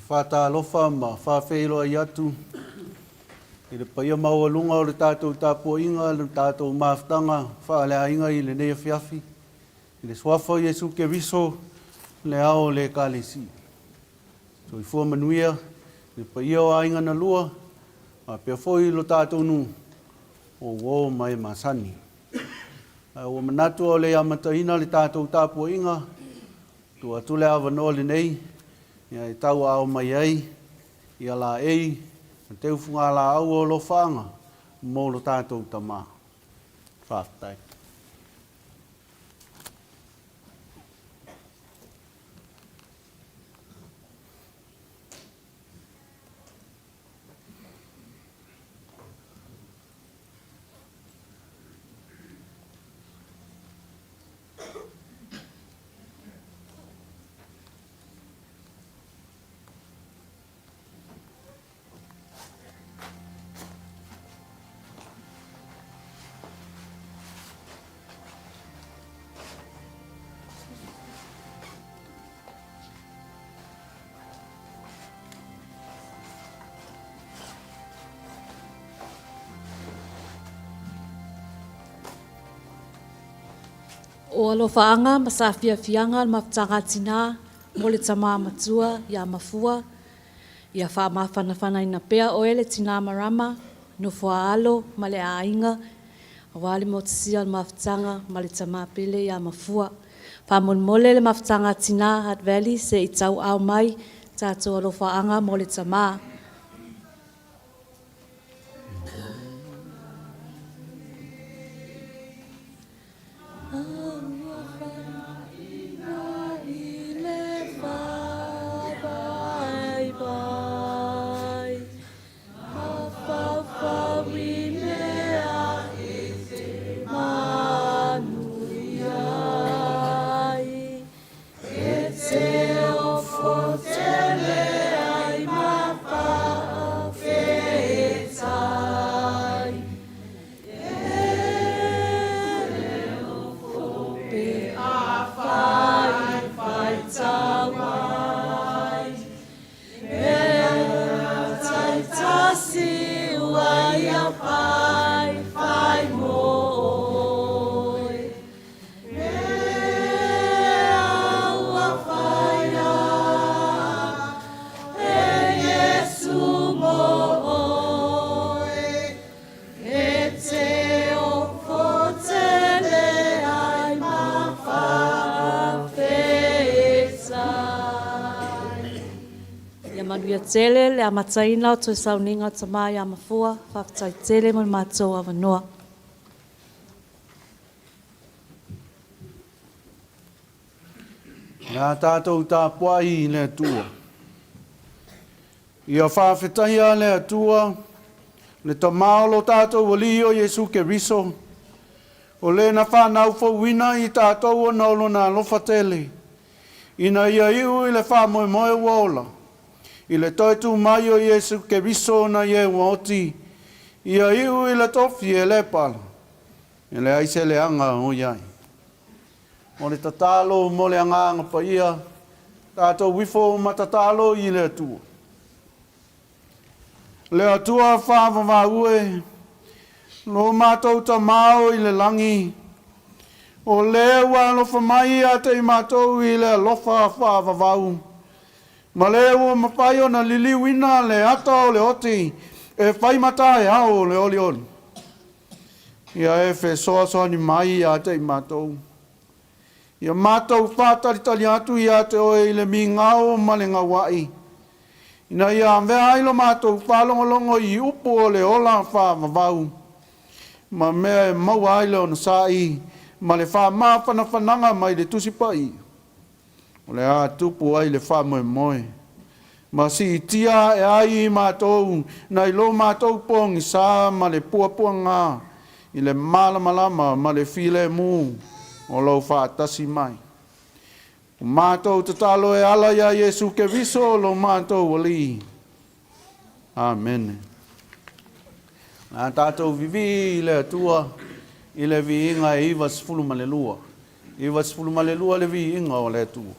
Whata alofa ma whawhelo ai atu. I le paia maualunga o le tātou tāpua inga, le tātou maftanga, whaalea inga i le nea whiawhi. I le swafa Jesu ke viso, le ao le kālesi. So i fua manuia, le paia o ainga na lua, a pia foi lo tātou nu, o wō mai masani. O manatu o le amataina le tātou tāpua inga, tua tule awa no le nei, ia e tau ao mai ai, ia la ei, te ufunga la au o lo whanga, mō lo tātou tamā. Whaftai. O alofaanga, masafia fianga, mafutanga tina, mole tama matua, ya mafua, ya wha mawhanawhana ina pea o ele tina marama, nufua alo, male a inga, awali motisia mafutanga, male tama pele ya mafua. Wha mole le mafutanga tina, hat valley, se itau au mai, tato alofaanga, mole tama. Tele le amataina o toi sauninga o tamai a mafua, whaftai tele mo mātou a wanoa. Nā tātou tā puai le atua. Ia whawhetahia le atua, le tamao lo tātou wali o Jesu ke riso, o le na whanau whauina i tātou o nolo nā lofa tele, ina ia iu i le whamoe moe wola. I le toitu mai o Jesu ke riso na ye woti, ia iu i le tofi e le pala, e le aise le anga o iai. Mo le tatalo mo le anga pa ia, tātou wifo matatalo i le atua. Le atua whāwawa ue, lo mātou ta mao i le langi, o le ua lofa mai a te mātou i le lofa whāwawau. Ma le ua mapai o na liliwina le ata o le oti, e whai mata e ao le oli oli. Ia e whe soa soa ni mai a te mātou. Ia mātou whātaritari atu i a te oe i le mi ngao ma le ngawai. Ina ia mea ailo mātou whalongolongo i upo o le ola whāwawau. Ma mea e mau ailo na sai, ma le wha mawhanawhananga mai le tusipai. O le a tupu ai le wha moe moe. Ma si tia e ai mātou, na i lo mātou pong i sā ma le puapua ngā, i le malamalama ma le file mū, o lau whaatasi mai. O mātou te talo e ala ia Jesu ke viso lo mātou wali. Amen. Nā tātou vivi i le atua, i le vi inga e iwa sifulu malelua. Iwa sifulu malelua le vi inga o le atua.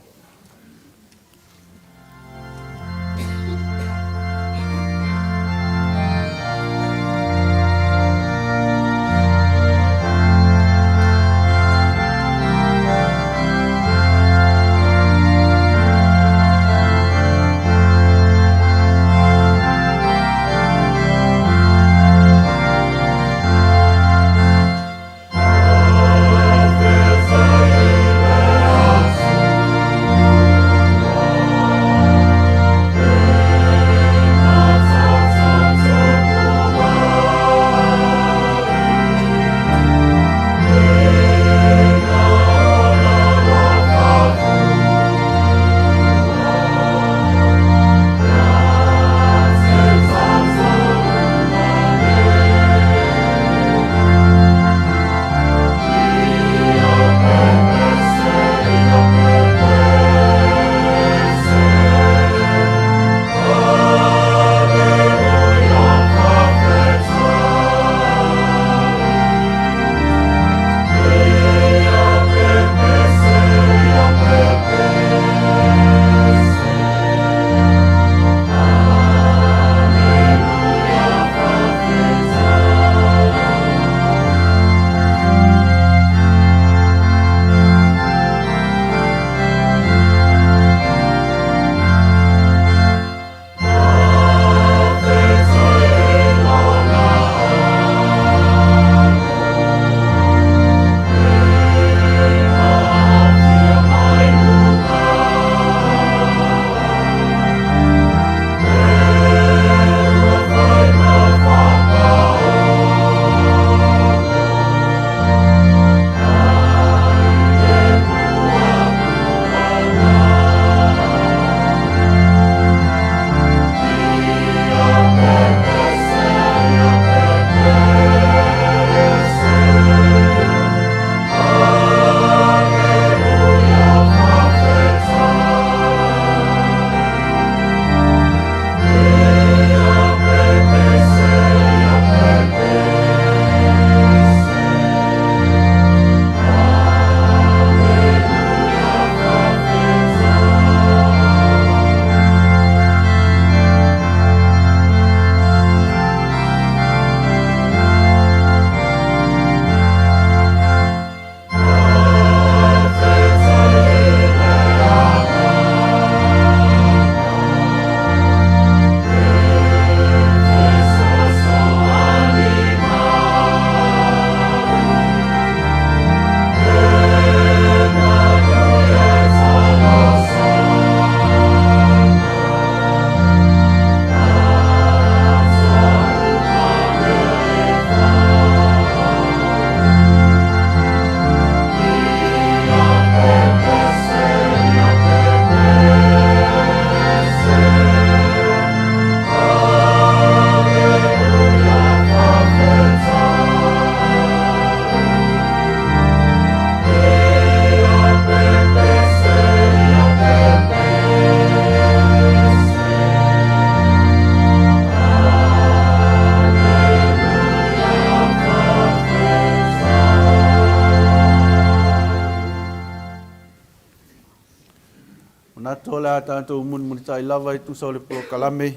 la tātou mun tai lava I tu sa o le polo kalame.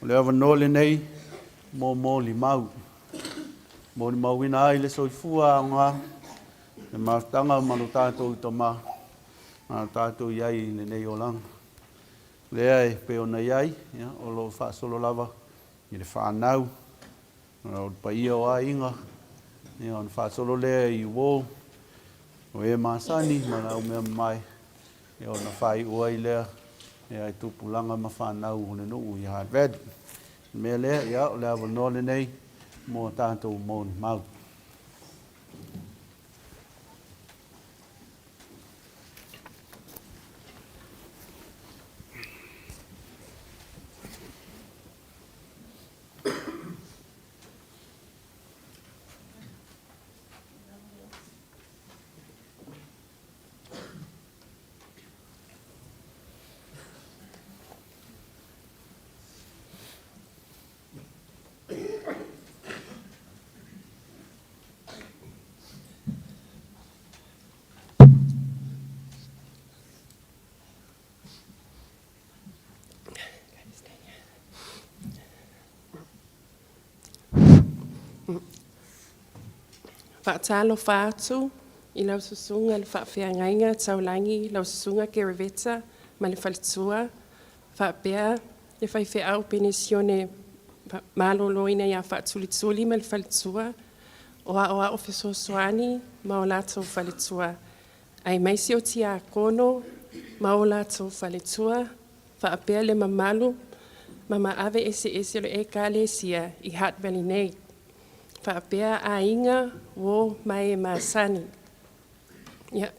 O le awa nole nei, mō li mau. Mō li mau ina ai le soifua o ngā. Le mautanga manu tātou I toma. Manu tātou iai le nei o lang. Le ai pe o na iai, o lo wha solo lava. I le whanau. O le paia o a inga. O le wha solo lea I wō. O e masani, mana o mea mai. E o na whai ua I lea. E ai tupulanga ma whanau o le nuu I Harvard. Mea lea, ia, o le awa nole nei. Mō tātou mō ni mau. Whaatalo whaatu, I lau susunga le whaawhiangainga, taulangi, lau susunga ke reveta, ma le whalitua, whaapea, le whaiwhi au penesione, maloloina ia whaatulituli ma le whalitua, oa o fiso soani, ma o lato whalitua. Ai maisi o tia kono, ma o lato whalitua, whaapea le mamalu, mama ave ese lo e kale sia, I Hat Valley nei. Whaapea a inga wo mai masani. Ia.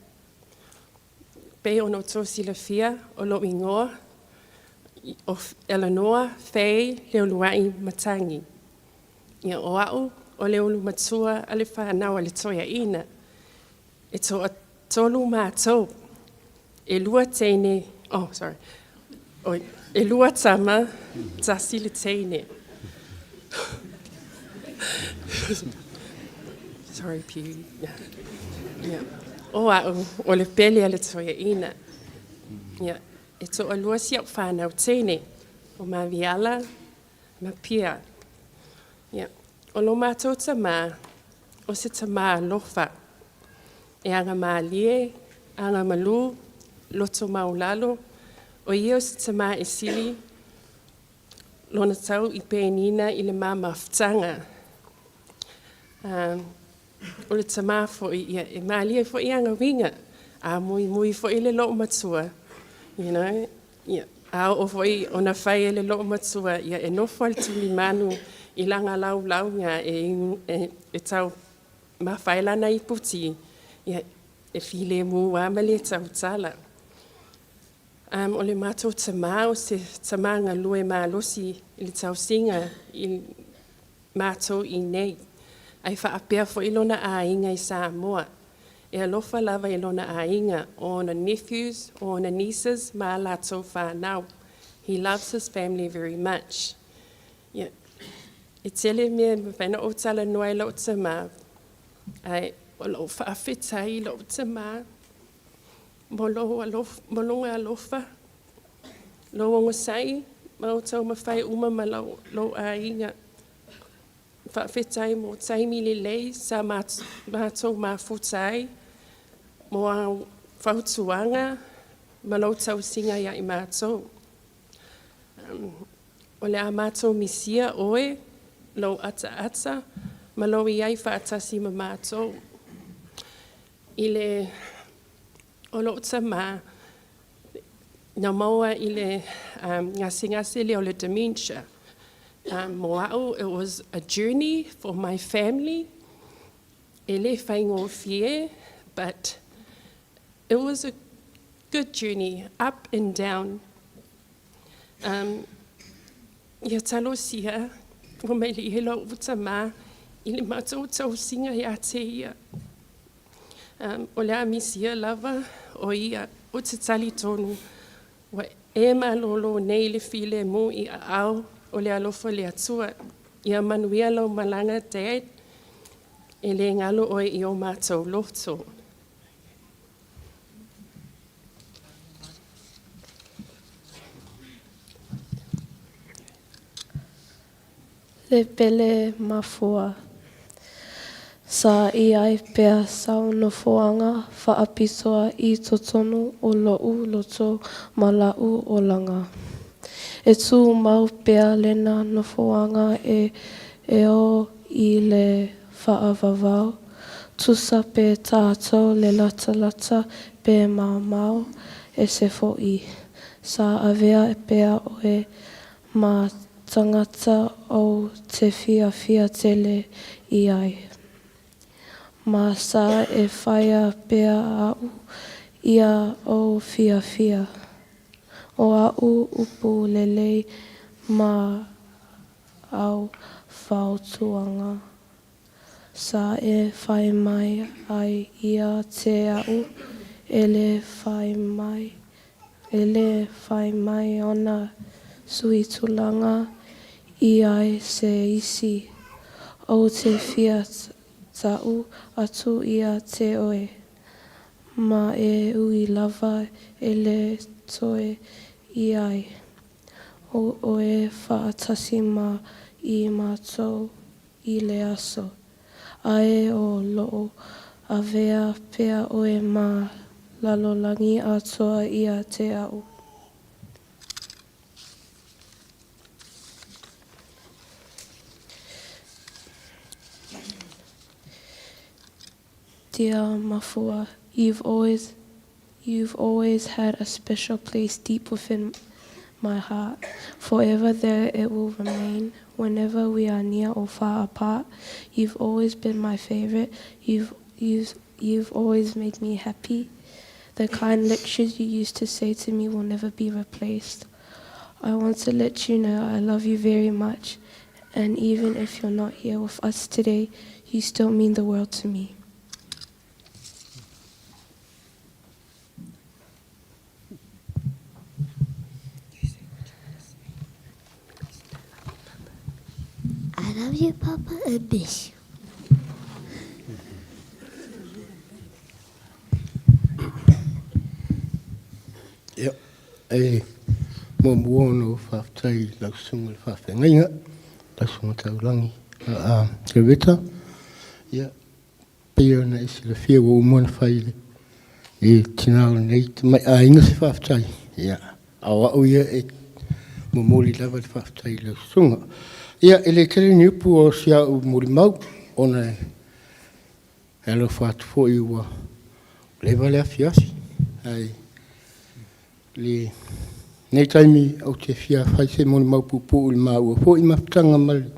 Pe ono tosi la fia o lo ingoa o Eleanor Faye Leulua'i matangi. Ia o au o leulu matua ale whanau ale toia ina. E toa tolu mātou. E lua teine, oh sorry. E lua tama tasi le teine. Sorry, Pew. Yeah. O le pele ale toia ina. Yeah. E to alua si au whanau tene. O ma viala, ma pia. Yeah. O lo mātou tama, o se tama alofa. E anga maalie, anga malu, loto maulalo. O ia o se tama e sili, lona tau I penina I le mamaftanga. O le tama fo e maalia fo I anga winga. A mui fo I le lo matua. You know? Yeah. A o fo I ona whai le lo matua. Ia e nofo al tuli manu I langa lau ngā e tau mawhailana I puti. Ia e file mu wamale tau tala. O le mātou tama o se tama ngā lue mālosi I le tau singa I mātou I nei. Ai whaapea fo ilona a inga I Samoa. E alofa lava ilona a inga o na nephews, o na nieces, ma lato whanau. He loves his family very much. Yeah. E tele mea whaina o tala noai lau tama. Ai o lau whaafetai lau tama. Molonga alofa. Lau onga sai, ma o tau mawhai uma ma lau a inga. Whaafetai mo taimi le lei sa mātou mafutai mo a whautuanga ma lau tau singa ia I mātou. O le a mātou misia oe, lau ata, ma lau iai whaatasi ma mātou. I le o lau tama na maua I le ngase le o le dementia. Moa'u, it was a journey for my family. Ele whaingo fie, but it was a good journey, up and down. Ia talo sia, o mai li he lau utama, I le mātou tau singa ia te ia. O le amisia lava, o ia, o te tali tonu, wa e malolo nei le file mu I a au, o le alofa le atua, ia manuia lau malanga dad, e le ngalo oe I o mātou loto. Le pele mafua. Sa I ai pea sau no foanga whaapitoa I totonu o lo'u loto ma lau o langa. E tū mau pea lena no foanga e o I le whaavavau. Tusa pe tātou le lata lata pe mau e se fo'i. Sa avea e pea o e ma tangata o te fia tele I ai. Ma sa e whaia pea au ia o fia. O au upu lelei ma au whautuanga. Sa e whai mai ai ia te au ele whai mai ona sui tulanga I ai se isi o te fia tau atu ia te oe. Ma e ui lava ele toe I ai. O oe whaatasi ma I mātou I le aso. Ae o loo avea pea oe ma lalolangi atoa ia te au. Dear Mafua, you've always had a special place deep within my heart. Forever there it will remain. Whenever we are near or far apart, you've always been my favorite. You've always made me happy. The kind lectures you used to say to me will never be replaced. I want to let you know I love you very much. And even if you're not here with us today, you still mean the world to me. I love you, Papa, and miss you. Yep. Momono whaftai lau sunga le whawhengainga, lau sunga taurangi. Te reta, ia, pia na isi le whia wa umona whaile. E tinao nei, mai a inga se whaftai. Ia, awa o ia e momoli lava le whaftai lau sunga. Ia, ele tere ni upu o sia u mori mau, ona e alo whatu fo I ua lewa le afiasi. Ai, le nei taimi au te whia whai se mori mau pupu uli maa ua fo I mawhtanga mali.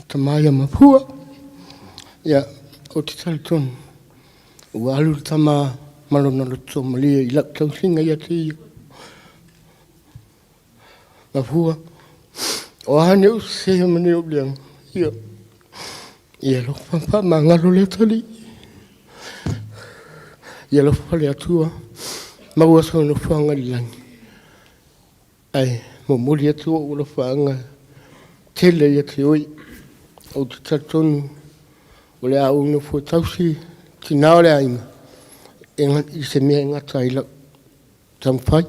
Ta maia Mafua, ia, o te tali tonu. Ua alu tama malona loto malia I lak tau singa ia te ia. Mafua, o hane u se mani o liang, ia. Ia lo whampa ma ngaro le tali. Ia lo whale atua, maua sa no whanga lilangi. Ai, mo mori atua o lo whanga, tele ia te oi, o te tatonu, o le au no fo tausi, tinao le ainga. I se mea ngata I lau tamwhai.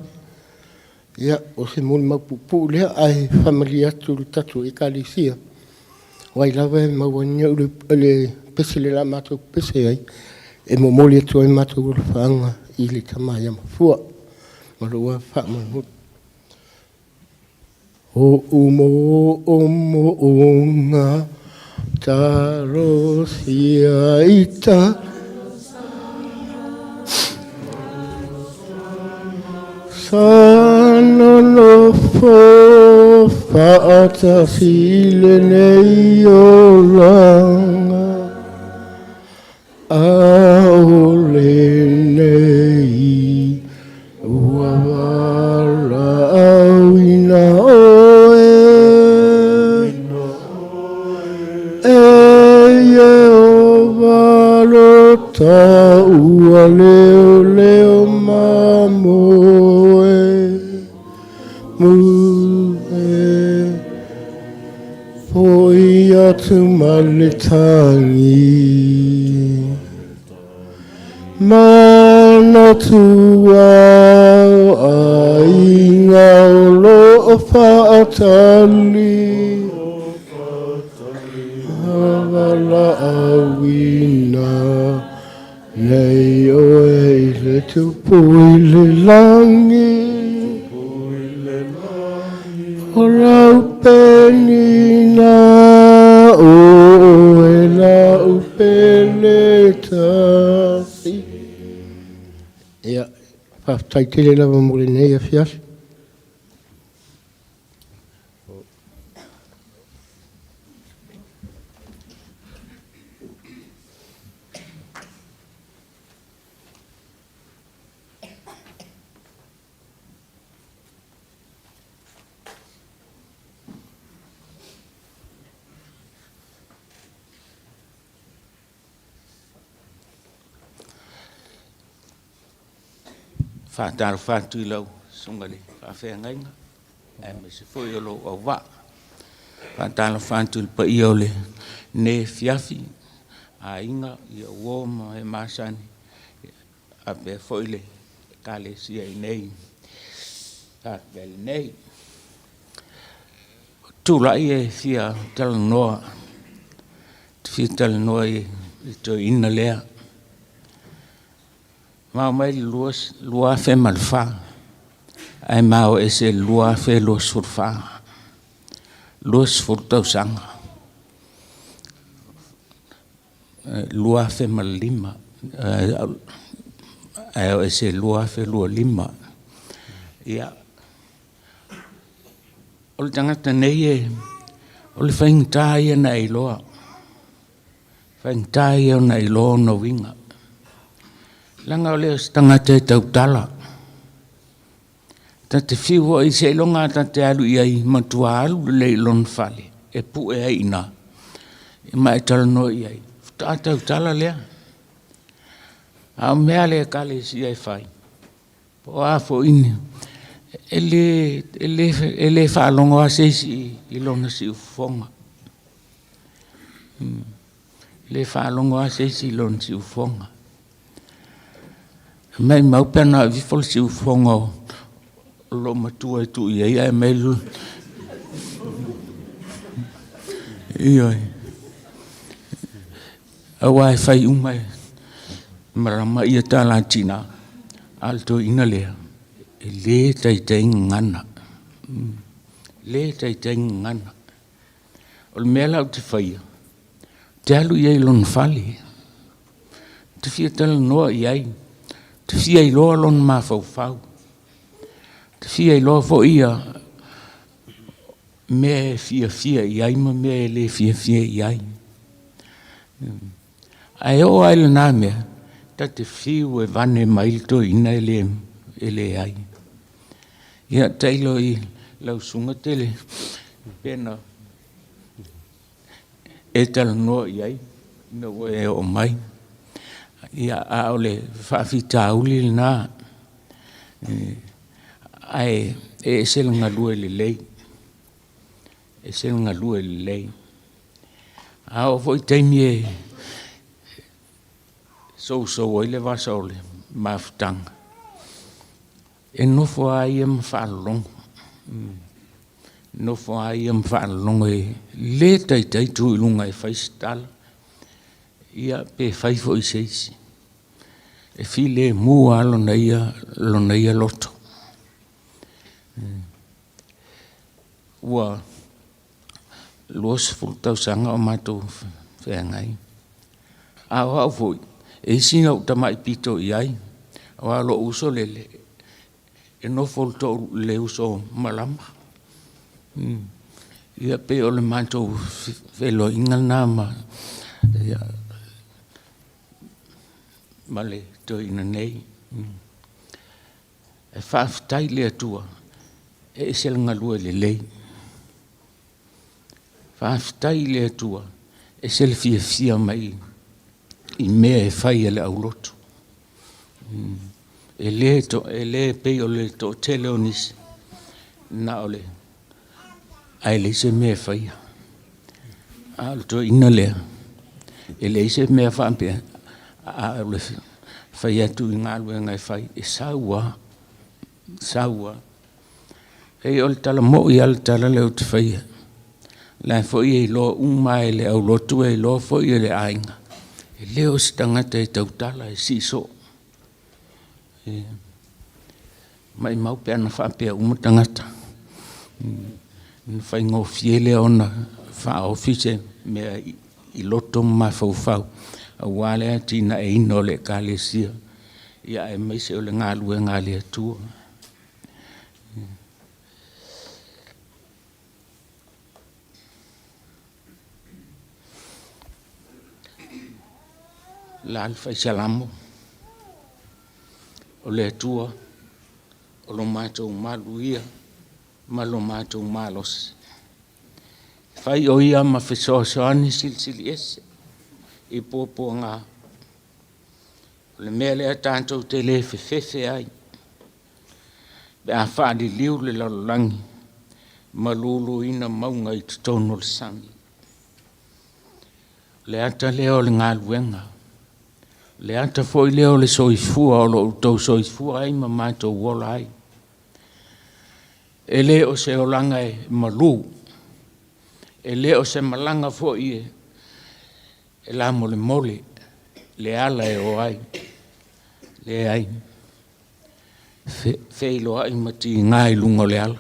Ia, o se moni mapupu lea, ai whamali atu le tatu I kalisia. Wai lawa e mawanya ule pese le la mātou pese ai. E momoli atu ai mātou ula whaanga I le tamaya Mafua. Marua whaamanu. O umo ngā taro sia ita. Sana no fo fa'ata sile nei o langa aole nei uawala awina oe eye o valota ua leo mamoe Poi atu malitangi Mana tua ainga o lo whaatali Havala awina Nei oe le tupu i le langi O lau penina o e lau penetasi Ia, whaftaitele lava mure nei a fiasi Whātaro whātui lau sungari whawhea ngainga. E me se fwoi o lo au wā. Whātaro whātui pa i o le ne fiafi. A inga i o wōma e māsani. A pe fwoi le kāle sia i nei. Whātele nei. Tūlai e fia tala noa. Fia tala noa i to ina lea. Mau mai lua fe malfa. Ai mau e se lua fe lua surfa. Lua surtau sanga. Lua fe malima. Ai e se lua fe lua lima. Ia. O le tangata nei e. O le whaingai na iloa. Whaingai na iloa no winga. Langa o leo tangata e tautala. Ta te whiua i se longa ta te alu i ai matua alu le lon fale. E pu e aina. E mai tala no i ai. Ta tautala lea. A mea lea kale si ai whai. Po a fo ini. E le whaalongo a seisi i lona si ufonga. Le whaalongo a seisi i lona si ufonga. Mai mau pena vi fol si ufonga lo matua tu ia e mai lu. Ia. A wai fai umai. Marama ia tala tina. Alto ina lea. E le tai ngana. Le tai ngana. O le mea lau te whaia. Te alu iai lon fali. Te fia tala noa iai. Te fia i loa lon mawhau. Te fia i loa fo ia. Me fia iai ma me le fia iai. Ai o ai le nā mea. Ta te fiu e vane mailto ina ele ai. Ia tailo i lau sunga tele. Pena. E tala noa iai. Ina e o mai. Ia a ole whawhita uli nā. Ai e selanga lue le lei. E selanga lue le lei. A o foi teimi e so oile vasa ole mafutanga. E nofo ai am whaalong. Nofo ai am whaalong e le tai tu ilunga e whaistala. Ia pe whaifo i seisi. E file mua lo neia loto. Ua luos fultau sanga o mato whengai. Au au foi. E singa o tamai pito i ai. O alo uso lele. E no fulto le uso malama. Ia pe o le mato velo inga nama. Ia male to ina nei. E whaftai lea tua. E selanga lua le lei. Whaftai lea tua. E sel fia mai. I mea e whai ele au loto. E le pei o le to tele o nisi. Na ole. Ai le se mea whai. A to ina lea. E le se mea whampea. A ole whai atu i ngā luenga e whai, e saua. Hei o le tala mo i ala tala leo te whaia. Lai fo i e lo umai le au lotu e lo fo i le ainga. E leo si tangata e tautala e siso. Mai mau pe ana whapea umatangata. Whai ngō fiele ona wha ofise mea i loto mai fau. A wale a tina e ino le kalesia. Ia e meise o le ngā lue ngā le atua. La alfa i salamo. O le atua. O lo mātou maluia. Ma lo mātou malos. Whai o ia ma whesoasoani silsili ese. I pōpō ngā. O le mea lea tātou te le whewhewhe ai. Be a whaari liu le lalolangi. Ma lulu ina maunga i tutono le sangi. Le ata leo le ngā luenga. Le ata foi leo le soifua o lo tau soifua ai ma mātou wola ai. E le o se olanga e malu. E le o se malanga foi e la mole. Le ala e o ai. Le ai. Feilo ai mati ngai lungo le ala.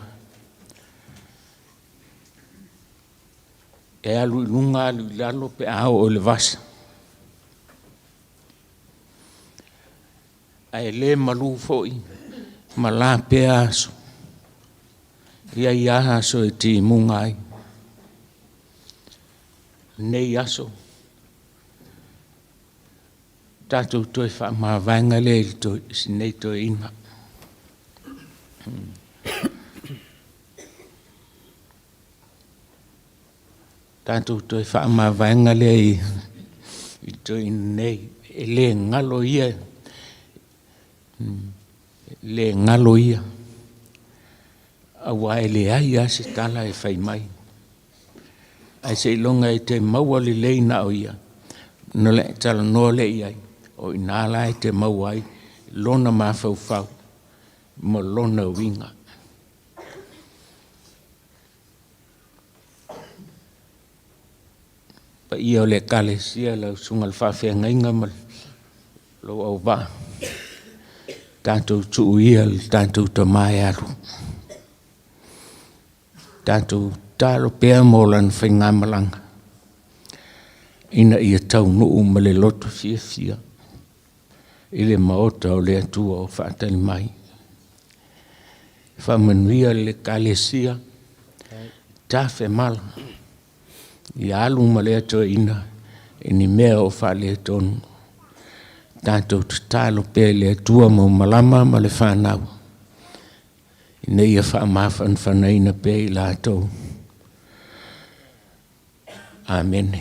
E alu lunga alu lalo pe ao o le vasa. Ai le malu foi ma la pe aso ia aso e ti mungai nei aso tatu toi fa ma vanga le to nei to ina tatu toi fa ma vanga le i to nei ele ngalo ia le ngaloia awa ele ai a se tala e whai mai ai se ilonga e te maua li leina o ia no le tala no le iai o inala e te maua ai lona mawhau mo lona winga pa ia o le kale sia lau sungal whawhia ngainga mal lo au ba tātou tuuia le tātou ta mai alu. Tātou tālo pēr mōlan whainga malanga. Ina ia tau nuu ma le loto fia. I le maota o le atua o whaatali mai. Whamanuia le kalesia. Tāwhe mala. I alu ma le atua ina. Ini mea o wha le tonu. Tātou tālo pē le atua mau malama ma le whanau. Ina ia wha mawhan whanaina pē i lātou. Amen.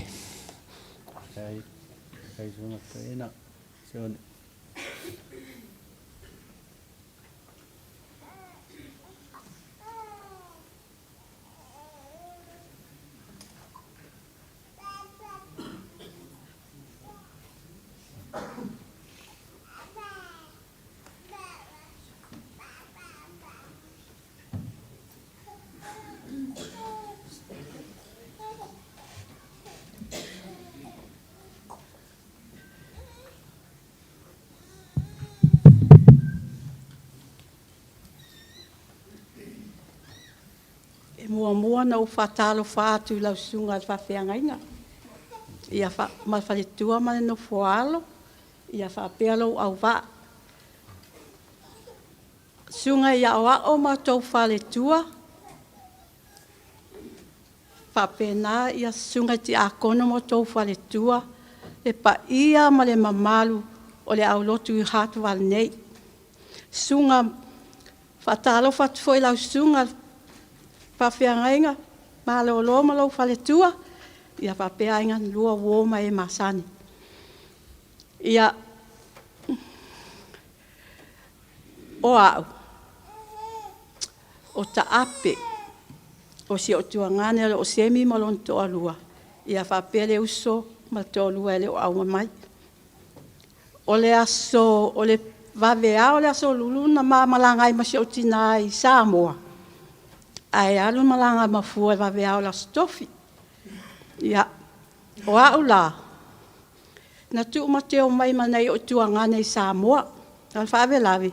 Mua na o whatalo whātu lau sunga whawhiangainga. Ia mawhaletua mane no whoalo. Ia whapealo au wā. Sunga ia o mātou whaletua. Whapena ia sunga ti akono mātou whaletua. E pa ia ma le mamalu o le au lotu I hatu wale nei. Sunga whatalo whatufoi lau sunga whawhiangainga, mālo lo malo whaletua, ia whapeainga lua wōma e masani. Ia o au, o ta ape, o si o tuangane o semi malon toa lua, ia whapea le uso ma toa lua ele o au mai. o le aso, o le vavea, o le aso luluna mamalanga i masi o tina i Samoa. Ai alu malanga mafua e vavea o la stofi. Ia, o au la. Na tu mateo mai manai o tuangane i Samoa. Tal whaave lawe.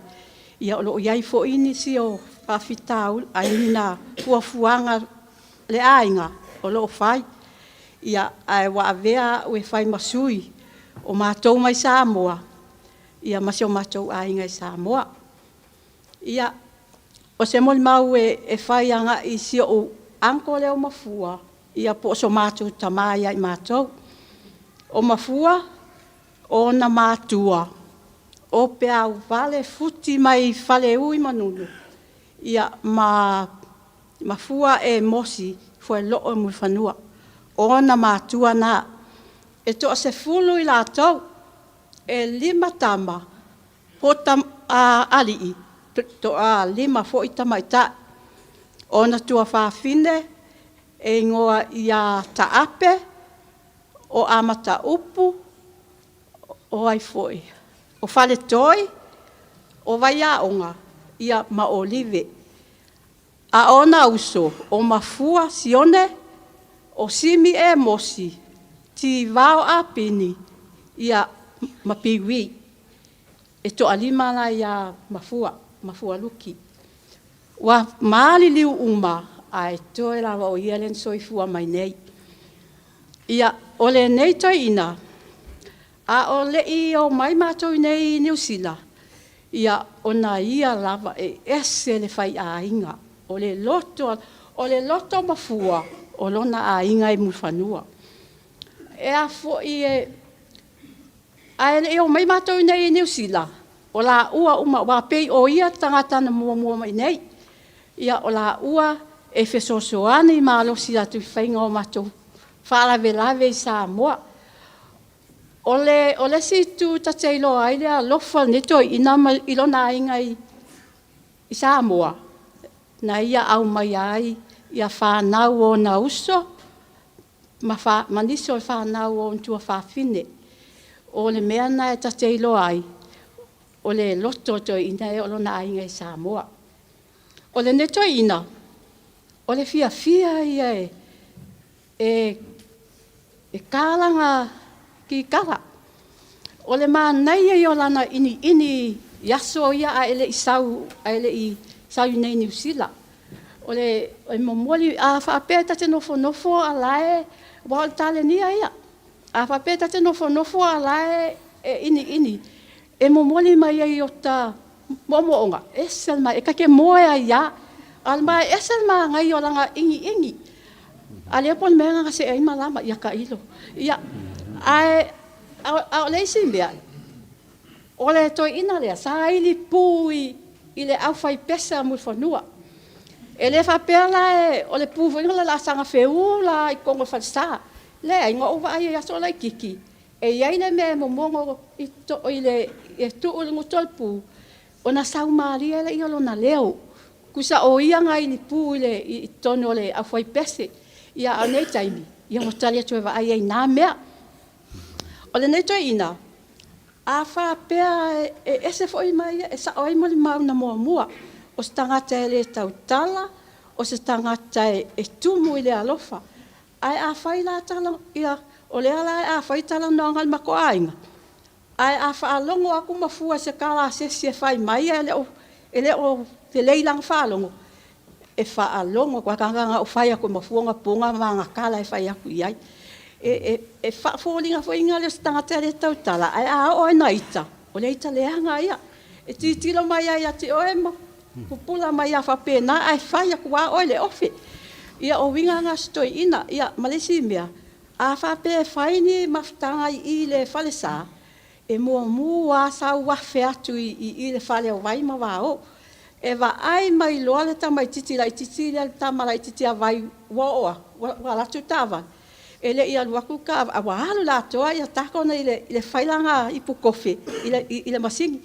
Ia o lo iai fo ini si o whawhitau, ai nina fuafuanga le ainga, o lo whai. Ia, ai waavea ue whai masui, o mātou mai Samoa. Ia, masi o mātou ainga i Samoa. Ia, o se moli mau e whai anga i si o anko leo mafua. Ia, po so mātou tamaya i mātou. O mafua, o na mātua. O pea u vale futi mai fale ui manunu. Ia mafua e mosi fue loo mui whanua. O na mātua nā. E toa se fulu i lātou. E 5 tama. Po alii. Toa 5 fo i tamaita. O na tua whawhine. E ngoa ia taape. O amata upu. O ai foi. O whale toi, o vai aonga, ia ma olive. A ona uso, o mafua sione, o simi e mosi, ti vao a pini, ia mapiwi. E to alimana ia mafua luki. Wa maali liu uma, a e toi lawa o ielen soifua mai nei. Ia ole nei toi ina, a o lei o mai mātou nei New Zealand. Ia ona ia lava e ese le whai a inga. O le loto mafua o lona a inga i muwhanua. E a fo i a e o mai mātou nei New Zealand. O la ua uma wa pei o ia tangata na mua mai nei. Ia o la ua e fesosoani malosi atu whainga o mātou. Whalawelave i Samoa. Ole si tu tateilo ai lea lofa neto ina ilona inga i Samoa. Na ia au mai ai, ia whanau o na uso, maniso whanau o ntua whawhine. Ole mea na e tateilo ai, ole loto to ina e olona inga i Samoa. Ole neto ina, ole fia ia e kālanga ki kara. Ole mā nei e o lana ini yaso ia a ele i sau nei New Zealand. Ole momoli a whaapeta te nofo a lae wa o tale nia ia. A whaapeta te nofo a lae e ini. E momoli mai e o ta momoonga. Esel mai, e kake moea ia. Al mai esel mai ngai o langa ingi. Ale pon mea nga se e malama ia ka ilo. Ia, a leisi mea, ole toi ina lea, sa ili pui ile au fai pesa mui whanua. E le whapea lae, ole pui whanua la sanga wheu la i kongo whansa. Lea, ingo uwa ai e aso lai kiki. E iaile mea momongo i to ile e tu ulingu tolpu, o na sau maria le i olo na leo. Kusa o ia ngai ili pui ile i tono ole au fai pese. Ia anei taimi, ia motalia tuewa ai ei nā mea. Ole nei toi ina, a whapea e ese foi mai, e sa oi moli mau na mua. O se tangata e le tautala, o se tangata e tumu i le alofa. Ai a whai la tala, ia, o le ala a whai tala no angal mako ainga. Ai a whaalongo aku mafua se kala se whai mai, e le o te leilang whaalongo. E whaalongo, kwa kanganga o whai ako mafuanga ponga, mga kala e whai aku iai. E whaafolinga fo inga leo se tangata le tautala, ai a oe na ita, o le ita leanga ia. E titilo mai ai ati oe ma, pupula mai a whapena, ai whai aku a oe le ofe. Ia o winga nga stoi ina, ia malesi mea, a whape whai ni maftanga i le whale sa, e mua sa wafe atu i le whale o wai ma wao. E wa ai mai loa le tamai titi lai titi le tamai titi a vai waoa, walatu tawa. E le ia luaku ka a wahalu la toa ia tako na i le whailanga ipu kofi, i le masingi.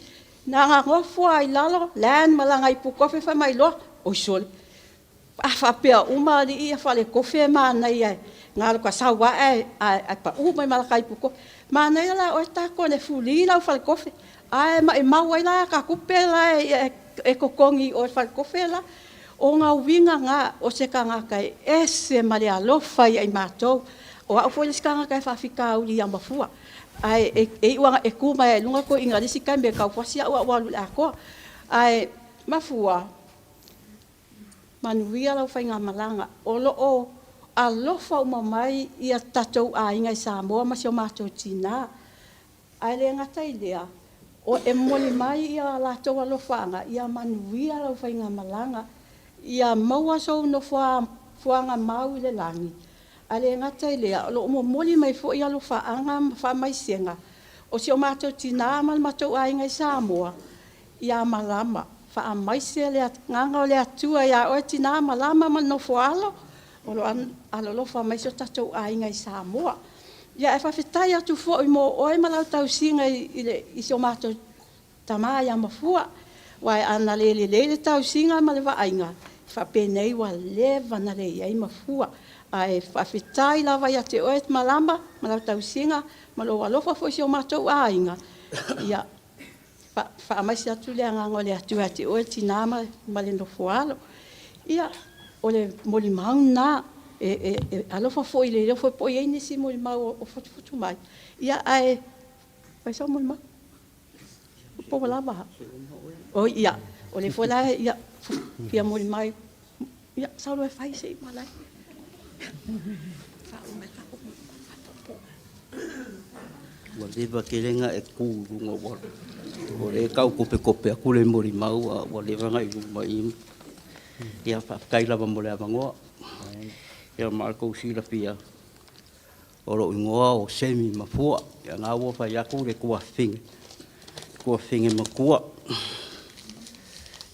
Nā ngā ngofua i lalo, lan malanga ipu kofi wha mai loa, o sol. A whapea uma li ia whale kofi e mana ia, ngalo ka sawa ai pa mai malakai puko mana la o ta ko ne fuli la fal kofe ai mai mau ai la ka kupela e kokongi o fal kofe la o nga winga nga o se kanga kai ese male alofa ai matou o a foi skanga kai fa fika uli ya Mafua ai e wanga e kuma e lunga ko inga disi kai me ka fosia o walu la ko ai Mafua manuia la fa nga malanga o lo o alofa o mamai ia tatou a inga i Samoa ma sio matou tina ai le ngata idea o e moli mai ia la to alofanga ia manuia la fa nga malanga ia maua so no fuanga mau le langi ale ngata ile lo mo moli mai fo ia lo faanga fa mai senga o sio matou tina mal matou ai ngai Samoa ia malama fa mai se le nganga le atua ia o tina malama mal no foalo o lo alo lo fa mai so tatou ai ngai Samoa ia e fa fetai atu fo mo o e malau tau singa i sio matou tama ia Mafua wai ana le tau singa ma le vainga fa penei wa leva na le ai Mafua ai fa fitai la vai ate oet malamba malau tau singa malo alofa fo sio matou ainga ia fa mai sia tu le anga le atu ate oet tinama male no foalo ia ole moli mauna alofa fo ile fo po ye ni si moli mau o fotu mai ia ai vai so moli mau po la ba o ia ole fo la ia ia moli mai ia sa lo fai sei malai wa leva kelenga e ku lunga wa o le kau kope aku le mori mau wa leva ngai mai ia fa kai lava mo le avangoa ia marco sila pia o lo ingoa o semi Mafua ia ngā ua fa yaku le kua finge makua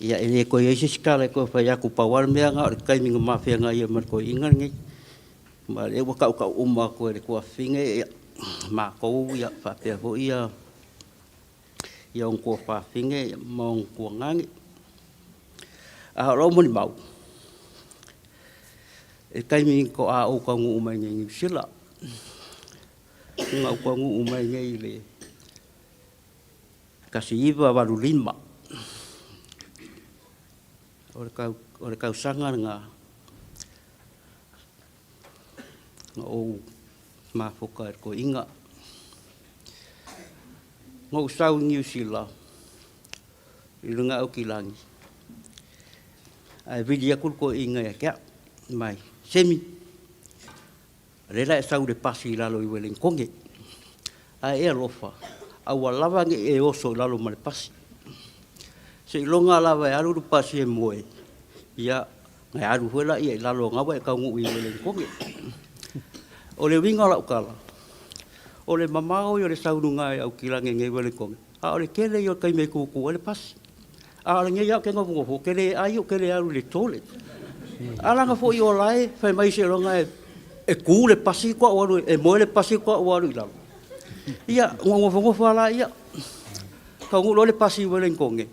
ia ele ko ye skala ko fa yaku pawal mea nga o kai minga mafia nga ia marco inga ngi ma le wa ka uma ko le kua finge ma ko ia fa pe ho ia on ko fa finge mong ko ngangi a ro mo ni mau e kai mi ko a o ka ngu mai ngi sila nga ko ngu mai ngi le kasi iva valu lima o ka sanga nga o ma foka ko inga ngo sau New Zealand ilunga o kilangi ai vidia kul ko inga ya ka mai semi rela sau de pasi lalo i welen konge ai e lofa au lava nge e oso lalo mal pasi se longa lava e aru pasi e moe ia ngai aru hola ia lalo ngawa e ka ngu i welen konge o le winga la ukala o le mamao yo le saununga au kilange ngai welen konge a o le kele yo kai me ku le pasi a le ngai ya ke ngo ho kele ayo kele aru le tole ala nga fo yo lai fa mai se longa e ku le pasi ko o e mo le pasi ko o ru la ia ngo fa la ia ka ngu le pasi welen konge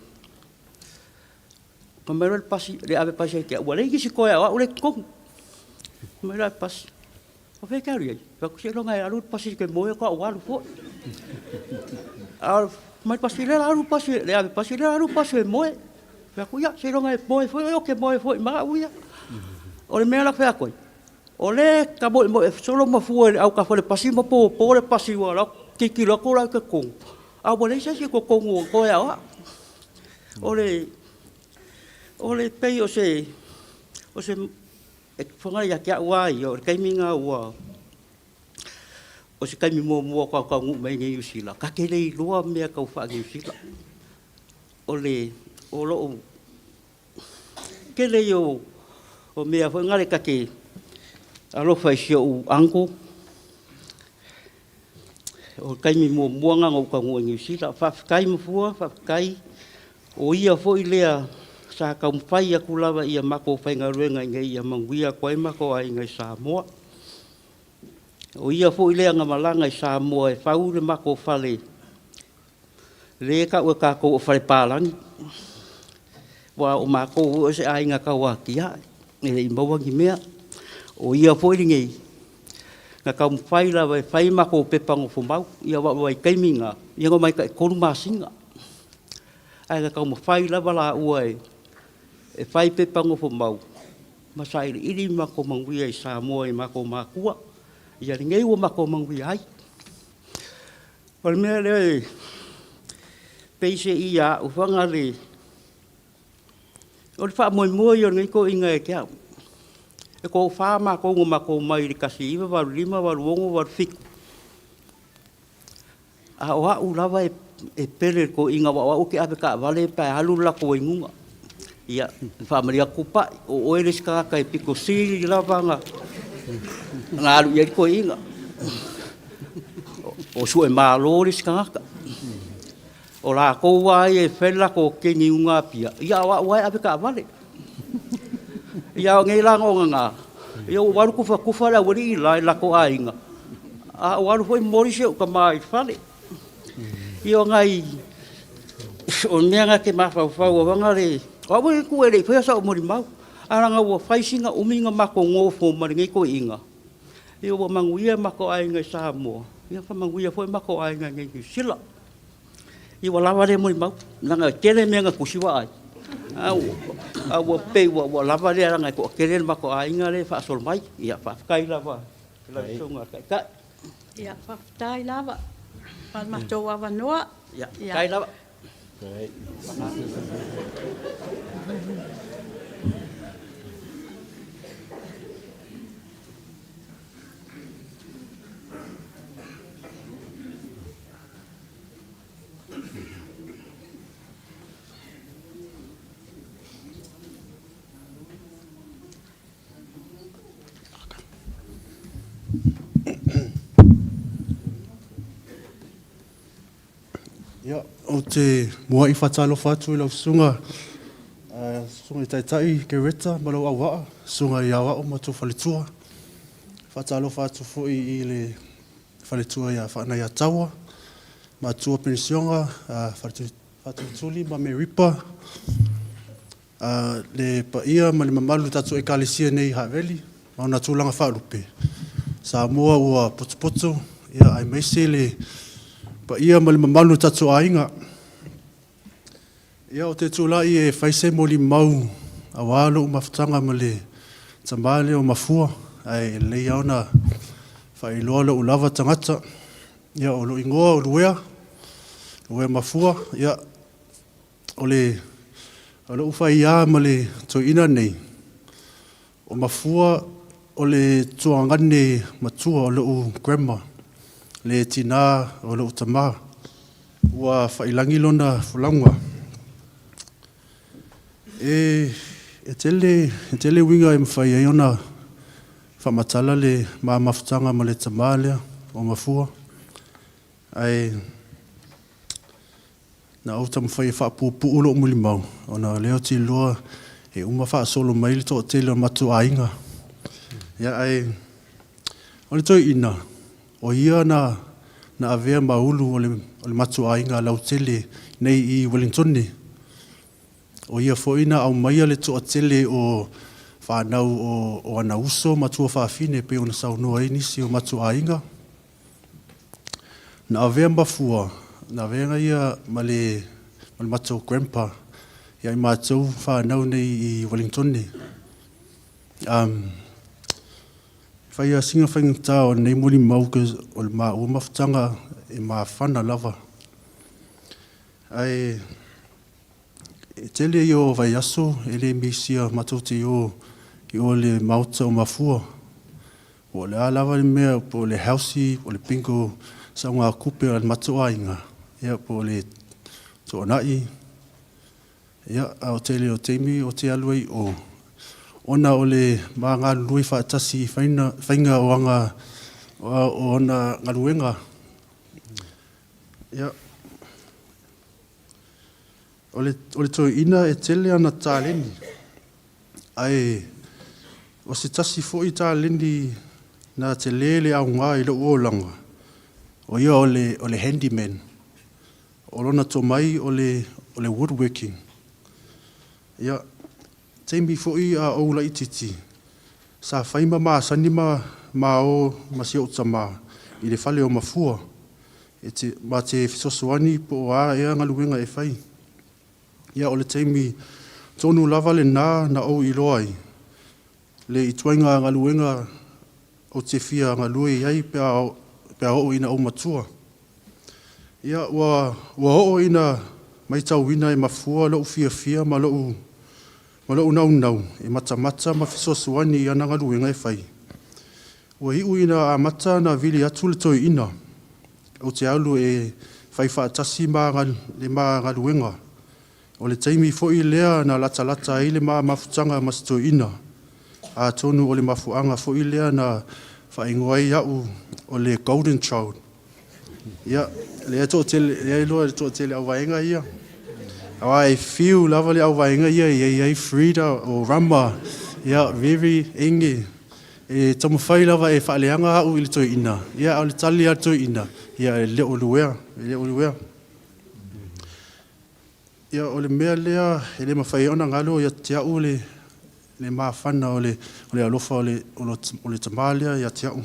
kamera le pasi le ave pasi ke o le ki ko ya o le ko me la pasi o fe ka ri fa ku se longa aru pasi ke mo ko o ru fo a mai pasi le aru pasi le ave pasi le aru pasi mo fa ku ya se longa mo fo o ke mo fo ma u ya o le mea la fea koi. O le ka mo solo Mafua au ka fole pasi mo po le pasi wa la ki la ko la ka kong. A bo le se ko kong ko ya wa. O le pe o se e fonga ya kia wa yo kai minga wa. O se kai mi mo ka ngu mai ngi usila. Ka ke le lua mea ka fa ngi usila. O lo ke le yo o mea foi ngare ka ke alo fai sio u ango o kai mi mo muanga ngau ka ngu ngi sila fa kai Mafua fa kai o ia foi lea sa ka mfai aku lava ia mako fai ngaruenga ngai ia manguia koi mako ai ngai Samoa o ia foi lea ngamalanga i Samoa e fau le mako fale le ka o ka ko fai palangi wa o mako o se ai nga ka wa kia ele imbawa ki mea o ia foi ngei Nga kau mwhai la wai whai mako pepango whumau. Ia wai kaiminga. Ia ngā mai kai koru masinga. Ai nga kau mwhai la wala ua e whai pepango whumau. Masairi iri mako manguia i Samoa i mako makua. Ia ringei ua mako manguia ai. Wale mea leo peise i a ufanga le. O le wha moi moi o ngai ko inga e kia. E ko wha mako ngu mako mai ri kasi iwa waru lima waru ongo waru fiku. A oa ulawa e pere ko inga wa uke ape ka wale pa halu la ko ingunga. Ia wha maria kupa o oeres kaka e piko siri lava nga. Nga alu ia ko inga. O su e maloris kaka. O la ko wai e whela ko kengi unga pia. Ia wa wai ape ka wale. Ia ngai la ngonga nga. Ia waru kufa la wari la ko ainga. A waru foi morise o ka mai fale. Ia ngai o menga ke mafa fa o wangare. O wa ku ele foi sa o mori mau. Ara nga wo faisinga uminga mako ngofo mari ngai ko inga. Ia wo manguia mako ainga sa mo. Ia fa manguia foi mako ainga ngai sila. Ia wala wale mori mau. Nanga kele menga kusiwa ai. Au pe wa lava le nga ko kelen ma ko ainga le fa sol mai ia fa kai lava la songa kai Ia fa tai lava pa ma to wa noa ia kai lava Ia, o te mua I whatalo whatu I lau sunga. Sunga I taitai ke reta, malau au waa. Sunga I awa o matu whaletua. Whatalo whatu fui I le whaletua ia whanai a taua. Matua pensionga, whatu tuli ma me ripa. Le pa ia ma le mamalu tatu e kalesia nei Haveli. Mauna tūlanga whaalupe. Samoa ua potupoto. Ia ai meise le pa ia ma le mamalu tatu ainga. Ia o te tūlai e whaise mo li mau a wālo mawhatanga ma le tamale o Mafua. Ai le iauna whailoa le ulava tangata. Ia o lo ingoa o luea. Luea Mafua. Ia o le uwhai ia ma le toina nei. O Mafua o le tuangane matua o le u grandma. Le tina o le utama ua whailangi lona fulangwa. E tele winga mwhai aiona whamatala le mawhatanga ma le tamalea o Mafua. Ai na auta mwhai whaapupu ulo o mulimau. O na leo ti loa e uma whaasolo maili to o tele o matu ainga. Ia ai o le toi ina. O ia na avea maulu o le matu ainga lau tele nei I Wellington. O ia foina au maia le toa tele o whanau o ana uso matua whaafine pe o na saunua inisi o matu ainga. Na avea Mafua, na avea ia ma le matu grandpa. Ia I matou whanau nei I Wellington. Whaia singa whaingata o nei mori mau ke o le maa ua mawhatanga e maa whana lava. Ai, e tele I o vai aso, e le misia matoti I o le mauta o Mafua. O le alawa le mea, po le hausi, o le pingo sa ngā kupe o le matua inga. Ia po le toonai. Ia, o tele o teimi o te aluai o ona o le maa ngā lui whaatasi whainga o anga o ona ngā ruenga. Ia. O le toi ina e tele ana tāleni. Ai, o se tasi fo I tāleni na te lele au ngā I lo olanga. O ia o le handyman. O lona to mai o le woodworking. Ia. Teimi fo I a oula I titi. Sa whaima maa sanima mao masi o tama i le fale o mafua. Ma te fisosoani po a ea ngaluenga e fai. Ia o le teimi tonu lava le na o Eulogies. Le ituainga ngaluenga o te fia ngalue iai pea o ina o matua. Ia wa o ina mai tau wina e mafua lau fia ma lau nau e mata ma fisosoani i ana ngaluenga e fai. Wa hiu ina a mata na vili atu le toi ina. O te alu e fai whaatasi le ngaluenga. O le taimi foi lea na lata i le mafutanga masito ina. A tonu o le mafuanga foi lea na whaingoai au o le golden child. Ia, lea tō tele au waenga ia. Awa e fiu lava le au waenga ia, ia Frida o Rama. Ia, very ingi. E tamu whai lava e whaaleanga au ili toi ina. Ia, au le tali a toi ina. Ia, e leo luea. Ia, o le mea lea, e le mawhai ona ngalo, ia te au le maafana o le alofa o le tamalia, ia te au.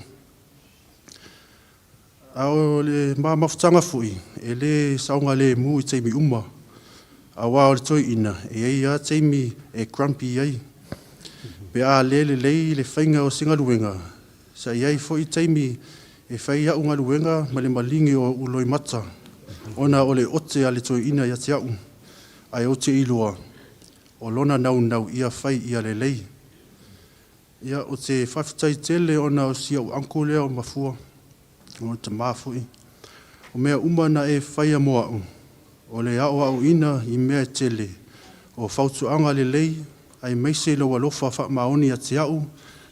Au le mafutanga fui, e le saunga le mu i teimi uma. Awa o le toi ina, e ei a teimi e grumpy ei. Pe a le whainga o singaluenga. Sa iei fo i teimi e whai au ngaluenga ma le malingi o uloi mata. Ona o le ote a le toi ina ia te au. Ai o te ilua. O lona nau ia whai ia le lei. Ia o te whawhitai tele ona o si au anko lea o mafua. O te mafui. O mea umana e whai a moa u. O le au ina i mea tele. O whautuanga le lei. Ai meise lo alofa wha maoni a te au.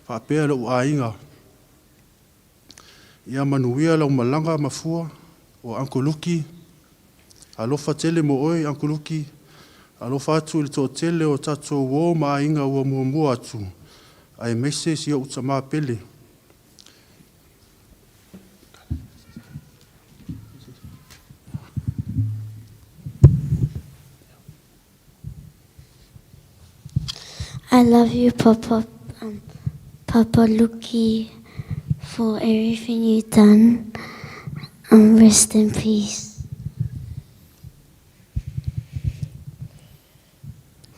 Wha pēra o a inga. Ia manuia lau malanga mafua. O Uncle Luki. Alofa tele mo oi Uncle Luki. Alofa atu le tō tele o tato wō ma inga ua mua atu. Ai meise si o utama pele. I love you, Papa Luki, for everything you've done. Rest in peace.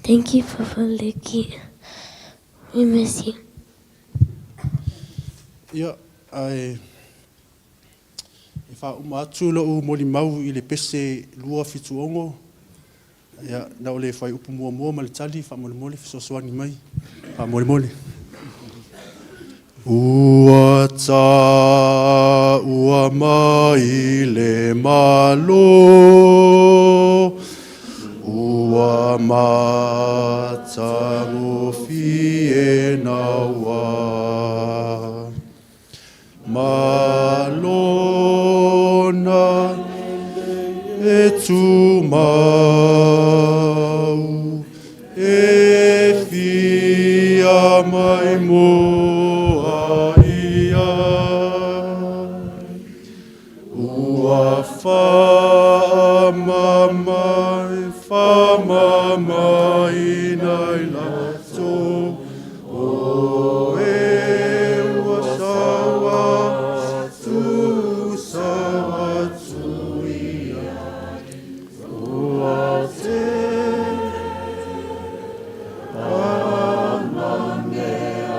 Thank you, Papa Luki. We miss you. Ia, ai wha atu lau moli mau i le pese lua fitu ongo. Ia, nau le whai upu mua ma le tali, wha mole fisosoani mai. Wha mole. Ua ta, ua mai le malo. Ua mata ngofi e nawa. Malona e tu mau e fia mai moa ia. Ua fa mamai nai lato o e ua sawa tu ia. Ua te amane a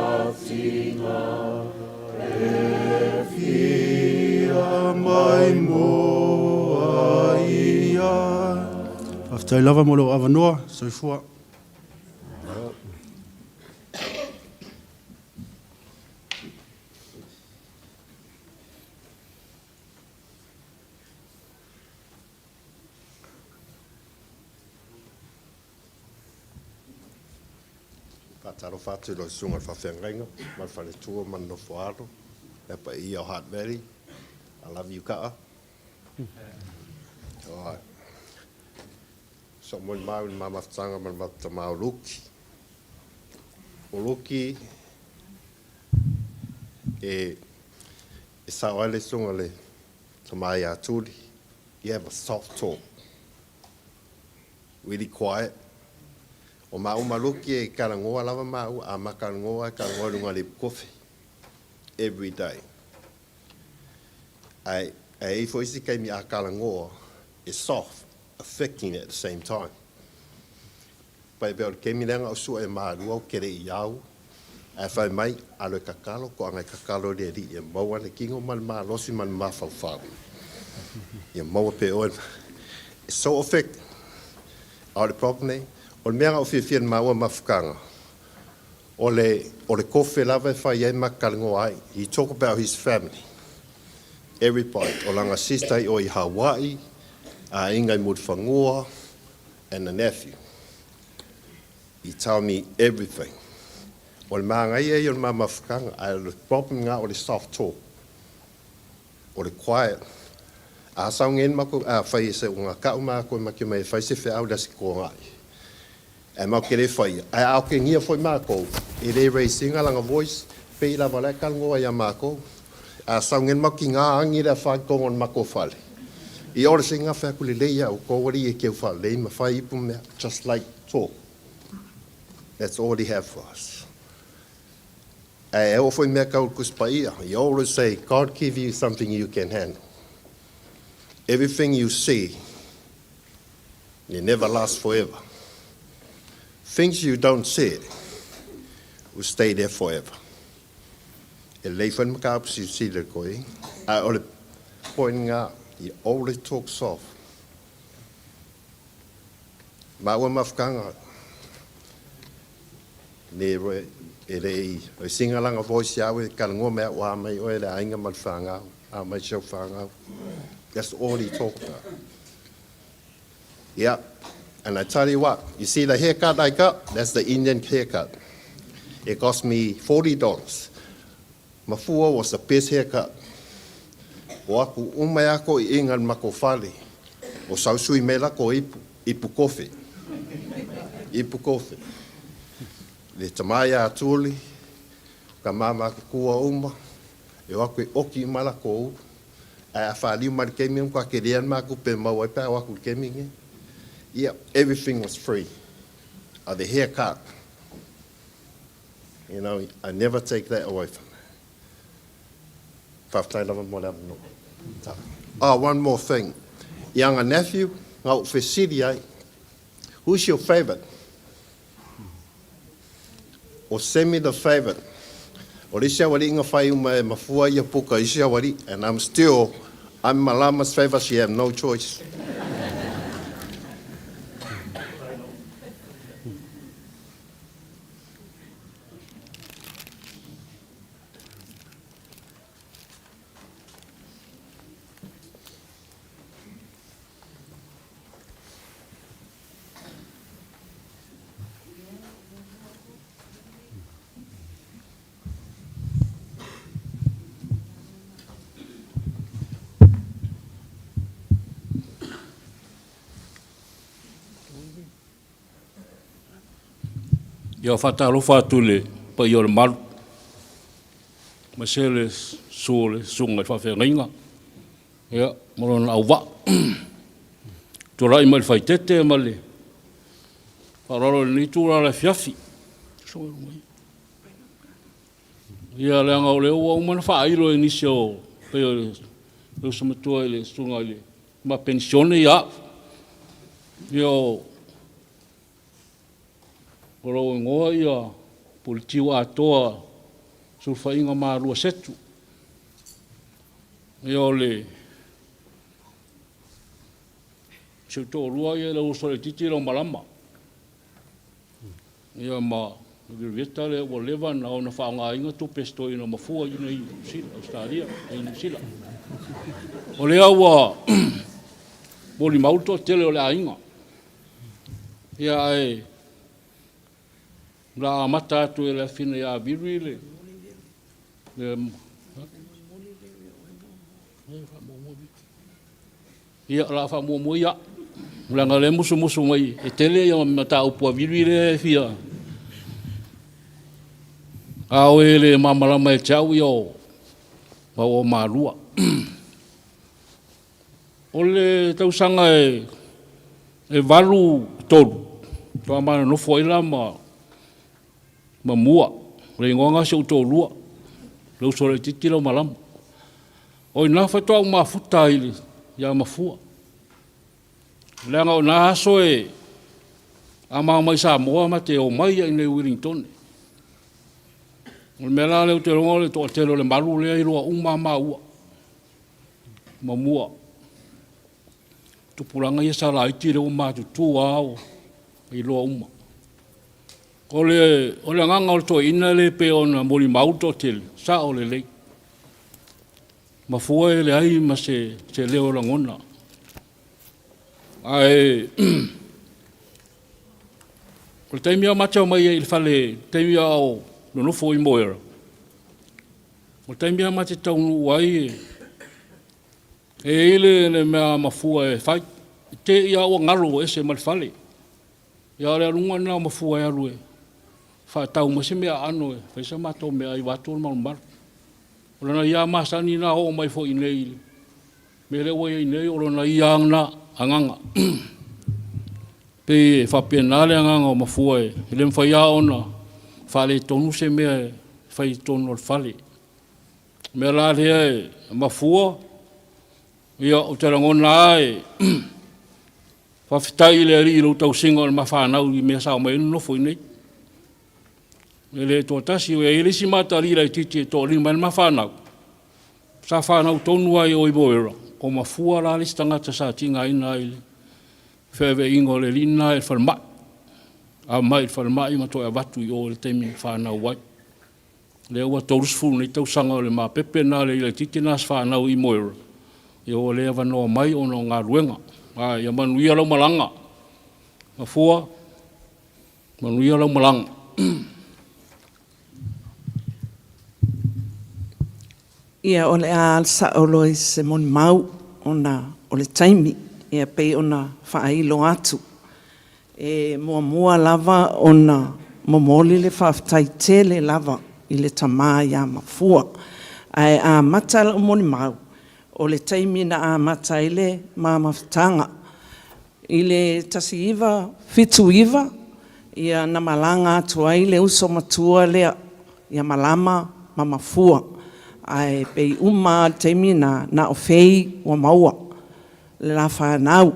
tinga e fia mai moa ia. Aftai lava mo lo avanoa, soifua. Taro fatu lo sunga whawhengainga, mai whare tua man no whaaro, e pa i au Heart Valley. I love you, Ka'a. Alright. So moi mau ni mamawhtanga man mata mau Luki. O Luki e sao ele sunga le tamai a tūri. You have a soft talk. Really quiet. O mau maluki e karangoa lava mau, a makarangoa e karangoa runga le kofi. every day. Ai fo isi kai mi a kalangoa is soft, affecting at the same time. Pai beo ke mi lenga o sua e maru au kere I au. A whai mai, alo kakalo, ko angai kakalo re ri, e maua ne kingo man maa losi man maa whauwhawi. E maua pe oen. It's so affecting. Au le propne, o le meanga o whiwhian maua mawhukanga. O le kofe lava e whai e makalango ai. He talk about his family. Everybody, o langa sister o I Hawaii, a ingai Mudwhangoa, and a nephew. He tell me everything. O le maanga ia o le mamawhukanga, a le problem ngā o le soft talk. O le quiet. A saungen mako, a whai se unga kau mako maki mai whai se whi au lasi ko ngai. E mau kere whai, a au ke ngia whai mako, e re racing alanga voice, pei la wale kalangoa ia mako, a saungen maki ngā angi rea whai kongon mako whale. I ora se ngā whai kule leia o kōwari e keu whale, ma whai ipu mea, just like talk. That's all he have for us. E o whai mea kau kuspaia, he always say, God give you something you can handle. Everything you see, it never lasts forever. Things you don't see will stay there forever. E leifan makaup si sila koi, a ole pointing out, he always talk soft. Maua mawhukanga, ne roe, e rei, o singalanga voice yawe, kalango mea wa mai oe le ainga man whangau, a mai siau whangau. That's all he talked about. Yeah, and I tell you what, you see the haircut I got? That's the Indian haircut. It cost me $40. Mafua was the best haircut. O aku umai ako I ingan mako whale. O sausui mela ko ipu kofi. Ipu kofi. Le tamaya atuli, ka mama ke kua uma, e aku e oki mala ko a whaliu mara keming kwa ke rean mako pe mau e pēo aku keming. Yeah, everything was free. The haircut. You know, I never take that away from me. Oh, one more thing. Younger nephew, ngau whesiria, who's your favorite? Or send me the favorite. Or isia wari inga whai uma e mafua ia puka isia wari, and I'm Malama's favorite, she have no choice. Ia whatarofa atule pa i ole maru. Ma sele sole sunga I whawhengainga. Ia, morona au wa. Tora I mai whaitete ma le. Whararo ni tūra le whiawhi. Ia leanga o le ua umana whairo e nisi o pe o le samatua I le sunga I le. Ma pensione ia. Ia o Oro ngoa ia politiwa atoa sulfainga marua setu. Ia ole Seuto rua ia le usole titi lo malama. Ia ma vita le o leva na ona whaanga inga tu pesto ina mafua ina I sila, Australia, ina sila. O le awa boli mauto tele o le ainga. Ia ai la mata atu e la fina ia virui le ia la fa mo ia langa le musu mai e tele ia mata upu virui le fia au ele mamala mai chau yo wa o marua ole tausanga e valu tolu to mana no foi lá ma mua, le ngonga se uto lua. Lau sore titi lau malama. O ina whaitoa uma futa ili, ia Mafua. Leanga o nā aso e, a maa mai sa moa ma te o mai ai nei Wellington. O mea la leo te rongo le toa telo le maru lea i roa uma maa ua. Mamua. Tupuranga ia sa la iti reo maa tutu ao i roa uma. O le nganga o le toa ina le pe o na mori mauto tele, sa o le lei. Mafua e le ai ma se leo rangona. Ai, o le taimia macha o mai e il fale, taimia o nonofo i moera. O le taimia macha taunu uai e ile ne mea Mafua e fai, te ia o ngalo e se malfale. Ia le alunga na Mafua e alu e. Fa tau ma se mea ano e, fa isa mato mea i watu o maru. O lana ia masani na ho mai fo i nei. Me le wai i nei o lana ia angna anganga. Pe fa penale anganga o Mafua e. Ile mfa ia ona fa le tonu se mea fa i tonu al fale. Me la lea e Mafua ia o te rangona e fa fitai le ri lo tau singa o mawhanau i mea sao mai no fo i nei. Le to tasi o e lisi mata lira I titi to lima ma whanau. Sa whanau tonu ai o I boera. O Mafua la lisi tangata sa tinga ina ile. Whewe ingo le lina e whalma. A mai whalma I mato e watu I o le temi whanau wai. Le ua taurusfu nei tau sanga o le ma pepe na le ile titi nas whanau I moera. I o le wanoa mai o no ngā ruenga. Ia manuia lau malanga. Mafua, manuia lau malanga. Ia o le a sa olo I se moni mau ona o le taimi ia pei ona whaeilo atu. E mua lava ona momoli le whaftai tele lava I le tamā ia Mafua. Ai a mata o moni mau o le taimi na a mata ile ma mawhtanga. I le tasi iwa, fitu iwa, ia na malanga atua I le uso matua lea ia malama ma Mafua. Ai pei uma taimi na o fei wa maua le la whanau.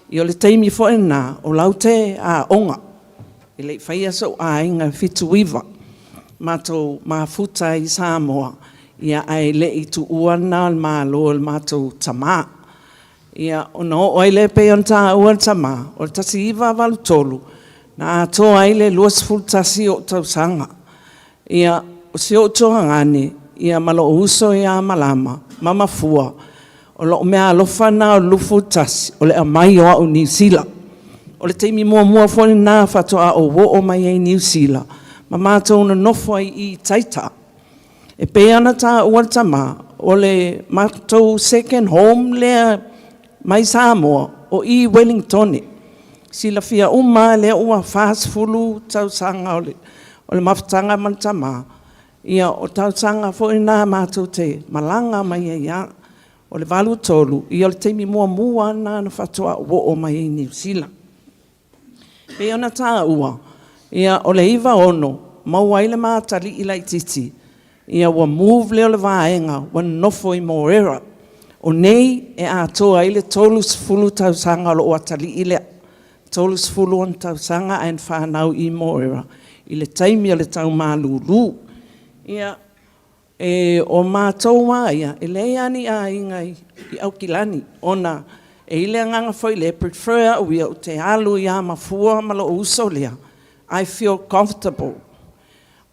I o le taimi fo na o laute a onga. I le whaia so a inga fitu iwa. Mato mafuta I Samoa. Ia ai le I tu uana ma lo el mato tama. Ia ono o le pe on ta uan tama. O tasi iwa walu tolu. Na ato ai le luas fultasi o tau sanga. Ia o si o toa ngane. Ia malo uso ia malama, ma Mafua. O lo mea alofana o lufu tasi, o le amai o au New Zealand. O le teimi mua foni nā whatoa o wo o mai ai New Zealand. Ma mātou na nofo ai I taita. E pe ana tā ua tama, o le mātou second home lea mai Samoa, o I Wellington. Sila fia uma lea ua fast fulu tau sanga o le mawhtanga man tama. Ia o tau sanga fo I nā mātou te malanga mai ia o le walu tolu. Ia o le teimi mua nā na whatoa wo o mai I New Zealand. Pe ona tā ua. Ia o le iwa ono, mau ai le mātali I lai titi. Ia ua move leo le vaenga, ua nofo I Moera. O nei e a toa I le tolu sfulu tau sanga lo o atali I le. Tolu sfulu on tau sanga aen whanau I Moera. I le taimi o le tau mālulu. Ia, o mātou ia, e leani a ingai I Aukilani, ona, e ile nganga foi le prefer o ia o te alu ia Mafua malo uso lea. I feel comfortable.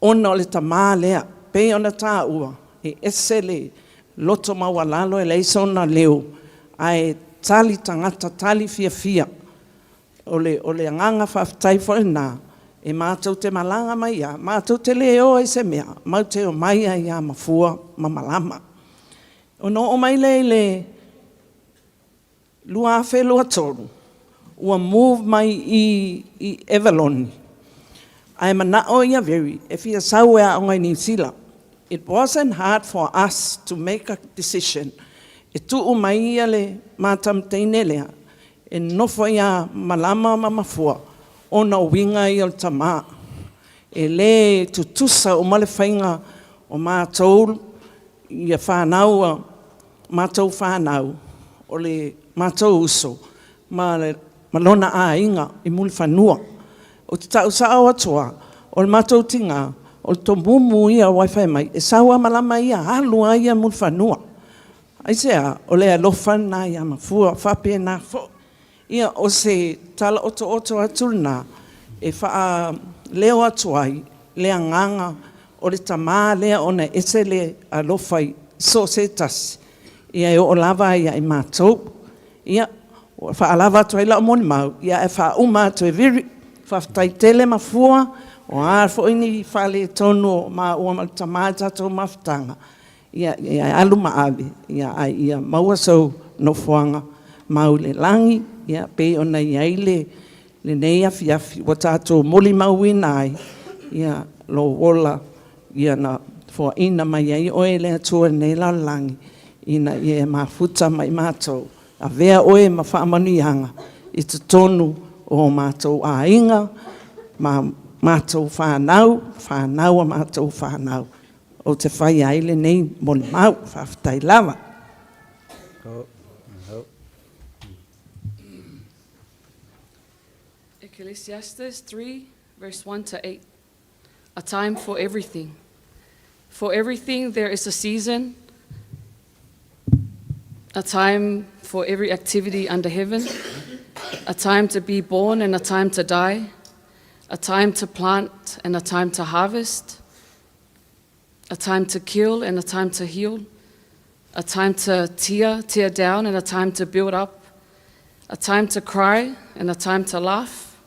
Ona o le tamā lea, pe ona tā ua, e ese le loto mawalalo e leisona leo, ai tali tangata, tali fia. O le nganga whaftai foi nā, e mātou te malanga mai ia, mātou te leo e se mea, mau te o mai ia Mafua ma malama. O no o mai le lua afe lua toru, ua move mai I Eveloni. Ai mana o ia veri, e fia sau ea o ngai New Zealand. It wasn't hard for us to make a decision. E tu o mai ia le mātam teine lea, e nofo ia malama ma Mafua. Ona winga I o tamā. E le tutusa o male whainga o mātou ia whanau, mātou whanau, o le mātou uso, ma lona a inga i muli whanua. O te tau sao atua, o le mātou tinga, o le to mumu ia wifi mai, e saua malama ia, halua ia muli whanua. Ai sea, o le alofa na ia mafua, whape na fo. Ia o se tala oto atulna, e wha leo atuai, lea nganga, o le tamā lea ona ese le alofai, so se tasi. Ia e o lava ia i mātou. Ia, wha lava atuai la o moni mau, ia e wha uma atu e viri, wha taitele mafua, o arfo ini wha le tonu ma ua ma tamā tatou mafutanga. Ia alu maawe, ia maua sau no fuanga mau le langi, ia pe ona iai le nei afi, wa tātou moli mauina ai, ia lo wola, ia na fua ina mai ai oe le atua nei la langi, ina ia mafuta mai mātou, a vea oe ma whaamanuianga, i te tonu o mātou a inga, mātou whanau a mātou whanau. O te whai aile nei moli mau, whawhtai lava. Ecclesiastes 3, verse 1 to 8. A time for everything. For everything there is a season, a time for every activity under heaven, a time to be born and a time to die, a time to plant and a time to harvest, a time to kill and a time to heal, a time to tear down and a time to build up, a time to cry and a time to laugh,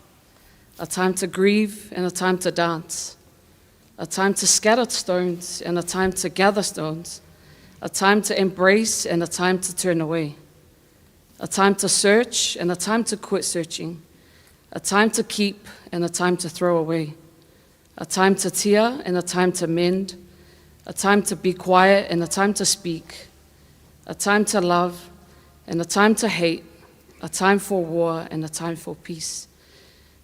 a time to grieve and a time to dance, a time to scatter stones and a time to gather stones, a time to embrace and a time to turn away, a time to search and a time to quit searching, a time to keep and a time to throw away, a time to tear and a time to mend, a time to be quiet and a time to speak, a time to love and a time to hate, a time for war and a time for peace.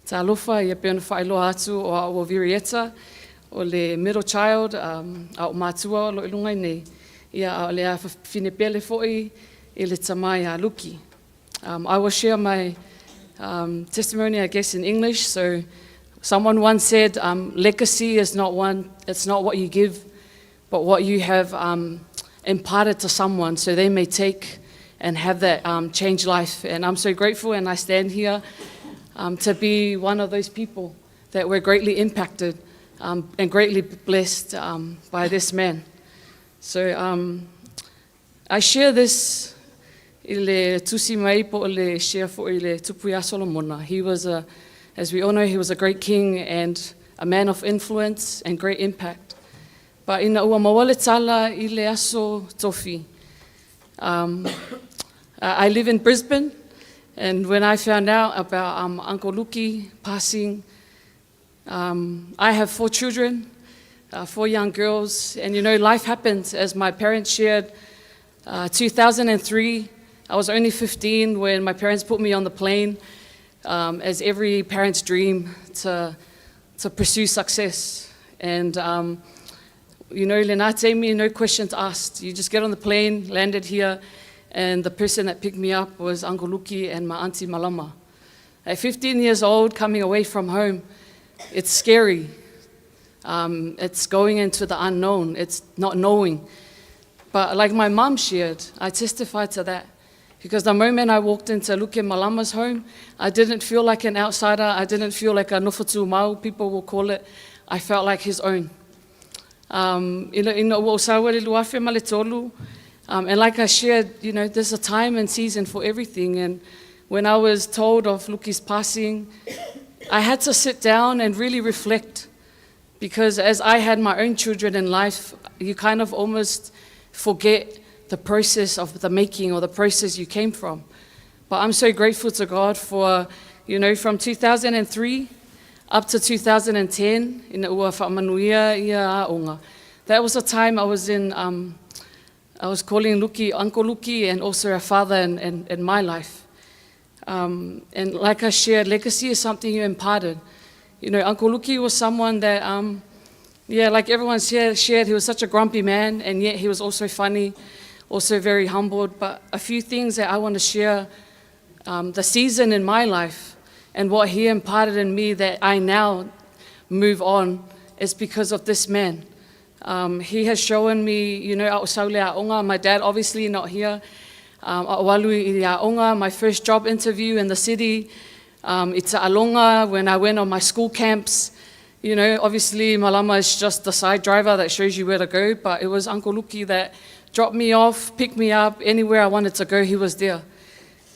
Tā alofa ia peona whailoa atu o a Virieta, o le middle child, a o mātua lo ilungai nei, ia a le a whinepele fo'i i le tamai a Luki. I will share my testimony, I guess, in English. So someone once said, legacy is it's not what you give, but what you have imparted to someone so they may take and have that change life. And I'm so grateful, and I stand here to be one of those people that were greatly impacted and greatly blessed by this man. So I share this i le tusi mai po le share for i le tupuia Solomona. He was as we all know, he was a great king and a man of influence and great impact. But ina ua mawale tala i le aso tofi. I live in Brisbane, and when I found out about Uncle Luki passing, I have 4 children, 4 young girls, and you know, life happens. As my parents shared, 2003, I was only 15 when my parents put me on the plane, as every parent's dream to pursue success. And you know, Lenate me, no questions asked. You just get on the plane, landed here, and the person that picked me up was Uncle Luki and my auntie Malama. At 15 years old, coming away from home, it's scary. It's going into the unknown. It's not knowing. But like my mom shared, I testify to that. Because the moment I walked into Luki Malama's home, I didn't feel like an outsider. I didn't feel like a nofatu mau, people will call it. I felt like his own. And like I shared, you know, there's a time and season for everything. And when I was told of Luki's passing, I had to sit down and really reflect. Because as I had my own children in life, you kind of almost forget the process of the making or the process you came from. But I'm so grateful to God for, you know, from 2003 up to 2010, in ua whaamanuia ia aonga. That was a time I was in, I was calling Luki Uncle Luki, and also a father in my life. And like I shared, legacy is something you imparted. You know, Uncle Luki was someone that, Yeah, like everyone shared, he was such a grumpy man, and yet he was also funny, also very humbled. But a few things that I want to share, the season in my life and what he imparted in me that I now move on is because of this man. He has shown me, you know, my dad obviously not here, my first job interview in the city, it's Alonga when I went on my school camps. You know, obviously Malama is just the side driver that shows you where to go, but it was Uncle Luki that dropped me off, picked me up, anywhere I wanted to go, he was there.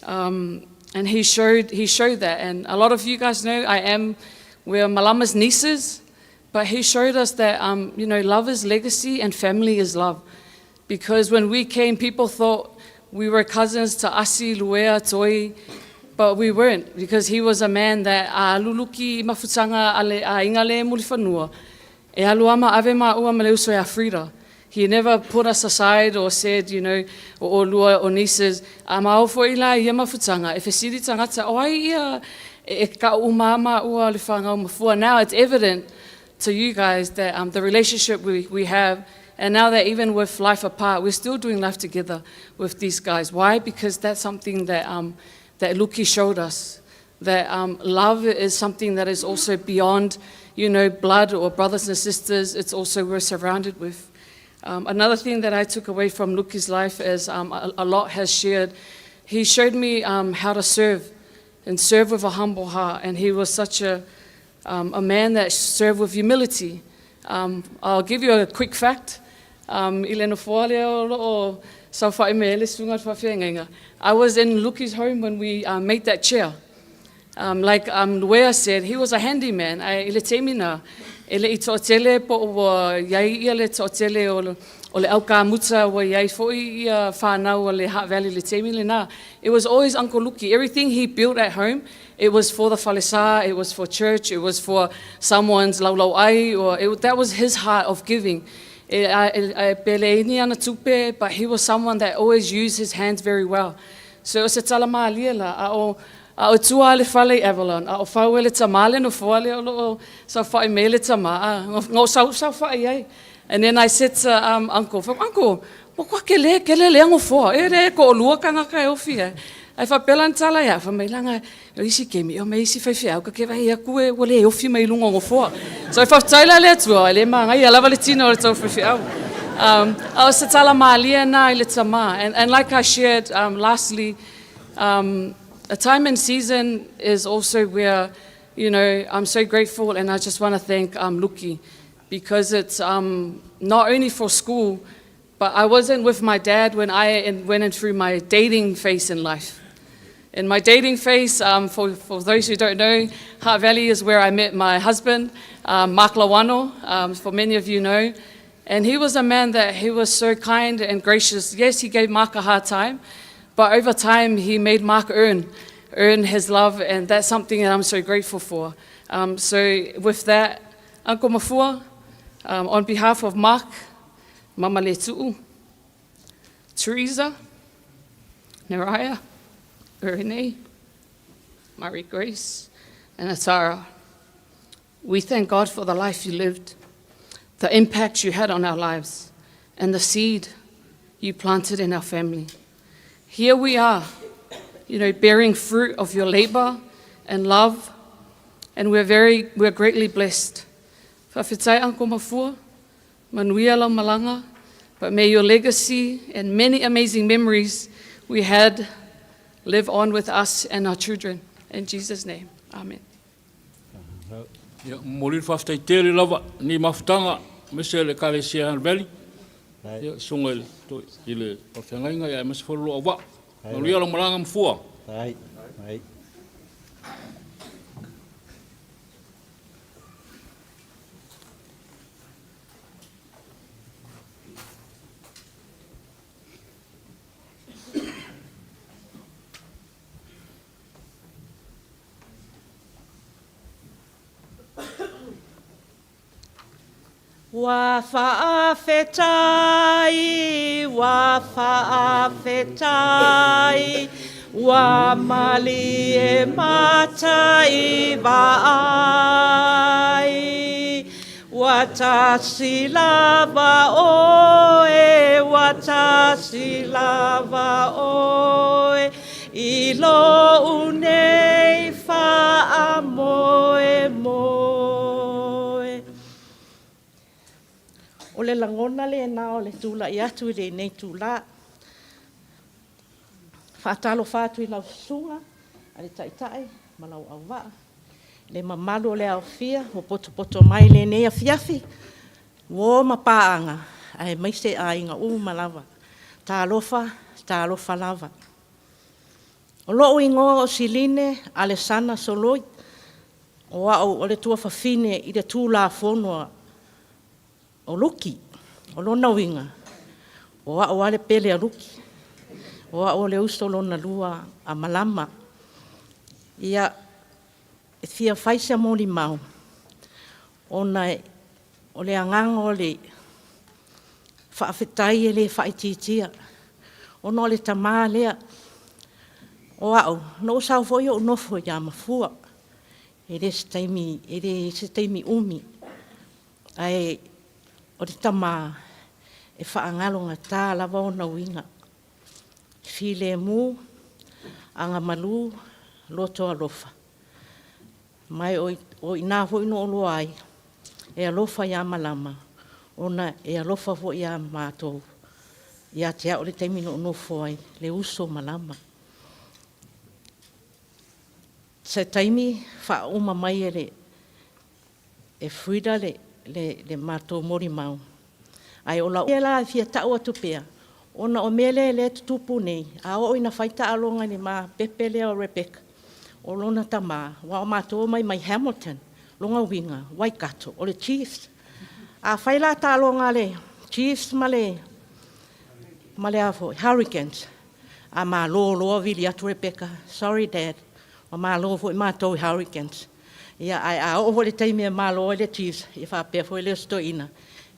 And he showed that. And a lot of you guys know we're Malama's nieces, but he showed us that, you know, love is legacy and family is love. Because when we came, people thought we were cousins to Asi, Luea, Toi, but we weren't, because he was a man that luluki mafutanga ingale mulifanua. E aluama ave ua maleuso e Afrida. He never put us aside or said, you know, or lua or nieces, maofo ila ia mafutanga. If e siri tangata, o ai ia e ka umama ua le whanga mafua. Now it's evident to you guys that the relationship we have, and now that even with life apart, we're still doing life together with these guys. Why? Because that's something that that Luki showed us, that love is something that is also beyond, you know, blood or brothers and sisters. It's also we're surrounded with. Another thing that I took away from Luki's life is a lot has shared. He showed me how to serve, and serve with a humble heart. And he was such a man that served with humility. I'll give you a quick fact. I was in Luki's home when we made that chair. Like Luea said, he was a handyman. Ele temina, ele I to'atele po o iai ia le to'atele o le auka muta o iai fo'i ia whanau o le Heart Valley le temile na. It was always Uncle Luki. Everything he built at home, it was for the falesa, it was for church, it was for someone's lauauai, or that was his heart of giving. But he was someone that always used his hands very well. So se talama aliela a tua le fale Avalon a fau le tamale no fole o so fai mele tama no so fai ai. And then I said to uncle, mo kwa kele le fo e ko lua kanga ka ofia. Ai fa pelantala ya fa mailanga isi kemi o me isi fa fia ka ke vai aku e wole ofi mai lungo ngo fo. So fa taila le tua le manga ia lava le tino le fa fia. I was tala malia na ile tama, and like I shared lastly, a time and season is also where, you know, I'm so grateful, and I just want to thank Luki, because it's not only for school, but I wasn't with my dad when I went in through my dating phase in life. In my dating phase, for those who don't know, Heart Valley is where I met my husband, Mark Lawano, for many of you know. And he was a man that he was so kind and gracious. Yes, he gave Mark a hard time, but over time he made Mark earn his love, and that's something that I'm so grateful for. So with that, Uncle Mafua, on behalf of Mark, Mama Letu'u, Teresa, Naraya, Renee, Marie Grace, and Atara, we thank God for the life you lived, the impact you had on our lives, and the seed you planted in our family. Here we are, you know, bearing fruit of your labor and love, and we're greatly blessed. Whawhitai Uncle Mafua, manuia lau malanga, but may your legacy and many amazing memories we had live on with us and our children. In Jesus' name, amen. Mori whaftai tere lava, ni mafutanga, mese le kare sia Heart Valley. Sunga i le whawhangainga, ia mese whorolo a wa. Maria la maranga Mafua. Ai. Wa whaafetai, wa mali e matai vai, wa watasi lava oe, watasi lava oe, i lo unei wha moe moe. O le langona le na o le tūla i atu i le nei tūla. Whaatalo whātu i lau sunga, a le taitai, ma lau au waa. Le mamalu o le au fia, o poto mai le nei a fiafi. Wo ma paanga, ai maise a inga malawa. Tā alofa lava. O loo ingoa o siline, a le sana soloi. O au o le tua whawhine i le tūla whonua o Luki, o lona winga. O au ale pele a Luki. O au le usto lona lua a malama. Ia e fia whaisia mōli mau. O le anganga o le whaafetai e le whaititia. O no le tamā lea. O au, no sau foi o nofo ia Mafua. E le se teimi umi. Ai, o le tamā e whaangalonga tā lava o na winga. File mu, anga malu, loto alofa. Mai o ina fo ino olo ai, e alofa ia malama, ona e alofa fo ia mātou. Ia te o le taimino no fo ai, le uso malama. Se taimi, wha uma mai e fuida le mātou mori mau. Ai o lau, e la fia tau atu pea. Ona o mele le tutupu nei, a o ina whaita alonga ni ma pepele o Rebecca, o lona tamā, wa o mātua mai Hamilton, longa winga, Waikato, o le Chiefs. A whaila ta alonga le Chiefs ma le afo, Hurricanes. A mā loa vili atu Rebecca, sorry Dad, o mā loa fo i mātou Hurricanes. Ia a o le taimi e mā loa le Chiefs, i whapea fo i le stoina.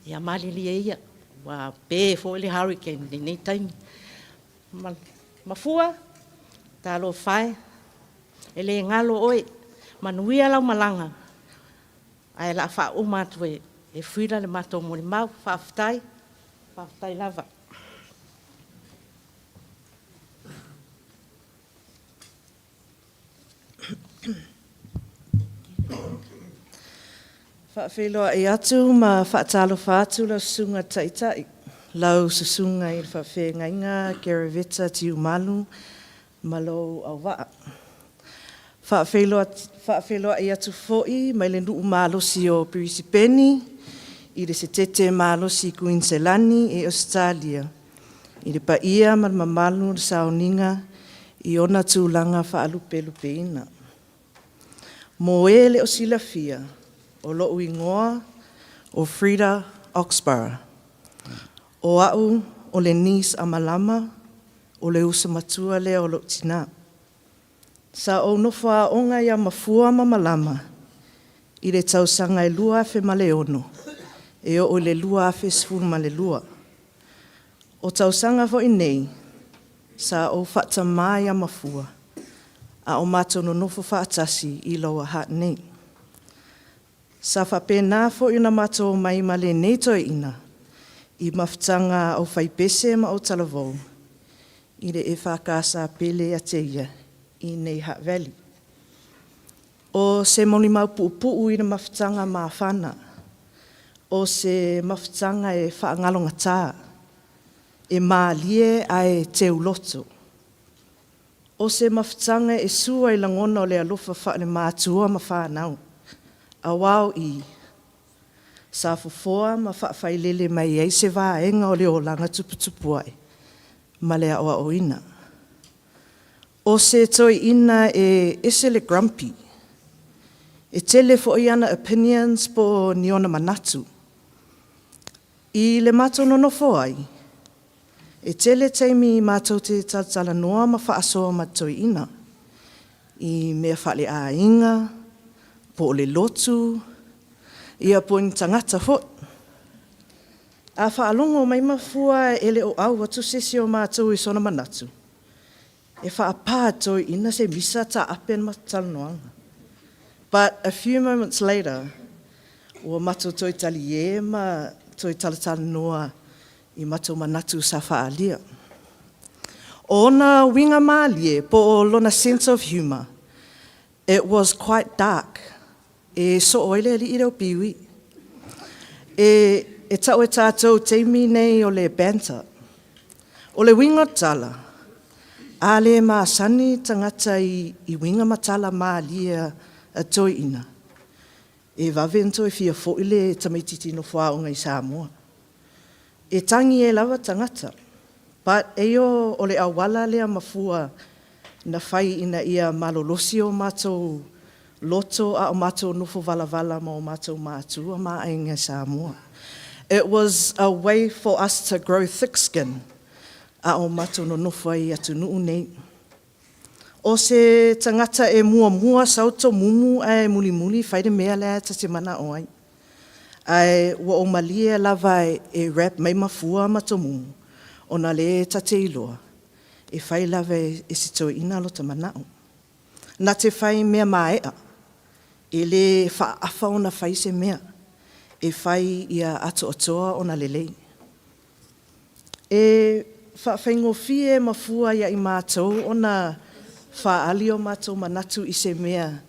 Ia malili e ia. Wa pe fo le hurricane ni nei taimi. Mafua, talo fai, ele ngalo oi, manuia lau malanga. Ai la wha umatu e whira le mato mori mau, whaftai lava. Whawhiloa e atu ma whaatalo whaatu lau sunga taitai. Lau susunga i whawhengainga, Keraveta, Tiu Malu, Malo au waa. Whawhiloa e atu fo'i, mai le nuu malosi o Pirisipeni, i le se tete malosi Queenselani e Australia. I le paia ma mamalu le sauninga, i ona tūlanga whaalupe ina. Mo e le o silafia, o lo ingoa o Frida Oxborough. O au o le nis amalama o le usa matua le o lo tina. Sa o no wha onga ia Mafua malama i le tausanga e lua fe maleono e o le lua fe sfuru male lua. O tausanga fo inei sa o whata mai ia Mafua a o mato no nofo whaatasi i loa hat nei. Sa whapena fo i na mato mai male nei toi ina, i mawhtanga o whaipese ma o talavou, i le e whakasa pele a te ia, i nei Hat Valley. O se moni mau puupuu i na mawhtanga ma whana, o se mawhtanga e whaangalonga tā, e maalie ai te uloto. O se mawhtanga e sua i langona o le alofa wha le mātua ma whanau. A wau i sa fofoa ma whaafai mai ei se vaenga o le o langa tuputupu ai, ma le aoa o ina. O se toi ina e ese le grumpy, e tele fo i ana opinions po ni ona manatu. I le mato no nofo ai, e tele teimi mātou te tatala noa ma whaasoa ma toi ina, i mea whale a inga, po le lotu, ia po ni tangata fo. A whaalongo mai Mafua ele o au atu sesi o mātou i sona manatu. E whaapā toi ina se misa ta apen ma talanoanga. But a few moments later, Ua matou toi tali e ma toi talatala noa I matou manatu sa whaalia. Ona winga maalie po o lona sense of humour. It was quite dark. E so oile li I reo piwi. E tau e tātou teimi nei o le banter. O le winga tala. A le maasani tangata I winga matala maalia a toi ina. E vavento e fia fo ile tamaititi no whaonga I Samoa. E tangi e lava tangata. But eo o le awala lea mafua na whai ina ia malolosi o mātou loto a o mātou nufo valavala ma o mātou mātua ma ainga Samoa. It was a way for us to grow thick skin a o mātou no nufo ai atu nuu nei. O se tangata e mua sauto mumu e muli whaide mea lea ta te mana oai. Ai wa o malia lava e rap mai mafua matomu ona le tate iloa e whai lava e sito ina lo ta manao. Na te whai mea maea e le whaafa ona whai se mea e whai ia ato atoa ona lelei. E whaafengo fie mafua ia I mātou ona whaalio mātou manatu I se mea.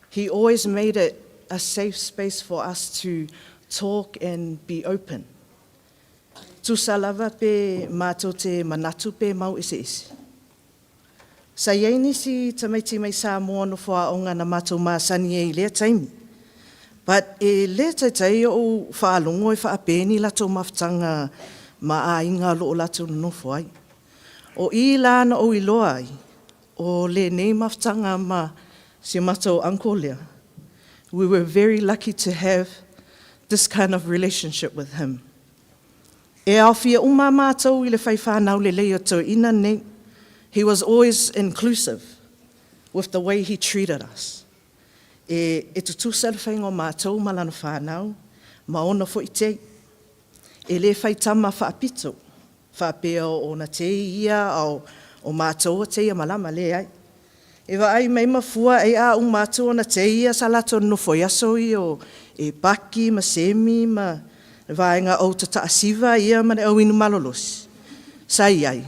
He always made it a safe space for us to talk and be open. Tu salava pe mātou te manatu pe mau ise. Sa iei nisi tamaiti mai Samoa no whaonga na mātou maasani e lea taimi. But e lea taitai o whaalongo e whaapeni lato mawhtanga ma a inga loo lato no whai. O I lana o iloa ai, o le nei mawhtanga ma si mātou uncle lea. We were very lucky to have this kind of relationship with him. E au fia uma mātou I le whai whanau le leo tō ina nei. He was always inclusive with the way he treated us. E tutu salwhaingo mātou malana whanau, ma ona fo I te. E le whai tama whaapito, whaapea o na te ia o mātou a te ia malama le ai. E wa ai mai mafua e a mātou na te ia sa lato no foiaso I o e baki, ma semi, ma vaenga o ta taasiva ia ma ne au inu malolosi. Sa iai.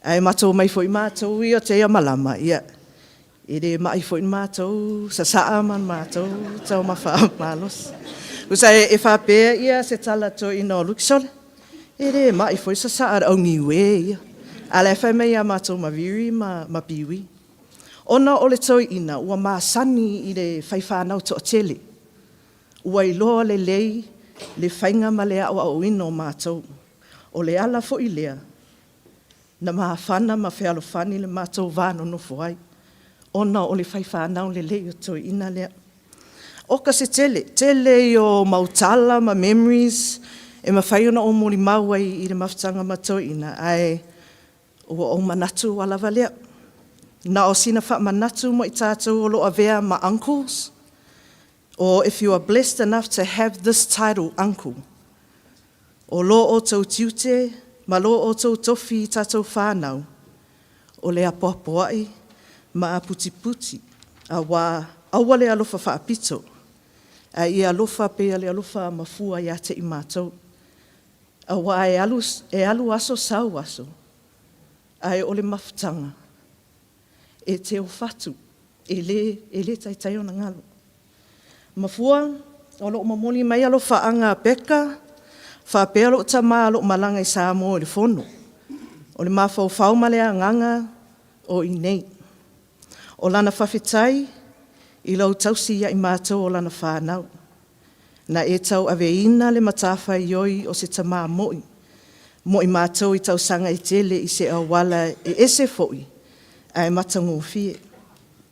Ai mātou mai foi mātou I o te ia malama ia. E re mai foi mātou sa saa man mātou tau mawha malos. Usa e whapea ia se tala to ino luksole. E re mai foi sa saa au niwe ia. Ale whai mai a mātou mawiri ma piwi. Ona o le toi ina, ua maasani I le whaiwhanau to tele. Ua iloa le lei, le whainga ma le au ino mātou. O le ala fo I lea, na maafana ma whealofani le mātou vāno no fuai. Ona o le whaiwhanau le lei o toi ina lea. Oka se tele I o mautala ma memories, e ma whaiona o mori mauai I le mawhtanga ma toi ina, ai ua o manatu walawa lea. Na o sina wha manatu mo I tātou o lo avea ma uncles. Or if you are blessed enough to have this title, uncle. O lo o tau tiute, ma lo o tau tofi I tātou whānau. O le apoapoai, ma a puti, a awa le alofa whaapito. A I alofa pe le alofa mafua ia te I mātou. A wa e alu aso sau aso. Ai o le mawhtanga. E te o whatu, e le taitai o na ngalo. Mafua, o lo mamoni mai alo whaanga peka, whapea lo tama lo malanga I Samoa o le fono. O le mawhau malea nganga o I nei. O lana whawhetai, I lau tausi ia I mātou o lana whanau. Na e tau aveina le matawha I oi o se tama moi. Moi mātou I tau sanga I tele I se awala e ese foi. Ai matango fie.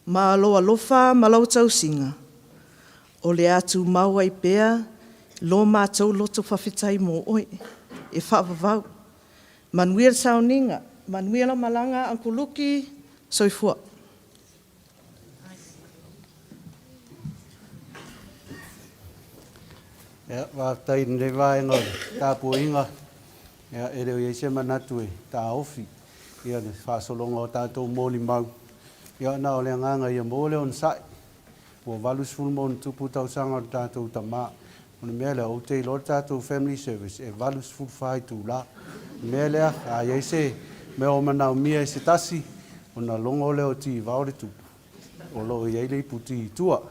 Ma loa lofa ma lau tau singa. O le atu maua I pea, lo mātou loto whawhetai mo oi. E whawavau. Manuia sauninga, manuia malanga Uncle Luki, soifua. Ia, wātai nre vai no, tā puinga. Ia, e reo se manatu e, tā ofi. Ia, ne whāsolonga o tātou mōli mau. Ia, nā o le nganga ia mōle on sai. Ua valus fulmo ni tupu tausanga o tātou tama. Ona mea lea o te ilo tātou family service e valus fulfai tu la. Mea lea a iaise mea o manau mia e se tasi. Ona longo leo ti vaore tupu. O lo iai le puti tua.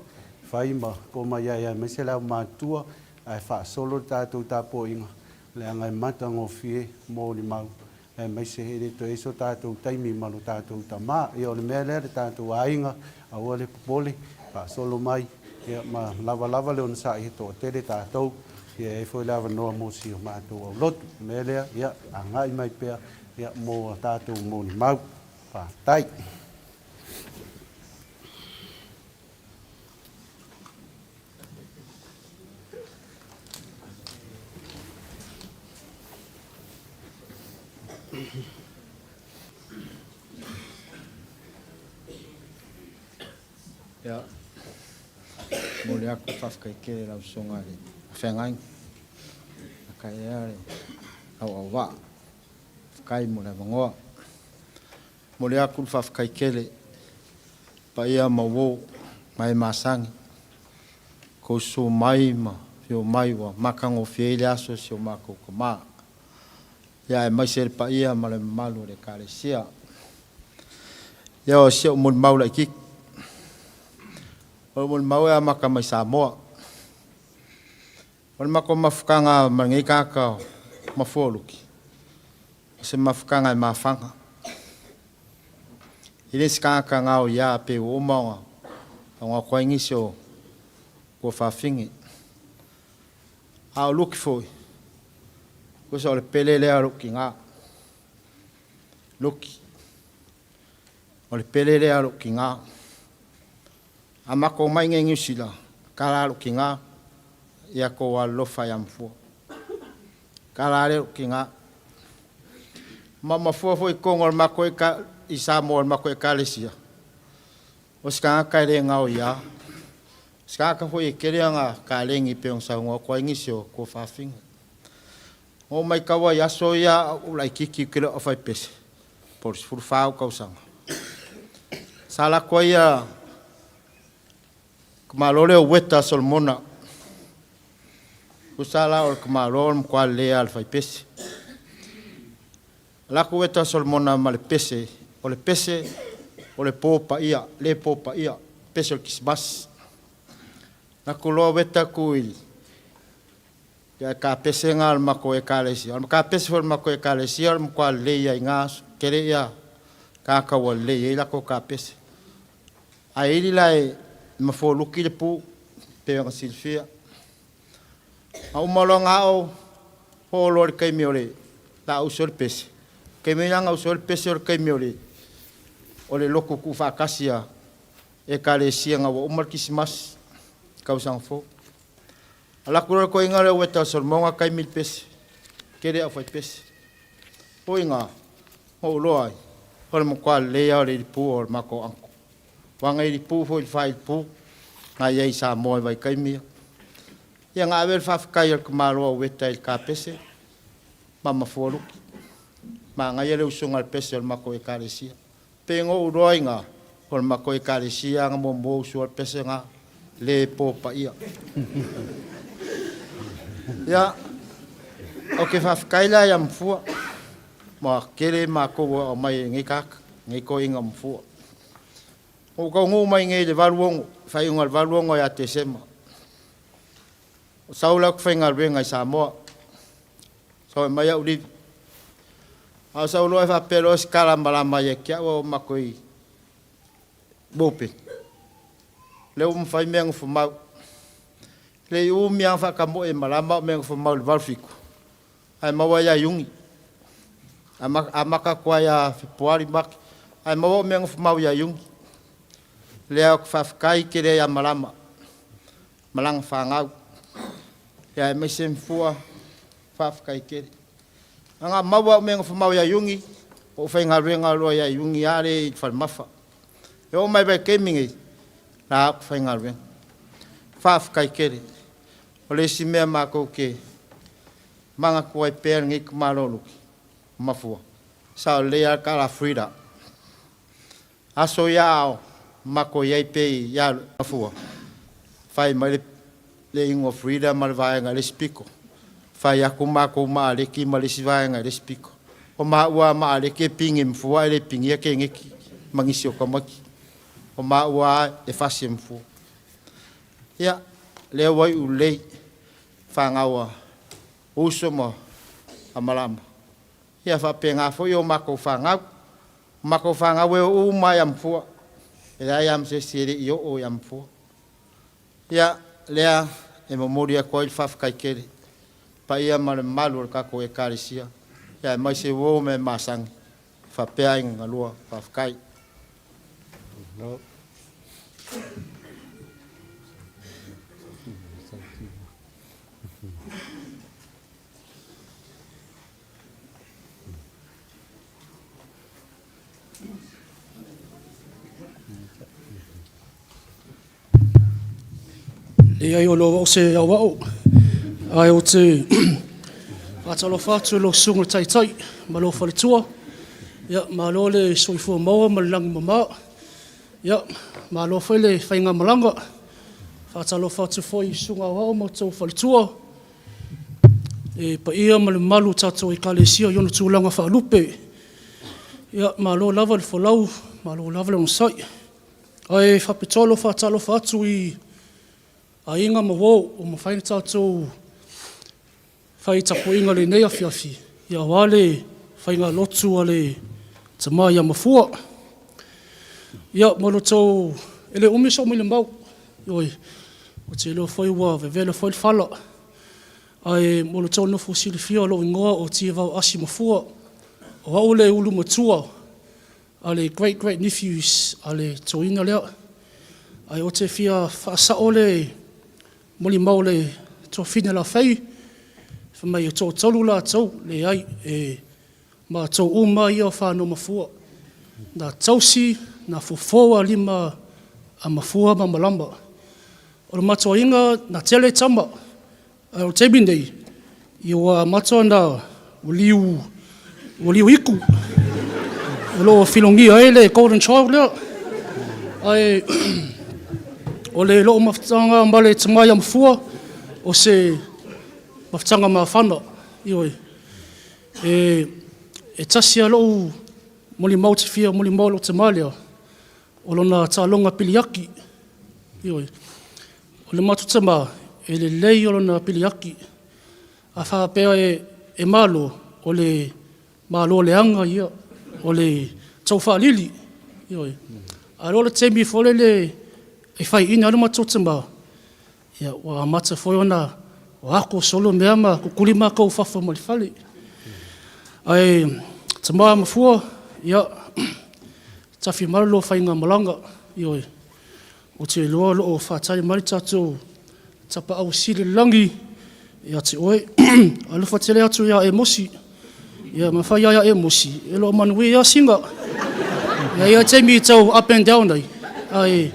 Fai ma ko ma ia mai se leo mātua. Ai wha solo tātou tāpo inga. Lea ngai mata ngō fie mō ni mau. E mai se here to eso tātou taimi manu tātou tama. E o le mea lea le tātou ainga. A ua le popole. Wha solo mai. Ia ma lava leo na sa i to tere tātou. Ia e foi lava noa mō si o mātou au lotu. Mea lea, ia a ngai mai pea. Ia mō tātou mō ni mau. Wha tai. Ja. Mole aku whawhkai kere lau songa le whengai. Kai ea le au wā. Whkai mo le wangoa. Mole aku whawhkai kere pa ia ma wō mai masangi. Ko so mai ma whio mai wa makango whiele aso si o mako ka maa. Ia e mai sere pa ia ma le malu le kare sia. Ia o sia o mon maula i kik. O mon mau e maka mai Samoa. O mako mafukanga mangi kaka Mafua Luki. Se mafukanga e mafanga. Ile skaka ngao ya pe o maunga. Ngā koingi o ko whawhingi. Ao luki foi. Ko sa o le pele lea luki ngā. Luki. O le pele lea luki ngā. A mako mai nge ngusila, kararo ki ngā, ia ko a lofa i amfua. Karare ki ngā. Ma mafua foi kongo mako e ka, i Samoa mako e kalesia. O skanga kai re ngau ia. Skanga foi e kereanga ka lengi peong sa ngā kua ingisio ko whawhinga. O mai kawa i aso ia, ulai kiki kira o whai pese. Poris furu whao kausanga. Sala kua ia, Kumalole o weta solmona. Kusala o kumalole mkwa lea alfa ipese. Lako weta solmona ma le pese. O le pese, o le popa ia, le popa ia. Pese o kismas. Lako loa weta kuil. Ia ka pese ngā al mako e kalesi. Al ka pese fol mako e kalesi. Al mkwa lea i ngā kere ia. Kakawa lea i lako ka pese. A ili lai Mafua Luki le pu pe nga silfia. Au malonga o ho lor kai miole la usor pese. Kai mianga usor pese or kai miole. Ole loko ku fa kasia e kale sianga o umar kismas kausang fo. Ala kuro ko inga le weta sor monga kai mil pese. Kere a fai pese. Po inga ho loai. Hol mo kwa le ya le pu or mako anko. Wanga i pu fo i fai pu. Nga iei Samoa vai kaimia. Ia ngā awel whawhikai al kumaroa weta il ka pese. Ma Mafua Luki. Ma ngai ele usunga al pese al mako e karesia. Pe ngō uroi ngā. Hol mako e karesia ngā mo usu al pese ngā. Le popa ia. Ia. O ke whawhikai la ia Mafua. Ma kere mako o mai ngai kaka. Ngai ko inga Mafua. O kau ngū mai ngai le waruongo, whai unga le waruongo ia te sema. O saula ku whainga ruenga i Samoa. Sau e mai au livi. Au saula e whapero si karamalama ia kia o mako i bope. Leo mwhai mea ngufu mau. Le u mea whakamo e malama mea ngufu mau le warufiku. Ai maua ia yungi. A maka kua ia whipuari maki. Ai maua mea ngufu mau ia yungi. Lea ku whawhikai kere ia malama. Malanga whangau. Ia e meise mfua whawhikai kere. Anga maua menga whamau ia yungi. O whainga ruenga roa ia yungi are i whalmafa. E o mai bai kemingi. Nā aku whainga ruenga. Whawhikai kere. O le si mea mākou ke. Manga kua i pēr ngi kumaro luki. Mafua. Sao lea kara frida. Aso ia ao. Mako iai pei ia Mafua. Fai mai le ingo freedom mal vaenga le spiko. Fai aku mako ma le ki ma le sivaenga le spiko. O ma ua ma le ke pingi mfua le pingi ke ngeki mangisi o kamaki. O ma ua e fasi mfu. Ya le wai u le fangawa uso mo amalama. Ya fa penga fo yo mako fangau. Mako fangawe u ma ya mfua. Ela yam se siri yo o yam fua. Ya lea e memoria koil faf kaikere. Pa ia male malu ka ko e karisia. Ya mai se wo me masang. Fa pea inga lua faf kai. No. E ai o lo o se au au. Ai o te atalo fatu lo sunga tai tai ma lo fale tua. Ya ma lo le soifua maua ma langi mama. Ya ma lo fale whainga malanga. Atalo fatu foi sunga au ma tau fale tua. E pa ia ma le malu tato i kalesia yono tūlanga whaalupe. Ya ma lo lava le folau, ma lo lava le onsai. Ai whapitolo whatalo fatu i a inga ma wō o ma whaina tātou whai tapo inga le nei awhiawhi. Ia wale whainga lotu a le tamā ia Mafua. Ia molo tau ele umiso mele mau. Ioi, o te leo whai ua vevele whai whala. Ai molo tau nofo sili fia lo ingoa o tia vau asi Mafua. O au le ulu matua a le great nephews a le toina lea. Ai o te fia whaasao le moli mau le tō whina la whai, whamai o tō tolu la tau le ai e ma tō uma ia whāno Mafua. Nā tausi, nā fufoa lima a Mafua ma malamba. O le matua inga nā tele tama, o tebi nei, i o matua nā uliu iku. O lo whilongia e le Golden Child lea. Ai o le loo mawhitanga ma le tamai a Mafua, o se mawhitanga ma whana, ioi. E tasia loo moli mau te whia, moli mau lo te malia, o lona tālonga piliaki, ioi. O le matutama, e le lei o lona piliaki, a whapea e malo, o le malo leanga ia, o le tauwha lili, ioi. A lo le temi fole le e whai ina aluma tōtama. Ia, wa mata whoi ona, o ako solo mea ma, kukuli ma kau whawha mali whale. Ai, tamā Mafua, ia, tawhi maralo whainga malanga, ioi. O te loa loo whātai mari tātou, tapa au siri langi, ia te oe, alufa tele atu ia e mosi. Ia, ma whai ia e mosi, e lo manui ia singa. Ia temi tau up and down ai. Ai,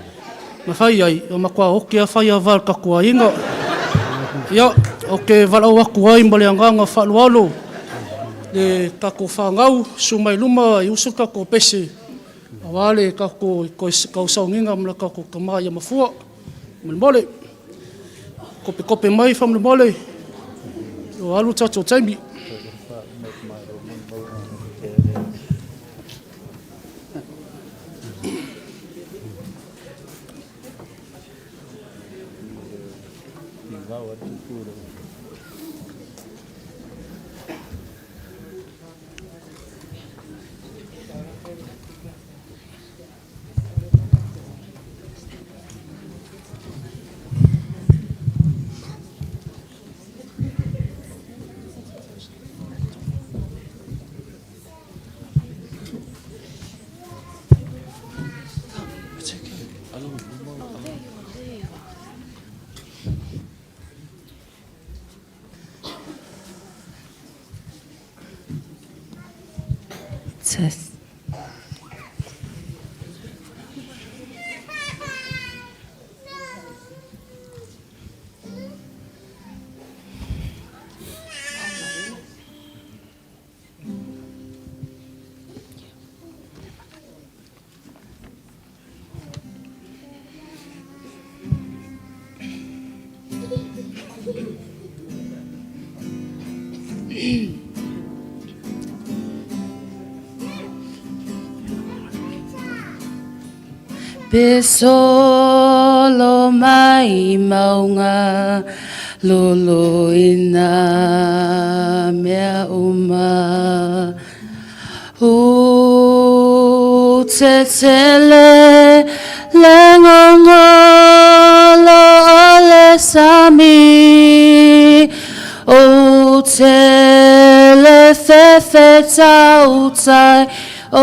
ma whai ai, o makua hoki a whai a wal kakua inga. Ia, o ke walau aku ai ma le anganga whalualo. Le kako whangau, sumai luma i usu kako pese. A wale kako kau saunginga mla kako kamai a Mafua. Mle mole. Kope mai wha mle mole. O alu tato taimi. Test. Pesolo mai maunga lolo ina mea uma u te tele lengongolo ole sami o te fefe tautai o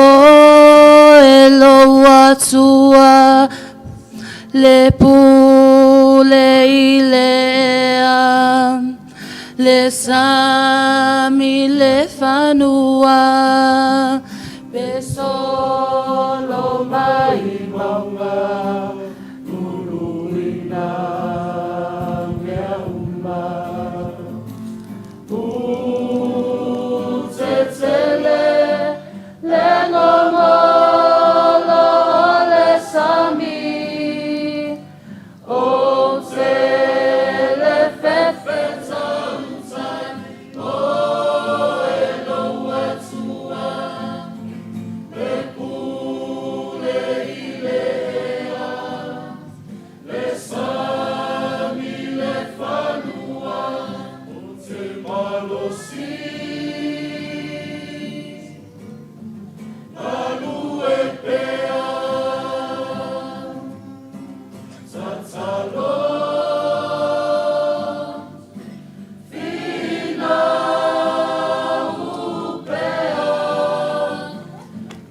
elo atua le pule ilea le sami le fanua pesolo mai maunga uluina mea uma utetele le ngongolo le sami o te le fefe tamtai o elo atua le pule ilea le sami le fanua o te malosi alu e pea tatalo fina upea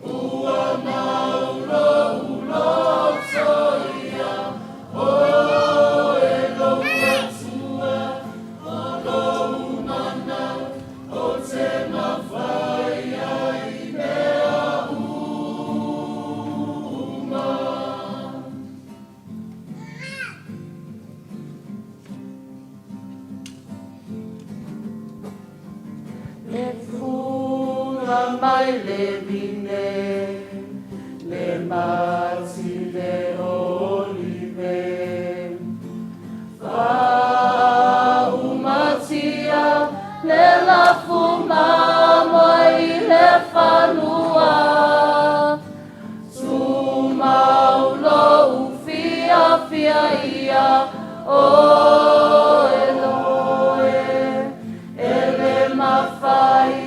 ua maulo ulotoia o elo atua o lo umana o te mawhai ai mea uma. Le fula mai le vine, le mati le olive. Whaumatia le lafu mamoi le whanua. Tu maulo ufia fia ia o Eloe. Ele mawhai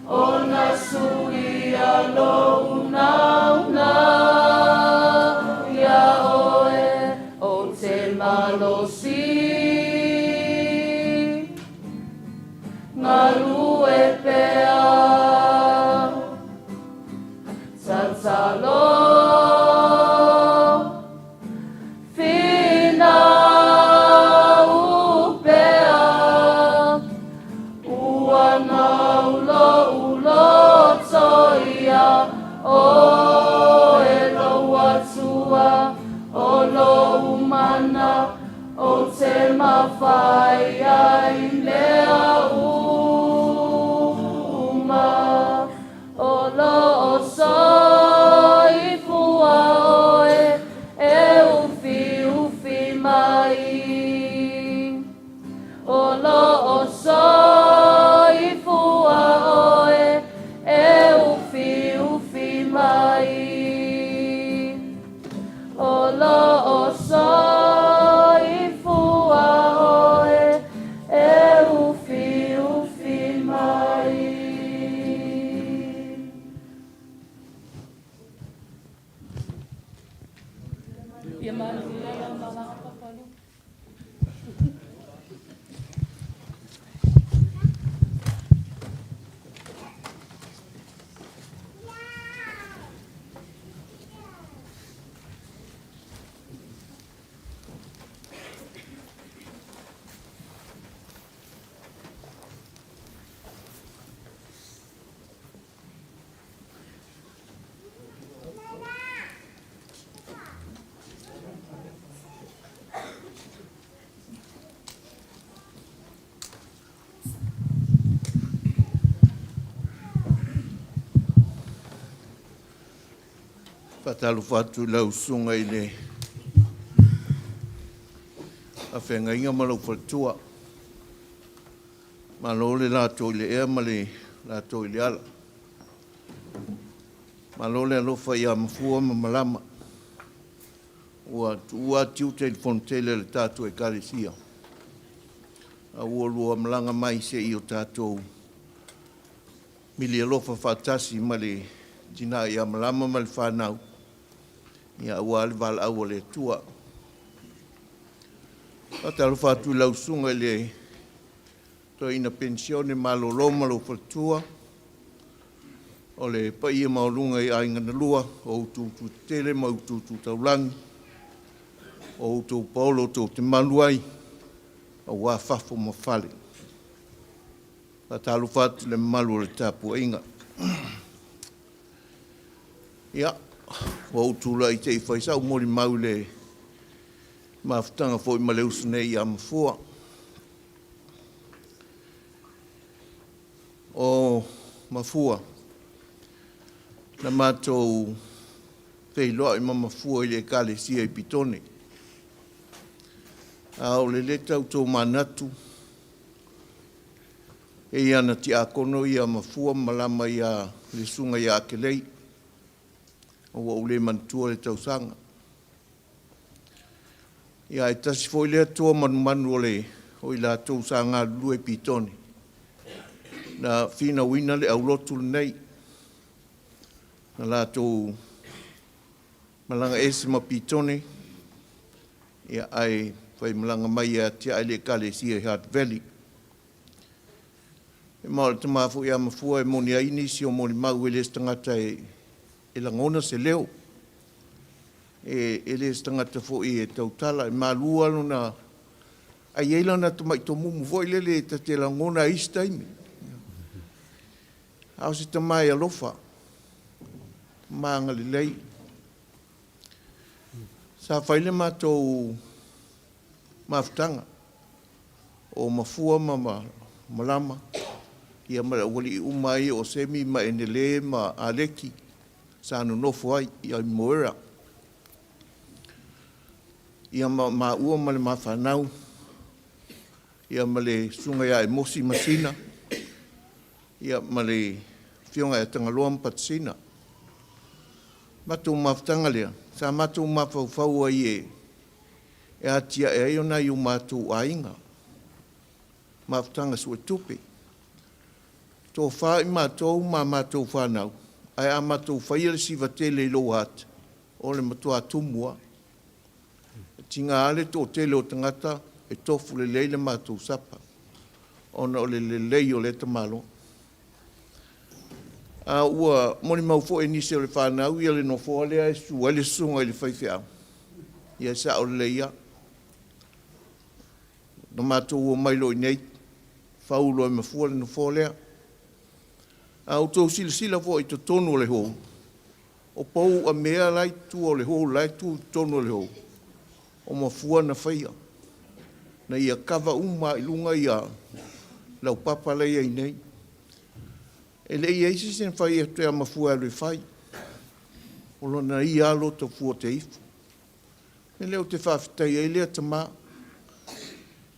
o na sui alo una ia oe o te malosi ngaru e pea tatalo fina upea ua naulo ulotoia o elo atua o lo umana o te mawhai ai mea uma o lo soifua oe e ufi mai o lo soifua oe e ufi mai o lo soifua oe e ufi mai. Ia mana ia mana papalu. Whatalu whatu lau sunga i le a whenga inga malau whatua Malo le lātou le ea ma le lātou le ala. Malo le alofa ia mafua ma malama. Ua tiu telefon tele le tātou e kalesia. A ua lua malanga mai se i o tātou. Mili alofa whātasi ma le tina ia malama ma le whanau. Ia ua ale wala au le tua. Ata alofa atu lausunga le to ina pensione malolo malo fatua. O le paia maulunga i ainga lua o tu tele mau tu taulangi. O tu paulo tu te maluai. O wa fafo mafale. Ata alufatu le malu le tapu inga. Ia, o tu la i te i whaisa o mori mau le maftanga fo i maleusu nei a Mafua. O Mafua. Na mātou peiloa i Mafua i le kale sia i pitone. A o le leta u tō manatu. E ana ti a kono i a Mafua malama i a le sunga i a kelei. O wa ule mantua le tausanga. Ia e tasi foi lea tua manu o i la tau sa ngā lue pitone. Na whina wina le au lotu nei. Na la tau malanga ese ma pitone. Ia ai whai malanga mai a tia ai le kale sia i Heart Valley. E maole te mafu i a Mafua e moni a inisi o moni mau e le stangata e langona se leo. E le stangata fo i e tautala e malua luna a yeila na to mai to mumu foi le te langona istaimi au se tamai alofa manga le lei sa faile ma to maftanga o Mafua mama malama ia mara wali umai o semi ma enele ma aleki sa no foi ia moera ia ma ua ma le mawhanau, ia ma le sunga ia e mosi masina, ia ma le fionga e tangaloa mpatsina. Matu mawhtanga lea, sa matu mawhauwhau ai e atia e aiona i o matu ainga. Mawhtanga sua tupe. Tō whai matou ma matou whanau, ai a matou whaia le siva tele i lo hat, o le matua tumua. Tinga ale tō tele o tangata e tofu le leile mātou sapa. Ona o le lei o le tamalo. A ua moni mau fo e nisi o le whanau ia le no fo alea e su ele sunga i le whaiwhea. Ia sa o le leia. No mātou ua mailo i nei. Whaulo e Mafua le no fo alea. A o tō sila fo i to tonu o le hou. O pou a mea lai tu o le hou lai tu tonu o le hou. O Mafua na whaia. Na ia kawa uma i lunga ia lau papa lei ai nei. E lei eisi sen whai e te a Mafua alui whai. O lona ia alo to fua te ifu. E leo te whawhitai e lea ta maa.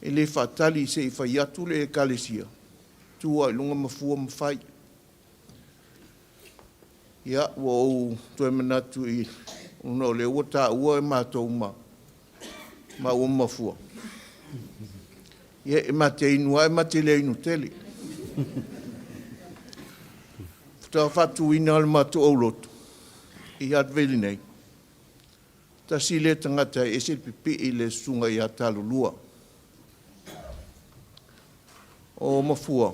E le whatali se i whai atu le e kalesia. Tua i lunga Mafua mawhai. Ia, ua ou toe manatu i uno le ua tā ua e mātou maa. Ma o Mafua. Ia e mate inua, e mate le inu tele. Futa whatu ina al matu au lotu. I Heart Valley nei. Ta si le tangata e se pipi i le sunga i atalu lua. O Mafua.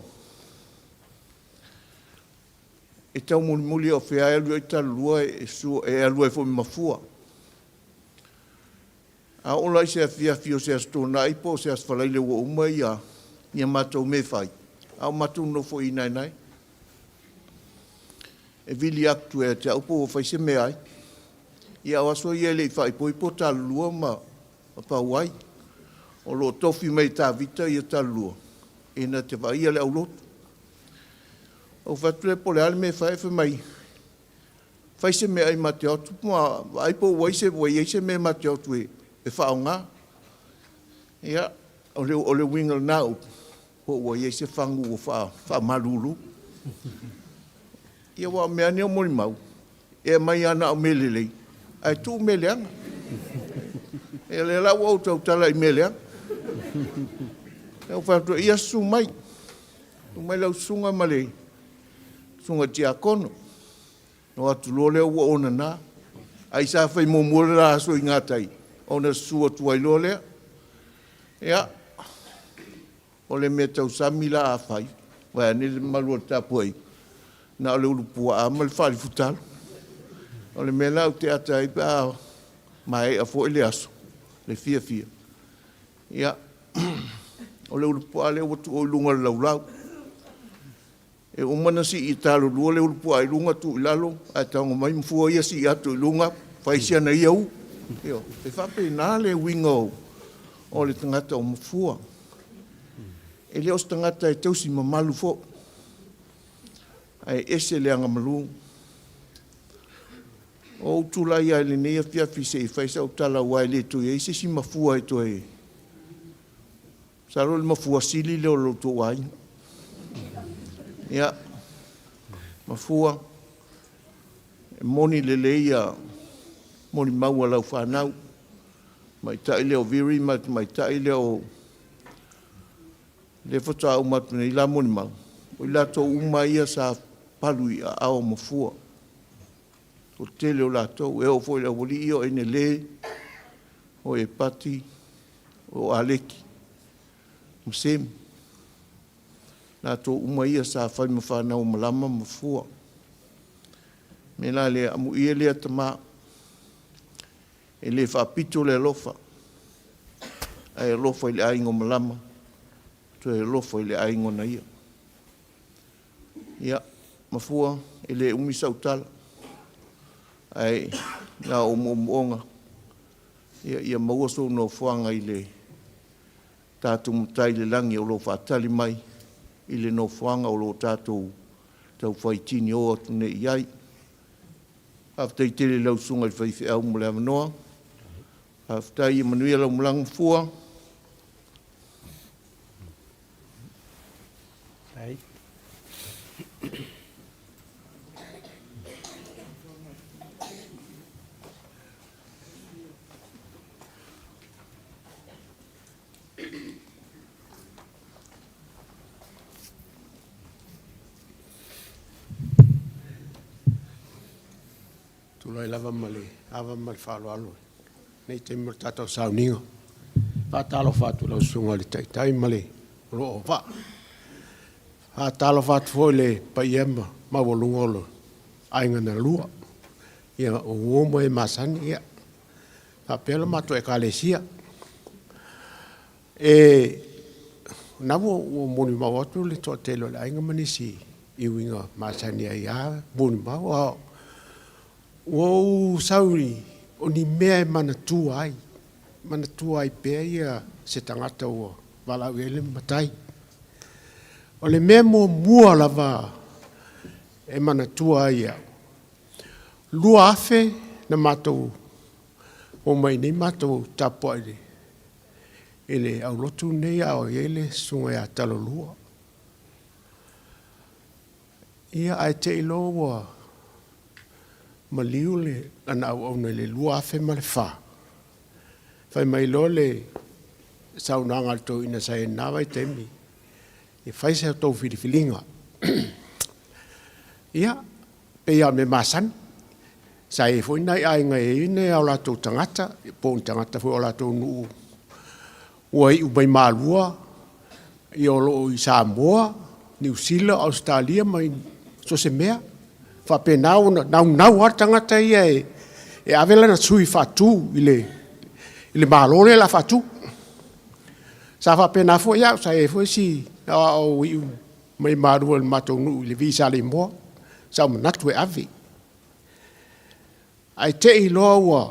E tau muli o whea elu i talu lua e alu e fo Mafua. A ola i se a fio se astona i po se asfalaile ua umai ia matou me whai. A o matou no fo i nai nai. E vili aktu e te aupo o whai se me ai. Ia o aso i ele i whai po i po ta lua ma pa wai. O lo tofi mai ta vita i ta lua. E na te whai ele au lotu. O whatu e po le ale me whai whai mai. Whai se me ai ma te atu. Ai po wai se me ma te atu e whaonga. Ia, o le wingal nau. po ua ia se fangu o fa malulu. Ia wa mea ni o mori mau. E mai ana o melelei. Ai tu meleanga. E le la wa tau tala I meleanga. E o fa ia su mai. Tu mai lau sunga male. Sunga tia kono. No atu lole ua ona na. Ai sa fai mo mole la so ingatai. Ona sua tuai lole. Ia. Ole me tau samila a fai. Wa ni malu tapu ai. Na ole ulupua a mal fali futalo. Ole me lau te ata I pa mai a fo ile aso. Le fia. Ia. Ole ulupua le watu o lunga lau. E umana si I talo lua le ulupua I lunga tu ilalo. A taonga mai mfua ia si atu ilunga. Faisia na iau. Io. E whape nā le wingo. O le tangata o mfua. E leo tangata e tausi mamalu fo. Ai ese le anga malu. O tula ia le nea fiafi se I whaisa o tala wai le tu e se si mafua e to e. Saro le mafua sili leo lo to wai. Ia. Mafua. E moni le leia. Moni maua lau whanau. Mai tai leo viri, mai tai leo le fota au matuna I la moni mau. O I la tō uma ia sa palu I a ao mafua. O tele o la tō, e o foi la wali I o ene le, o e pati, o aleki. Msem. La tō uma ia sa whai mawhanau malama mafua. Mena le amu ia lea tama. E le whapito le lofa. Ai lofa I le aingo malama. To e lofa I le aingo na ia. Ia, mafua, e le umisa utala. Ai, nga o moonga. Ia mauaso no whanga I le tātou mutai le langi o lo whatali mai. I le no whanga o lo tātou tau whaitini o atu ne iai. Haftai tele lau sunga I whaiwhi au mo le amanoa. Haftai I manuia lau mulang fua. Ai. Tulai lava male, ava mal falo alo. Nei te mo tato sauninga. Pa talo fatu lau sunga le tai male. Ro va. Ha talo fatu foi le pa iema ma volungolo. Ainga na lua. Ia o uomo e masani ia. Ha pelo mato e kalesia. E navo o moni mawatu le to telo le ainga manisi. Iwinga masani ia moni mawa. O sauri o ni mea mana tua ai. Mana tua ai pea ia se tangata o wala uele matai. O le mea mua lava e mana tua ai au. Lua afe na matou o mai nei matou tapo ai ele au lotu nei au ele sunga ia talo lua. Ia ai te iloa ma liu le ana au le lua afe ma le wha. Whai mai lo le saunanga to ina sa e nawa I temi. E whai se tau whiriwhilinga. Ia, pe ia me masan. Sa e fwoi nai ai ngai e ne au lato tangata. E pōn tangata fwoi au lato nuu. Ua I ubai malua. I olo I Samoa. New Zealand, Australia, mai so se mea. Whape nau tangata ia e avela na tui whatu I le malore la whatu. Sa whape na fo iau, sa e fo si au iu mai marua le matou nuu I le visa le moa. Sa o manatu e avi. Ai te I loa ua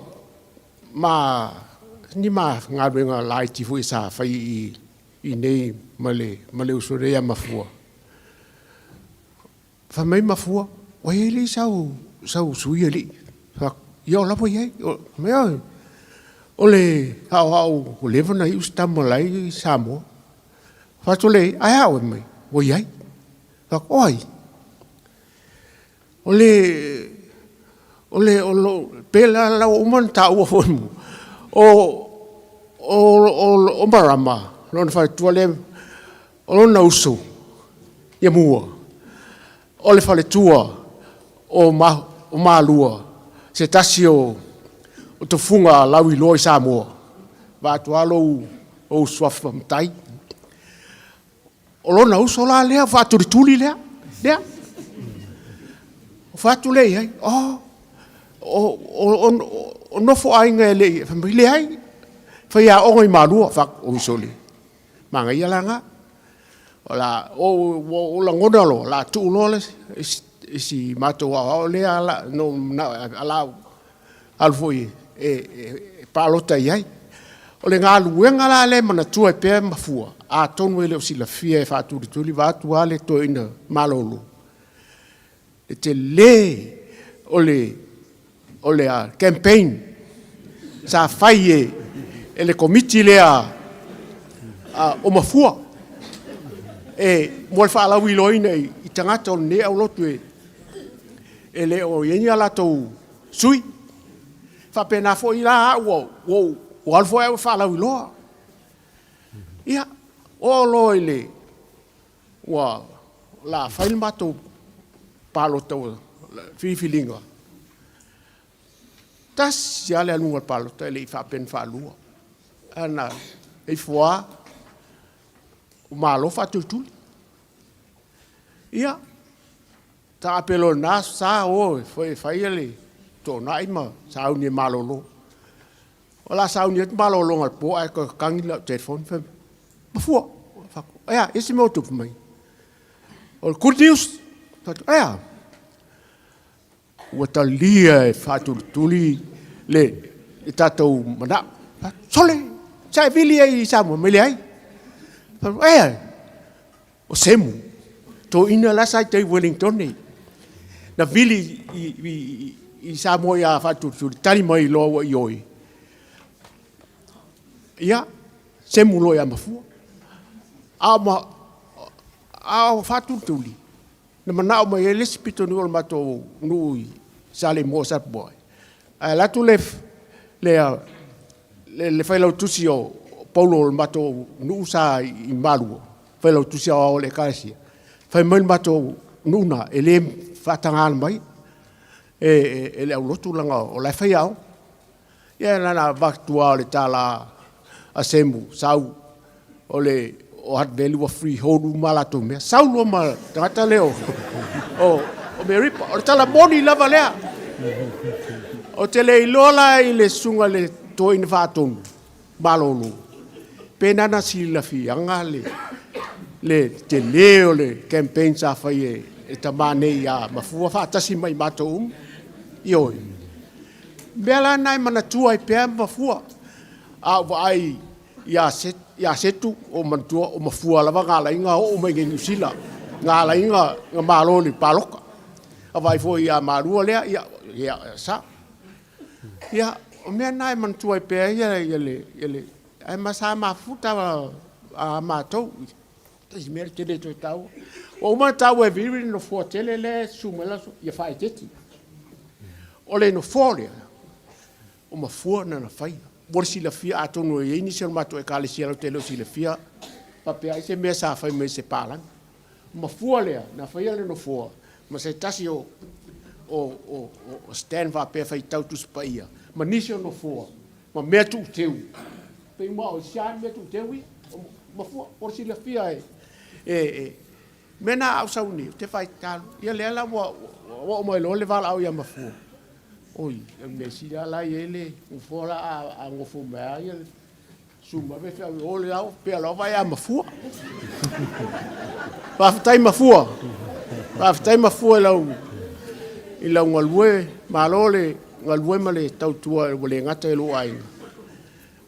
ni ma ngā ruenga lai ti fo I sa whai I nei ma le usurea mafua. Wha mai mafua. O ele sau sui ali. Ia o lapo iai. Mea o le hau o lewa na iu stamo lai Samoa. Whatule, ai hao mai, o iai. Wak, oi. Ole pela la uman ta ua fonu. O marama, lona fai tuale, o lona usu, ia mua. Ole fale tua, o malua, se tasi o tofunga lawi loi sa mua. Va tualo o swafa mtai. O lona usu la lea, va tuli lea, lea. O fatu lei, ai, o nofo ainga lei, famile ai, fai a ongo I malua, fak o isoli. Manga ia langa, o la ngona lo, la tu ulo isi mato o lea la, no, ala, alfoi, palota iai. O le ngā luenga la le mana tua pe mafua, a tonu ele o sila fia fatu tuli, vatu ale to ina malolo. Le te le o le campaign sa fai le komiti lea o mafua mo le whaalawi loina I tangata o ne au lotu e le o ieni ala tau sui whapena fo I la o alfo e whaalawi loa ia o lo le wa la whailmato palo tau fifilinga. Tas ya le alunga palo tau le whapen whalua. Ana e fua o malo whatutuli. Ia ta apelo na sa o foi whaiele tō naima sa unie malolo. O la sa unie malolo ngal po ai ko kangila telefon fem. Mafua. Ea, ese me otupu mai. O good news. Ea, ua talia e whatulituli le e tātou mana. Sole, sa e vili ai sa mua mele ai. Ea, o semu, tō ina lasa I te Wellington nei. Na vili I sa mua ia whatulituli, tani mai loa I oi. Ia, semu loa ia mafua. A whatulituli. Na manao mai e lesi pito ni ola mato nui sale mo sa boy. A latu le whailau tusi o Paulo ola mato nuu sa I maluo. Whailau tusi o le kaisia. Whai mai mato nuna e le whatangana mai. E le au lotu langa o lai whai au. Ia nana waktua o le tala a semu, sau o le o hat value of free holu malato me saulo ma tata leo o me ripa o tala moni lava lea o te le ilola I le sunga le toi na faton malolo pena na sila fianga le te leo le campaign sa fai e tamane ia mafua fatasi mai mato ioi bela nai mana tua I pe mafua a vai ia setu o mantua o mafua lava ngā lainga o mai ngi sila ngā lainga ngā maloni paloka a vai fo ia marua lea ia sa ia o mea nai mantua I pea ia le ai masa mafuta a matou tasi mea tele to tau o uma tau e viri no fo tele le sumela ia fai teti o le no folia o mafua na na fai Bor sila fia atonu e ini se mato e kale sia te lo sila fia pa pe se me sa fai me se palan ma fuale na fai le no fo ma se tasi o stand va pe fai tau tu spaia ma nisi no fo ma me tu teu pe ma o sia me tu teu ma fo bor sila fia e mena au sauni te fai tal ia le la o mo lo le vala au ia ma fo oi me si la ele o fora a ngofo mai suma ve fa o le au pe la vai a mafua pa tai mafua la I la ngalwe malole ngalwe male tau tua le ngata lo ai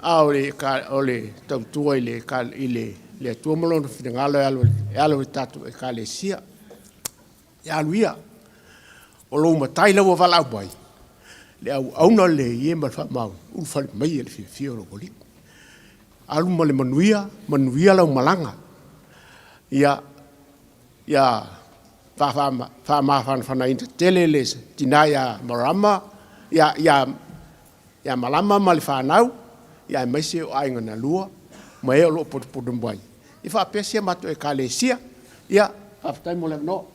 a ole tau tua ile le tua malon ngalo alo tatu e kale sia ya luia o lo matai la vala bai le au na le ye ma fa mau u fa mai le fi lo boli alu male manuia la malanga Ia whamawhana inta tele les tina ia marama, ia malama mali whanau, ia maise o ainga na lua, ma e o loo potopoto mwai. I whapesia mato e kalesia, ia whaftai mo le no.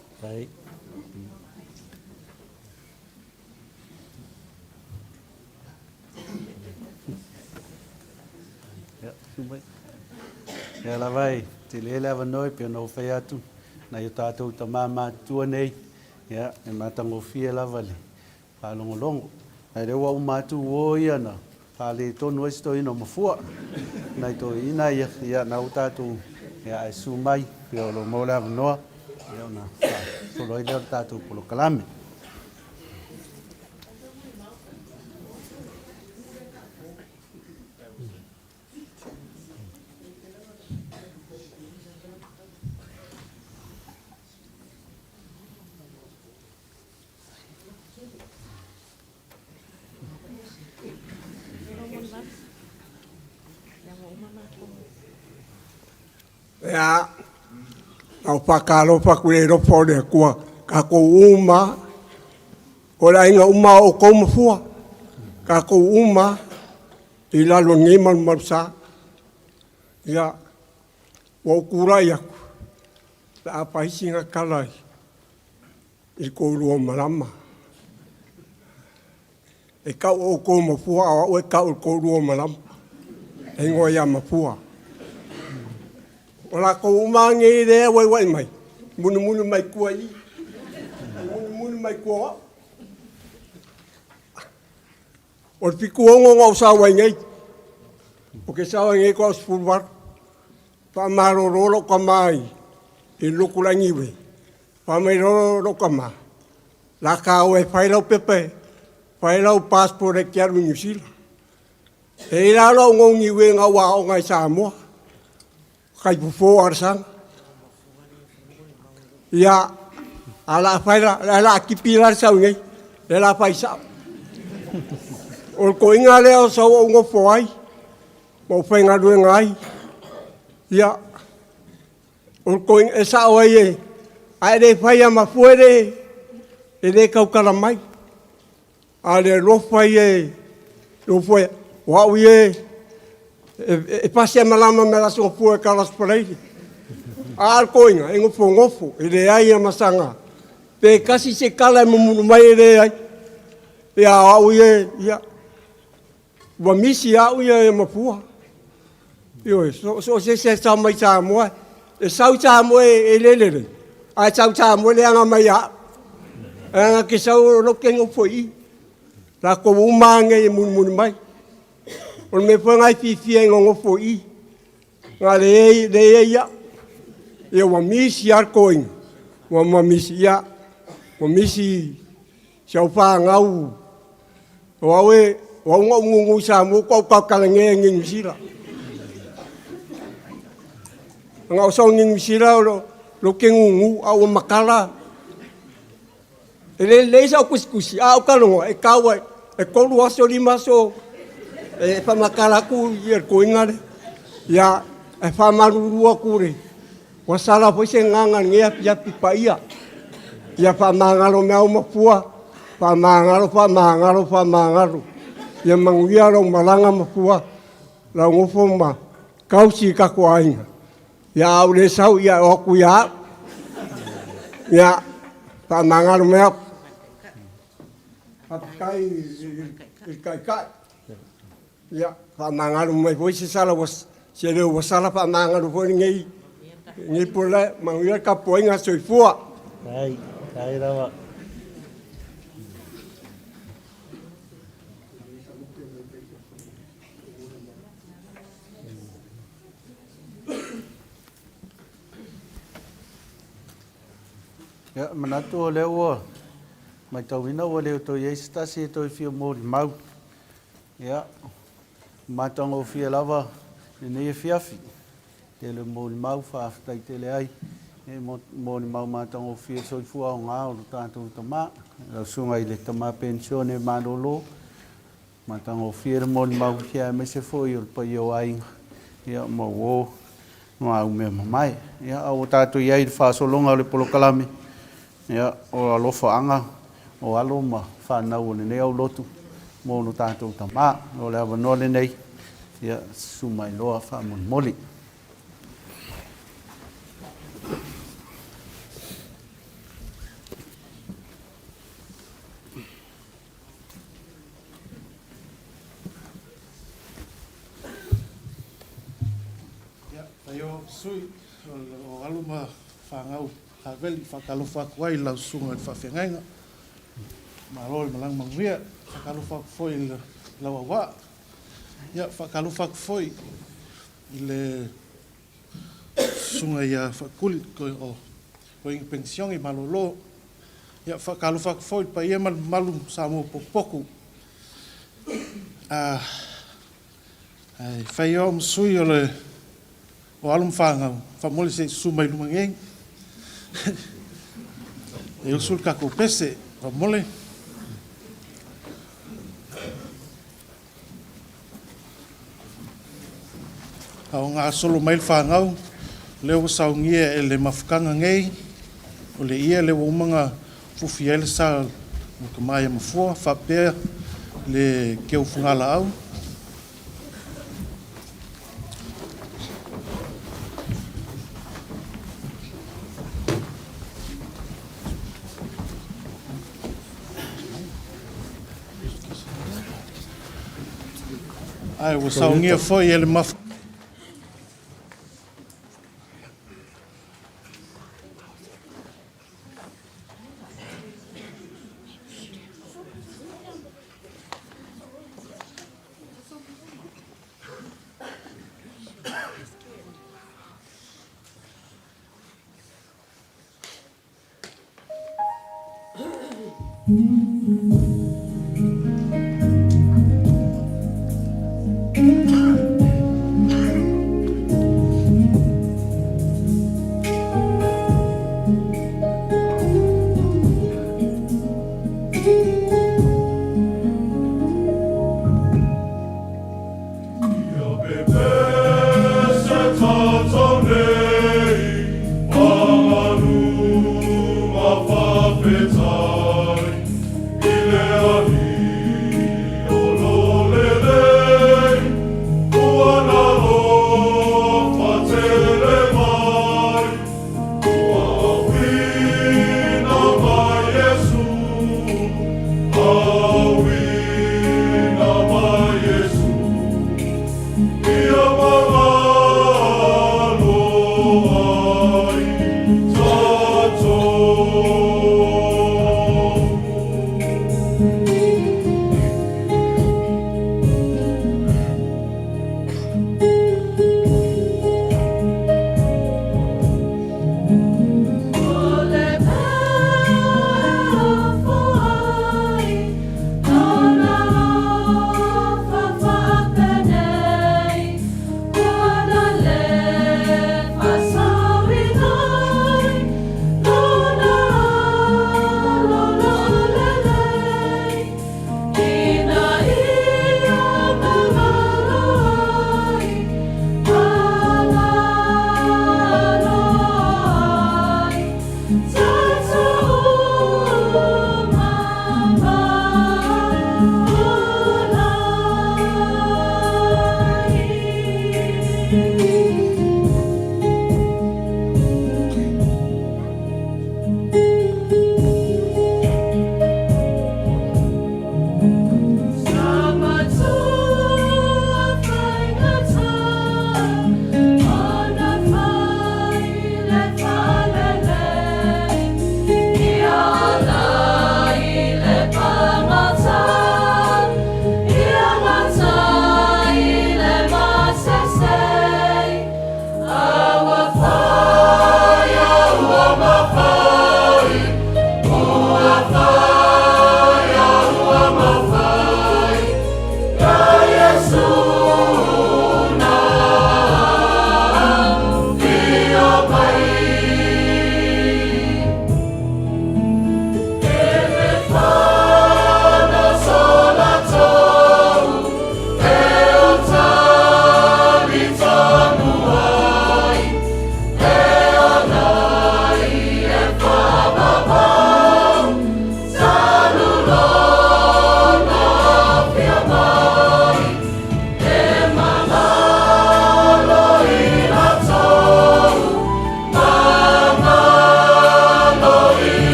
Ia la vai, te lele awa noi pe no whai atu, na i tātou ta māma tua nei, ia, e mātango fia la vale, whalongo longo. Ai rewa u mātu o ia na, whale tonu esto ino mafua, na i to ina ia na u tātou, ia e su mai, pe o lo maule awa noa, ia na, solo i leo tātou polo kalame. Ia, au whakaro whakure ropo rea kua, ka ko uma, o la inga uma o kou mafua, ka ko uma, i lalo ngiman marusa, ia, o kurai aku, la apaisinga kalai, i kou rua marama. E kau o kou mafua, o e kau o kou rua marama, e ngoa ia mafua. O la ko umange i rea wai mai. Munu mai kua i. Munu mai kua. O le piku ongo ngau sawa ngai. O ke sawa ngai ko spulwar. Pa maro rolo ka mai. I lukulangi we. Pa mai rolo ka ma. La ka o e whailau pepe. Whailau passport e kiaru New Zealand. E ralo ngongi we ngau wa o ngai Samoa. Kai pufo arsang. Ia, ala whaira, ala kipira sau ngai, ala whaisa. O ko inga leo sau o ngofo ai, o whainga rue ngai. Ia, o ko inga e sao ai e, ai re whaia mafuere, e re kaukara mai. A re rofai e, rofai, wau e, e pasi e malama me laso ngofo e karas pareiri. Ar koinga, e ngofo, e re ai a masanga. Pe kasi se kala e mumunu mai e re ai. E a au e, ia. Wa misi au e mafua. Io, so se sa mai sa moa. E sau sa moa e lelere. A sau sa moa le anga mai a. E anga ke sau roke ngofo i. La ko umange e mumunu mai. O me whangai whiwhia ngofo i. Ngā re ia. E wa misi ar koinga. Wa misi ia. Wa misi siau wha ngau. O awe, wa ngungu sa mo kau kalange ngingu sila. Ngau sau ngingu sila lo ke ngungu au makala. E le sa kusikusi. Au kalongo e kawa e kolu aso lima so. E whamakara ku i er koinga re. Ia e whamarurua ku re. Wa sala foi se nganga ngea pia pipa ia. Ia whamangaro mea o mafua. Whamangaro. Ia manguia rau malanga mafua. Rau ngofo ma kausi kako ainga. Ia au le sau ia oku ia. Ia whamangaro mea. Kai. Ia, whamangaro mai foi se sala was se reo wasala whamangaro foi ngei. Ngei pula manguia ka poinga soifua. Ai rawa. Ya, manatu o leo mai tauina o leo to yeis tasi to fio mo mau. Ya, matango fia lava ni fiafi. Te le mo mau fa tai te le ai. E mo mau matango fia soifua o ngā o tātou tama. Lau sunga i le tama pensione manolo. Matango fia le mo mau kia me se foi o pai o ai. Ia mo o. Mā umea mamai. Ia au tātou iai whāsolonga o le polokalame. Ia o alofa anga o alo ma whanau o le nei au lotu. Mō no tātou tamā. O le awanoa le nei. Ia sumai loa whamoni moli. Ayo sui o aluma whangau haweli whakalofa aku ai lau sunga i whawhengainga. Marol malang mangwea whakalofa aku foi i lau awa. Ia whakalofa aku foi i le sunga ia whakuli o ingi pension i malolo. Ia whakalofa aku foi pa ia malu sa mo popoku. Whai o msui o le o alum whangau, whamole se sumai lumangeng. E usul kako pese, whamole. Hau ngā solo mail whangau, leo saungia e le mafukanga ngei, o le ia le umanga fufiele sa o ka maia mafua, whapea le keu whungala au. Ai, o saungia foi ele maf. Ile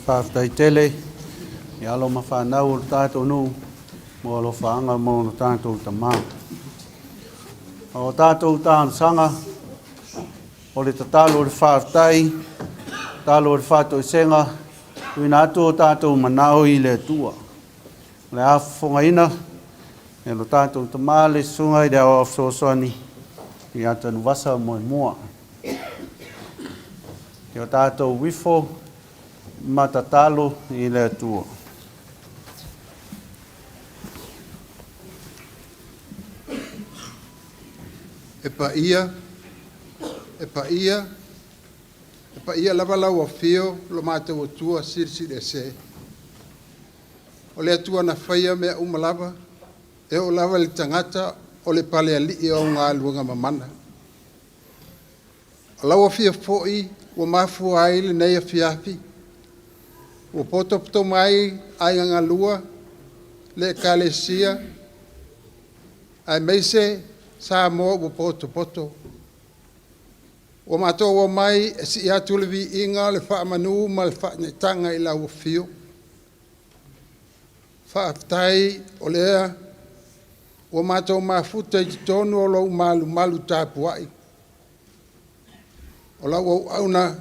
whaafitai tele, i alo ma whanau o tātou nu, mo alo whaanga mo no tātou tamā. O tātou tāna sanga, o le tatalo o le whaafitai, talo o le whātou senga, tuina atu o tātou manao i le tua. Le awhafonga ina, e lo tātou tamā le sunga i le awa afsosoani, i atanu wasa mo mua. Ki o tātou wifo, matatalo i le tua. E pa ia lava lau a fio lo mātou atua sirisi le se. O le atua na whaia mea umalava, e o lava le tangata o le pale ali o ngā luanga mamana. O lau a fia foi, o mafua ai le nei a fiafi, o poto mai ai ngā lua, le kalesia, ai meise sa mo o poto. O mātou o mai e si atu le vi inga le wha manu ma le wha netanga i lau fio. Wha aftai o lea, o mātou mafuta i tonu o lau malu tāpuai. O lau au auna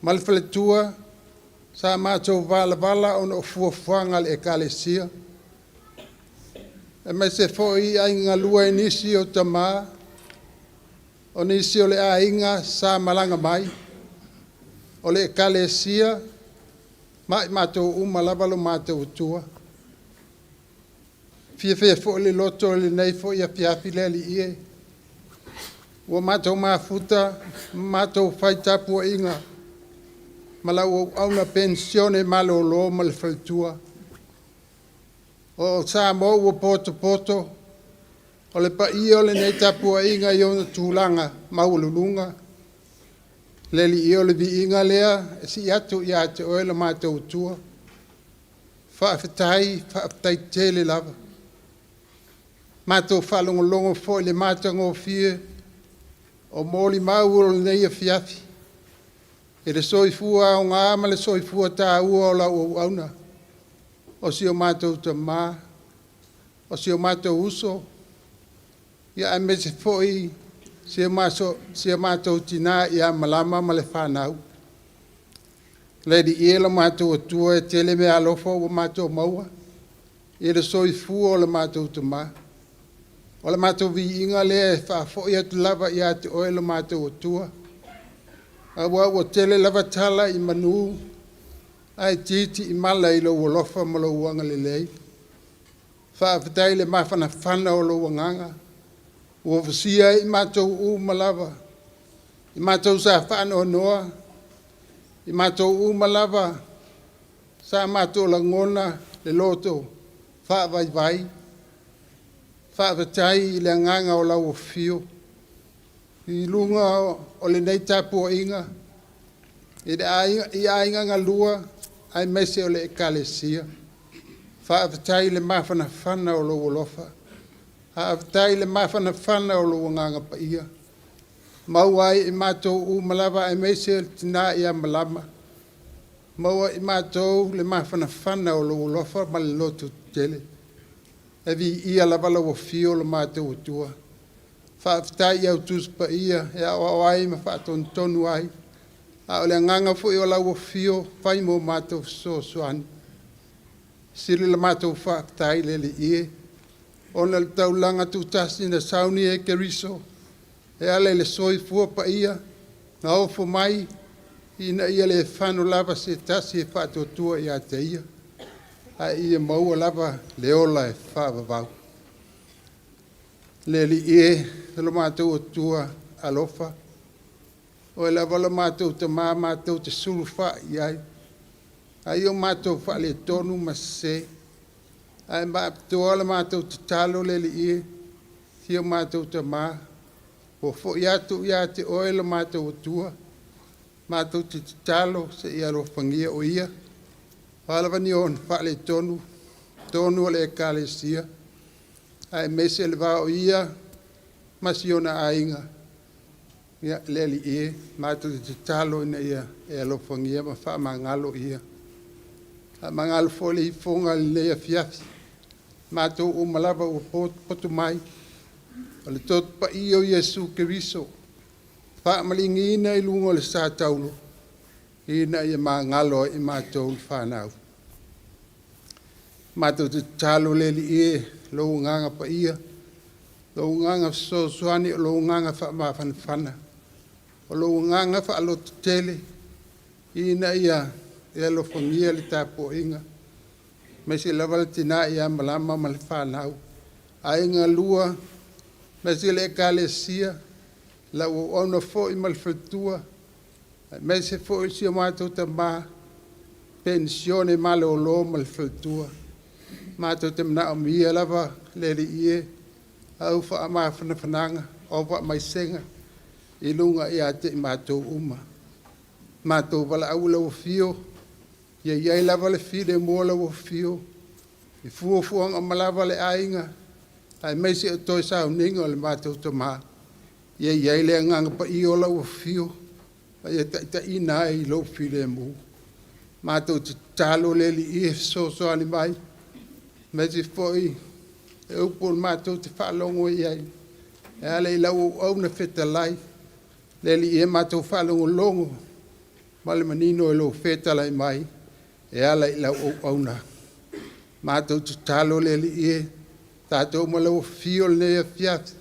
malwhaletua, sa mātou vala o no fuafuanga le ekalesia. E mai se foi ai ngā lua e nisi o tamā, o nisi o le a inga sa malanga mai, o le ekalesia, mai mātou umalawalo mātou tua. Fia fo le loto le nei fo ia fiafi le li ie. Ua mātou mafuta, mātou whaitapu inga, malau au na pensione malo lo mal faltua. O sa mo o poto, o le pa ia o le nei tapu inga i ona tūlanga maululunga. Le li ia o le vi inga lea, si atu i ate oela mātou tua. Whaafetai tele lava. Mātou whalongolongo fo le mātango fie, o mōli mau o le nei a fiafi. E le soifua o ngā ama le soifua tā ua o lau au auna. O si o mātou tamā, o si o mātou uso. Ia a mese foi, si o mātou tina i a malama ma le whanau. Le di ie la mātou atua e tele me alofo o mātou maua. I le soifua o le mātou tamā. O le mātou vi inga lea e whaafo i atu lava i ate oe le mātou atua. Awa o tele lava tala i manu, ai titi i mala i lo wolofa ma lo uanga le lei. Whaafetai le mawhana whana o lo wanganga. Ua whasia i mātou u malava. I mātou sa whana o noa. I mātou u malava. Sa mātou la ngona le loto. Whaavai. Whaafetai i le nganga o lau o fio. I lunga o le nei tapu o inga. I ainga ngā lua, ai mese o le ekalesia. Whaafetai le mawhana whana o lo wolofa. Whaafetai le mawhana whana o lo nganga pa ia. Mau ai i mātou u malava ai mese o tina ia malama. Mau ai i mātou le mawhana whana o lo wolofa ma le lotu tele. E vi ia lavala o fio le mātou utua. Whaafetai au tus pa ia, e au ai ma whaaton tonu ai. A ole nganga fo i o lau o fio, whai mo mātou so soani. Siri le mātou whaafetai le le ie. Ona le taulanga tu tasi na sauni e keriso. E ale le soi fua pa ia, na ofo mai, ina ia le whanu lava se tasi e whaatotua i a te ia. A ia maua lava le ola e whaavavau. Le li ie, lo mātou o tua alofa. O e lava lo mātou te mā mātou te suru wha i ai. Ai o mātou wha le tonu ma se. Ai mātou ala mātou te talo le li ie. Hi o mātou te mā. O fo i atu i ate oe lo mātou o tua. Mātou te talo se i alo whangia o ia. Whalava ni on wha le tonu. Tonu o le ekalesia. Ai mese le vā o ia. Masi ona ainga. Ia leli ie, mātou te talo ina ia, e alo whangia ma wha ma ngalo ia. Mangal foli fonga le fiafi. Mato o malava o potu mai. O le tot pa io Yesu Keriso. Fa malingina I lungo le sa taulu. Ina ia mangalo I mato whanau. Mato te talo le li e lo nganga pa ia. Lo nganga so suani lo nganga fa ma fana. O lo nganga fa lo tele. Ina ia lo fongia le tapo inga. Mesi lava tina ia malama mal whanau. Ainga lua. Mesi le kalesia. La o ona fo I mal fatua. Mesi fo I sia mato ta ma. Pensione malo lo mal fatua. Mato te mna o mia lava le li ie. Au fa ama fananga. O fa mai senga. I lunga ia te mato uma. Mato wala au lau fio. Ia iai lava le fide mua lau fio. I fuafuanga malava le ainga. Ai meisi o toi sao ninga o le mato tama. Ia iai le nganga pa I o lau fio. Ia ta ina I lau fide mua. Mato te talo le li I so ani mai. Meisi foi. E upo mato te whalongo iai. E ale I lau au na feta lai. Le li I mato whalongo longo. Male manino e lo feta lai mai. E ala I lau au na. Mato te talo le li I. Tato malau fio le nea fiat.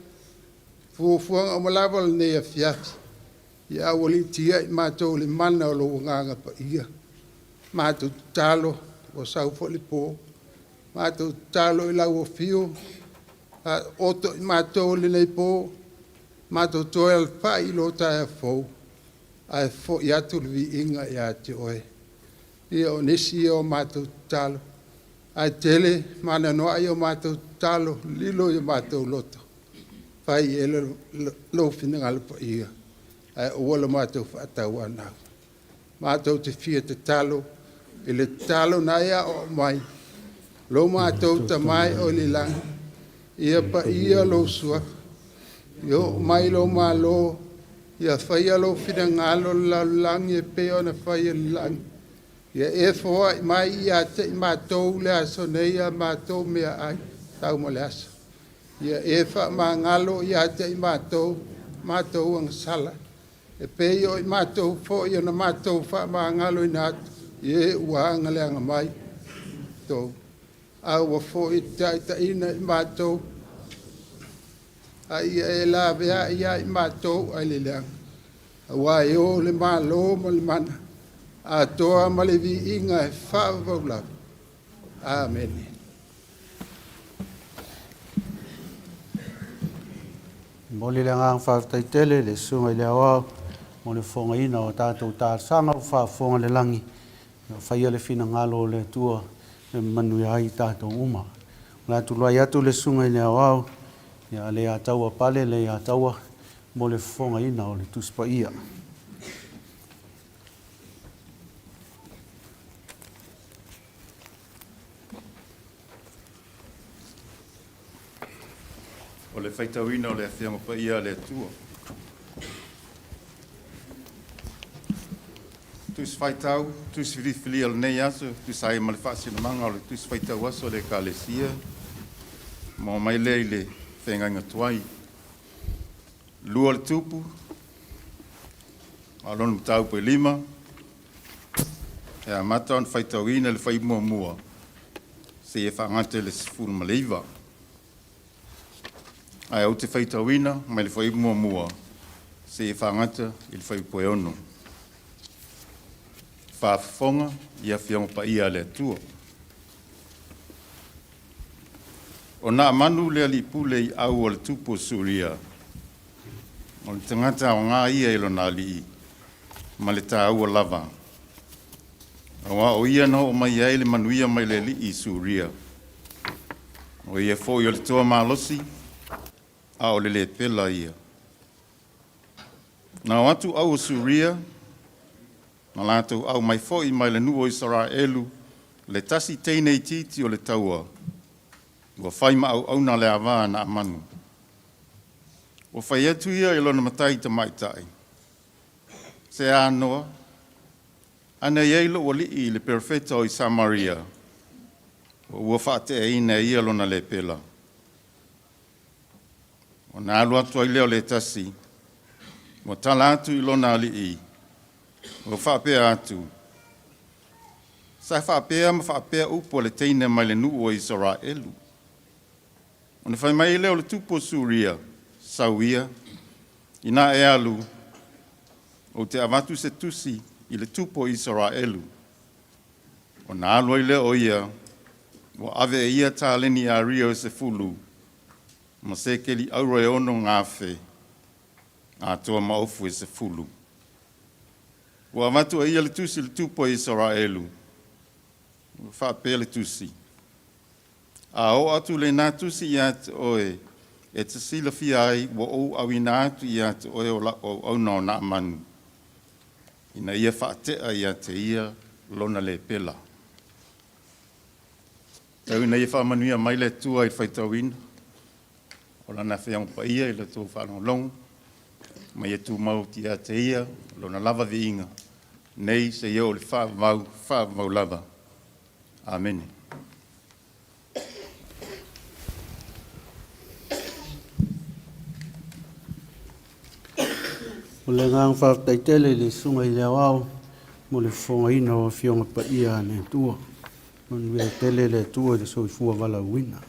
Fuafuanga o malawa le nea fiat. Ia wali tia I mato le mana o lo nganga pa ia. Mato te talo o sau foli po. Mato te talo I lau o fio. Oto I mato le nei po. Mato toe al pai lo tae fau. Ai fo I atu le vi inga I ate oe. Ia o nisi o mato te talo. Ai tele mana noa I o mato te talo. Lilo I o mato loto. Fai e lo finanga pa ia. Ai ola mato whaatau anau. Mato te fia te talo. I le talo na ia o mai. Lo mato ta mai o li lang. Ia pa ia lo sua. Yo mai lo malo. Ia fai alo finanga lo la lang. Ia peo na fai lang. Ia e foa mai ia te matou le aso neia matou mea ai. Tau mo le aso. Ia e fa mangalo ia te matou ang sala. E peo I matou fo ia na matou fa mangalo I nat. Ia uanga le anga mai. Tau. Aua fo I ta ina I matou. Ai e la vea ia I matou ai le leang. Awa e o le malo mo le mana. A toa ma le vi inga e whaavaula. Amen. Moli le ngang whaaftaitele le sunga I le awao. Mo le whonga ina o tātou tāsanga o whaafonga le langi. Whaia le whina ngalo le tua. Le manu ia ai tātou uma. Ngā tulai atu le sunga I le awao. Ia le ataua pale le ataua. Mo le whonga ina o le tuspa ia. O le whaitawina o le awhianga pa ia le tua. Tus whaitau, tus whiriwhili al nei aso, tus ai ma le whaasina manga o le tus whaitau aso le kālesia. Mo mai le le whenganga tuai. Lua le tupu. Alonu mtau pe lima. E a mata on whaitawina le whai mua mua. Se e whangate le sifuru maleiva. Ai au te whaitawina, mai le whai mua mua. Se e whangata I le whai poe ono. Whaafonga, ia whionga pa ia le tua. O nā manu lea li pule I au o le tupu o suria. O le tangata o ngā ia ilo nā li. Ma le tā au o lava. Awa o ia no o mai ai le manuia mai le li I suria. O ia fo I o le toa malosi. A o le pela ia. Nā watu au o suria. Na lātou au mai fo I mai le nuo Israelu. Le tasi teinei titi o le taua. Ua whaima au na le awa na manu. Ua whai atu ia I lona matai ta maitai. Se anoa. Ana iei lo wali I le perfeta o I Samaria. O ua whaate e ina ia lona le pela. O nā alua tua I leo le tasi. Mo tala atu I lona ali I. O whapea atu. Sai whapea ma whapea upo le teine mai le nuu o Israelu. O ne whai mai leo le tupo suria, sauia, I nā e alu, o te avatu se tusi I le tupo Israelu. O nā alua I leo o ia, o ave e ia tāleni a rio se fulu, ma se keli aura e ono ngā whe, a toa maofu e se fulu. O avatu e ia le tusi le tupo Israelu, o whapea le tusi. A o atu le nā tusi I atu oe, e te sila fia ai, o o awi nā atu I atu oe o au nao nā manu. Ina ia whaatea I ate ia lona le pela. Tau ina ia whaamanuia mai le tua I whaitauina. O lana whiang pa ia I le tō whanolong. Mai e tū mau ti ate ia, lona lava vi inga. Nei se ia o le whaamau lava. Amen. O le ngang whaktaitele le sunga I leo au, mo le whonga ina o whionga pa ia ne tua. Mo le tele le tua le soifua wala wina.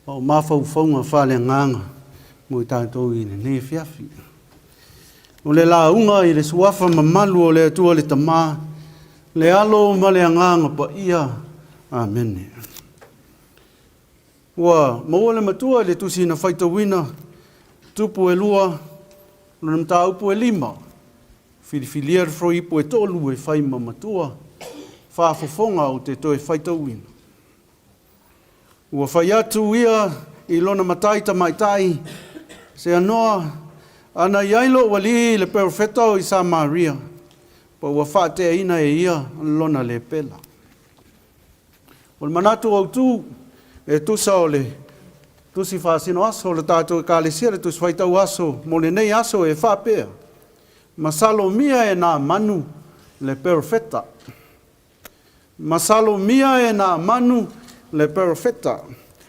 O mawhau whaunga whale nganga, mo I tātou I ne whiawhi. O le la unga I le suafa mamalu o le tua le tamā, le alo ma le nganga pa ia. Amen. Ua, maua le matua le tusi na whaitawina, tupu e lua, lona mta upu e lima. Filifilia fro ipu e tolu e whai mamatua. Whaafofonga o te toe whaitauina. Ua whai atu ia I lona matai ta maitai. Se anoa ana iailo wali le perfeta o I Samaria. Pa ua whaatea ina e ia lona le pela. O le manatu au tu e tusa o le tusi whaasino aso le tātou e kālesia le tusi whaitau aso mo le nei aso e whapea. Masalo mia e nā manu le perfeta. Masalo mia e nā manu le perfeta.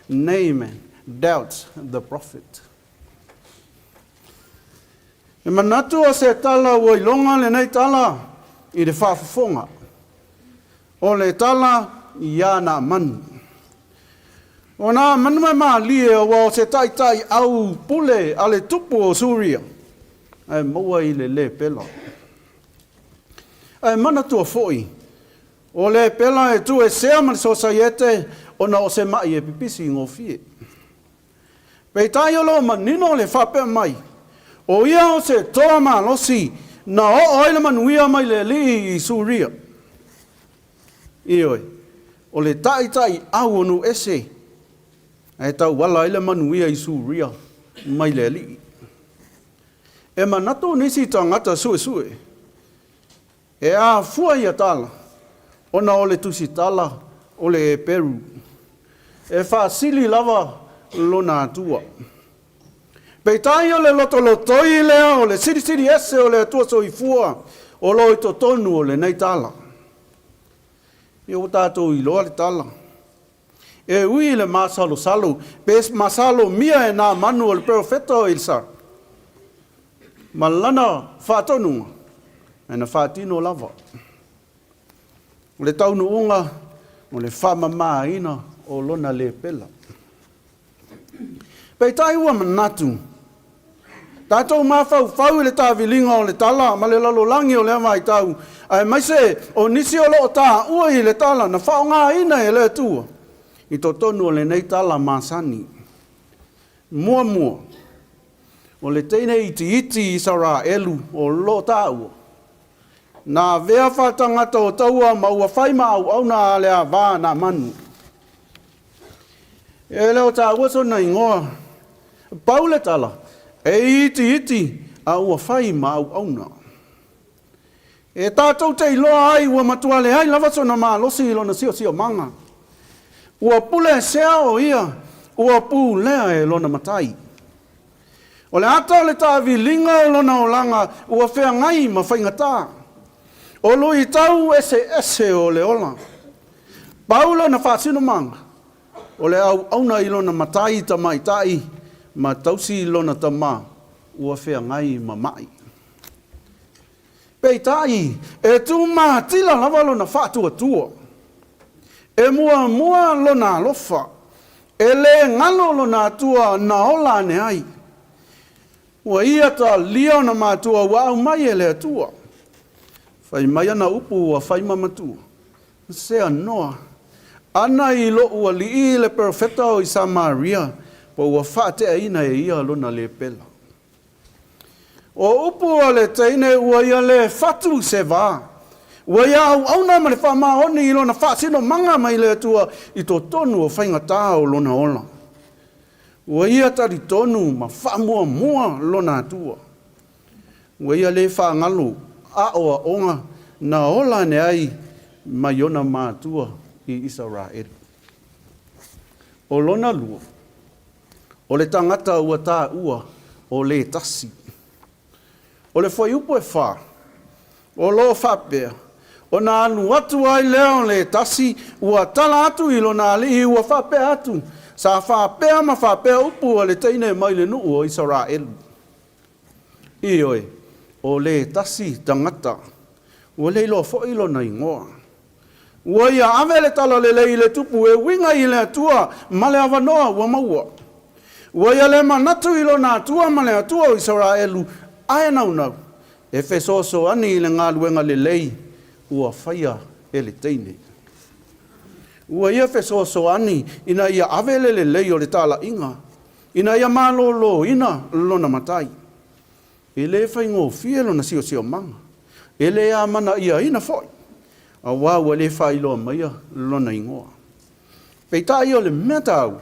Naaman doubts the prophet. E manatu o se tala o ilonga le nei tala I le whaafafonga. O le tala ia nā manu. O nā manu mai maa lie o se tai au pule ale tupu o Suria. Ai maua I le pela. Ai manatu o foi. O le pela e tu e sea man societe o na o se mai e pipisi ngō fie. Pei tai o lo manino le whape mai. O ia o se toa maa losi na o oile manuia mai le li I Suria. Ioi. O le tai au onu ese. E tau wala ile manuia I Suria mai le li. E manato nisi tangata sue. E a fua ia tala. Ona o le tusi tala o le Peru. E whaasili lava lona atua. Pei tai o le lotolotoi lea o le siri ese o le atua soifua o lo I totonu o le nei tala. I o tātou I loa le tala. E ui le masalo salo, pes masalo mia e nā manu o le profeta o Ilsa. Malana whātonunga, e na whātino lava. O le taunu unga, o le whamama ina o lona le pela. Pei tai ua manatu. Tātou mawhau le tāwilinga o le tala, ma le lalolangi o le amai tau. Ai maise, o nisi o lo tā ua I le tala, na whaonga ina e le tua. I totonu o le nei tala masani. Mua. O le teine iti Israelu o lo tāua. Nā vea whatangata o taua maua whaima au na lea vā na manu. E leo tāua so na ingoa. Paule tala. E iti a ua whaima au na. E tātou te iloa ai ua matua le ai lava so na maa losi ilo na sio manga. Ua pule sea o ia, ua pu lea e lona matai. O le ata o le tāwi linga o lona o langa, ua whea ngai ma whaingata. O lui tau ese o le ola. Paulo na whaasino manga. O le au na ilo na matai ta mai tai. Ma tausi ilo na ta ma. Ua whea ngai ma mai. Pei tai. E tu ma tila lavalo na whaatua tua. E mua lo na lofa. E le ngalo lo na tua na ola ne ai. Ua ia ta lio na matua wa au mai e le atua. Whai mai ana upu wa whai mamatua. Sea noa. Ana i lo ua li i le profeta o i Samaria. Po ua whaate a ina e ia lona le pela. O upu o le teine ua ia le fatu se vā. Ua ia au na ma le wha maoni i lona whaasino manga mai le atua i to tonu o whainga tā o lona ola. Ua ia tari tonu ma wha mua lona atua. Ua ia le wha ngalu a oa onga na ola ne ai mai ona mātua i Israel. O lona lua, o le tangata ua tā ua o le tasi. O le whai upo e wha, o lo whapea, o na anu atu ai leo le tasi ua tala atu i lona alihi ua whapea atu. Sa whapea ma whapea upu o le teine mai le nuu o Israel. I oe, o le tasi tangata, ua le ilo fo ilo na ingoa. Ua ia ave le tala le tupu e winga i le atua ma le avanoa ua maua. Ua ia le manatu ilo na atua ma le atua o Israelu ae nau. E fesoso ani i le ngā luenga le lei ua whaia e le teine. Ua ia fesoso ani ina ia ave le lei o le tala inga. Ina ia malolo ina lona matai. E le whaingo fielo na sio manga. E le a mana ia ina foi. A wāua le whailoa maia lona ingoa. Pei tā ia le mea tāu,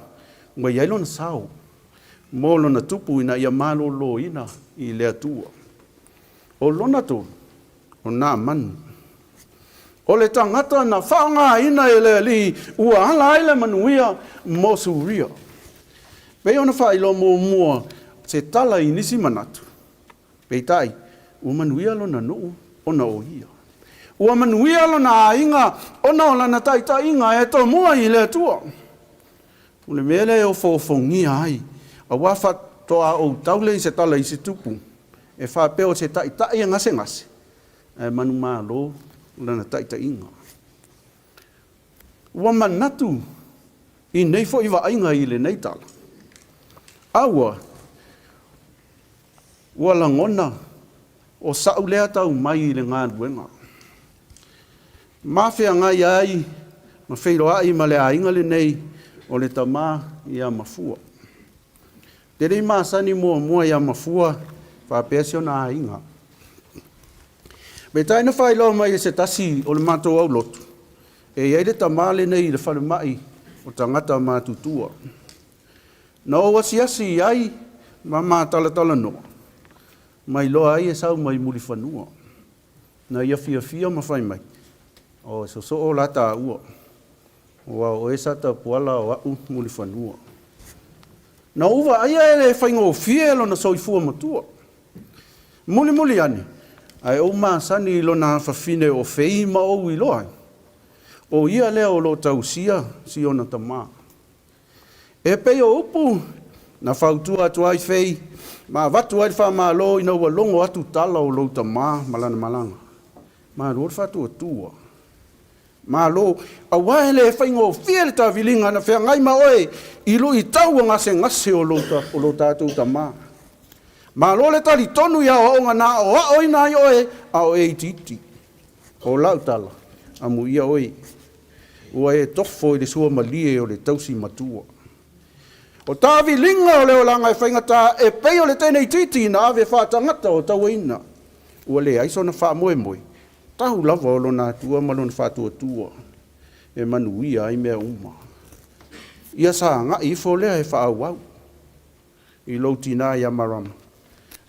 ngā iai lona sao. Mō lona tupu ina ia malolo ina i le atua. O lona tō, o nā manu. O le tangata na whaanga ina e le li, ua hala ele manuia mō suria. Pei ona whailoa mō mua, se tala i nisi manatu. Pei tai, ua manuia lona nuu, ona o ia. Ua manuia lona inga, ona o lana taita inga e to mua i le atua. Ule mele o fofongia ai, a wafa toa o taule i se tala i se tupu. E whapeo se taita i ngase. E manu maa lo, lana taita inga. Ua manatu, i nei fo iwa ainga i le nei tala. Aua, ua langona, o sau lea tau mai i le ngā ruenga. Mawhea ngai ai, ma whairo ai ma le ainga le nei, o le tamā i a mafua. Te rei māsani mua i a mafua, whapea na ainga. Me taina whailo mai e se tasi o le mātou au lotu. E iei le tamā le nei le whare mai, o tangata mātutua. Na o wasiasi ai, ma mātala noa. Mai loa ai e sau mai muli whanua. Na ia fia ma whai mai. O so o lata ua. O e sata puala o au muli whanua. Na uwa aia ele whaingo fielo na soifua matua. Muli ani. Ai o sani lo na whawhine o whei ma o i loai. O ia leo lo tausia si ona tamā. E pei o upu na whautua atu ai whei. Ma watu ai wha maa lo ina ua longo atu tala o lo tamā malanga. Ma ror whatu atua. Ma lo, a waele e whaingo fiele ta vilinga na whea ngai ma oe, i lo i tau o ngase o lo tātou tamā. Ma lo le tali tonu ia o onga na o a oina i oe, a oe i titi. O lau tala, a mu ia oe. Ua e tofo i le sua malie o le tausi matua. O tā vilinga o leo langa e whaingata e pei o le tēnei titi na ave whātangata o tau ina. Ua le aiso na wha moe. Tahu lava o lona tua ma lona whātua. E manuia ai mea uma. Ia sa ngā i fo lea e whaau. I lau tina i amarama.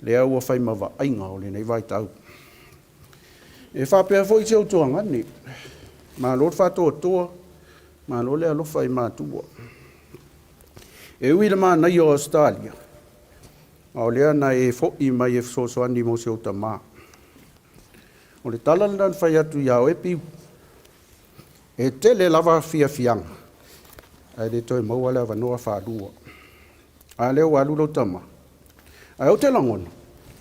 Lea ua whai mawa ainga o le nei vai tau. E whapea fo i te autua ngani. Ma lor whātua. Ma lo lea lofa i mātua. E ui le maa nai o Australia. O lea na e fo i mai e sosoani mo se o tamā. O le tala na whai atu ia o e piu. E tele lava fia fianga. Ai le toi maua lea wanoa whaadua. A leo wa lulo tama. Ai o te langona.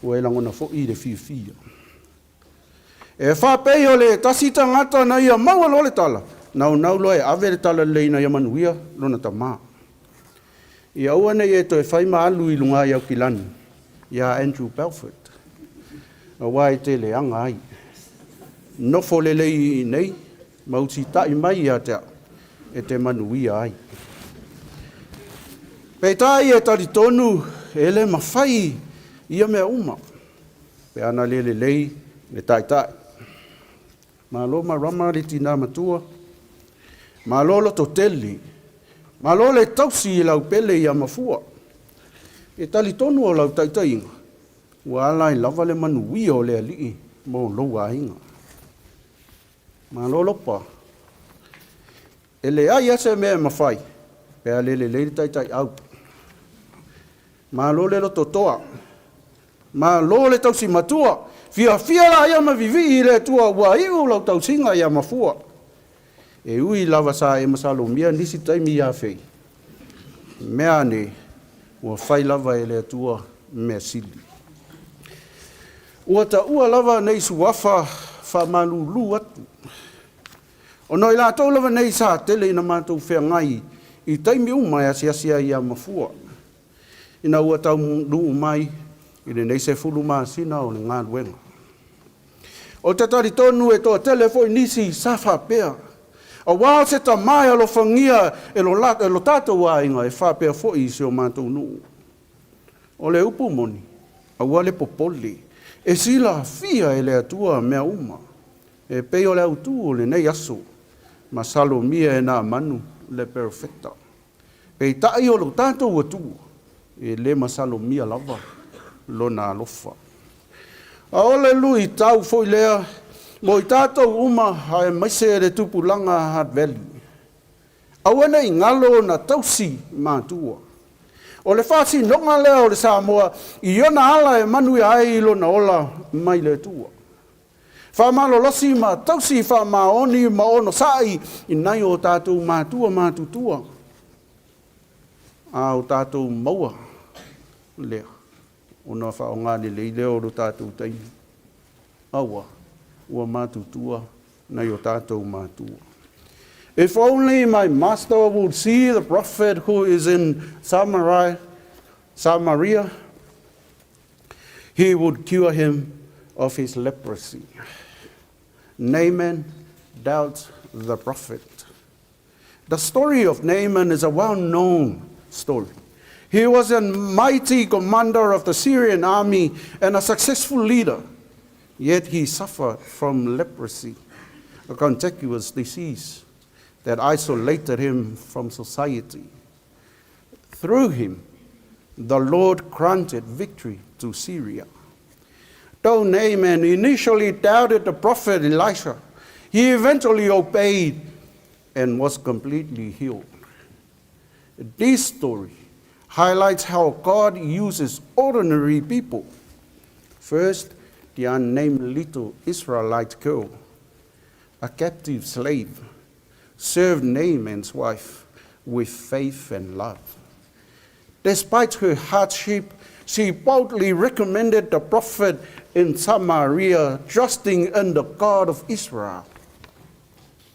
Ua e langona fo i le fia fia. E whapei o le tasita ngata na ia maua lo le tala. Nau loe ave le tala leina ia manuia lona tama. Ia ua nei e toi whai maalu i lunga i au kilani. Ia Andrew Belford. A wai te le anga ai. Nofo le lei nei. Mauti tai mai ia te e te manuia ai. Pei tai e tari tonu e le mawhai ia mea uma. Pe ana le lei le tai tai. Ma lo ma rama le tina matua. Ma lo lo toteli. Ma lo le tausi i lau pele ia mafua. E tali tonu o lau taitai inga. Ua ala i lava le manuia o le alii mo loa inga. Ma lo lopa. E le ai ase mea mawhai. Pea le le taitai au. Ma lo le lo totoa. Ma lo le tausi matua. Fia la ia ma vivi i le tua ua iu lau tausinga ia mafua. E ui lava sa e masalo mia nisi taimi ia fei. Mea ne ua whai lava e le tua mea sili. Ua ta ua lava nei suafa wha malulu atu. O noi la tau lava nei sa tele ina mātou whea ngai i taimi umai asia ia mafua. Ina ua tau nuu mai i le nei se fulu maasina o le ngā luenga. O te tari tonu e toa telefoi nisi sa whapea. A wā se ta mai alo whangia e lo tātou wā inga e whapea foi se o mātou nuu. O le upu moni, a wā le popoli, e sila fia e le atua mea uma. E pei o le autu o le nei aso, ma salo mia e nā manu le perfecta. Pei tai o lo tātou atu, e le masalo mia lava, lo nā lofa. A ole lui tau foi lea, mo i tātou uma hae maise e le tupulanga Heart Valley. Awana i ngalo na tausi mātua. O le whāsi nonga lea o le Samoa, i ona ala e manu i ai ilo na ola mai le tua. Whamalo losi ma tausi whamaoni ma ono sai i nai o tātou mātua mātutua. A o tātou maua lea. Ona whaongani le leo o tātou taimi. Awa, ua mātutua na o tātou mātua. If only my master would see the prophet who is in Samaria, he would cure him of his leprosy. Naaman doubts the prophet. The story of Naaman is a well-known story. He was a mighty commander of the Syrian army and a successful leader, yet he suffered from leprosy, a contagious disease that isolated him from society. Through him, the Lord granted victory to Syria. Though Naaman initially doubted the prophet Elisha, he eventually obeyed and was completely healed. This story highlights how God uses ordinary people. First, the unnamed little Israelite girl, a captive slave, served Naaman's wife with faith and love. Despite her hardship, she boldly recommended the prophet in Samaria, trusting in the God of Israel.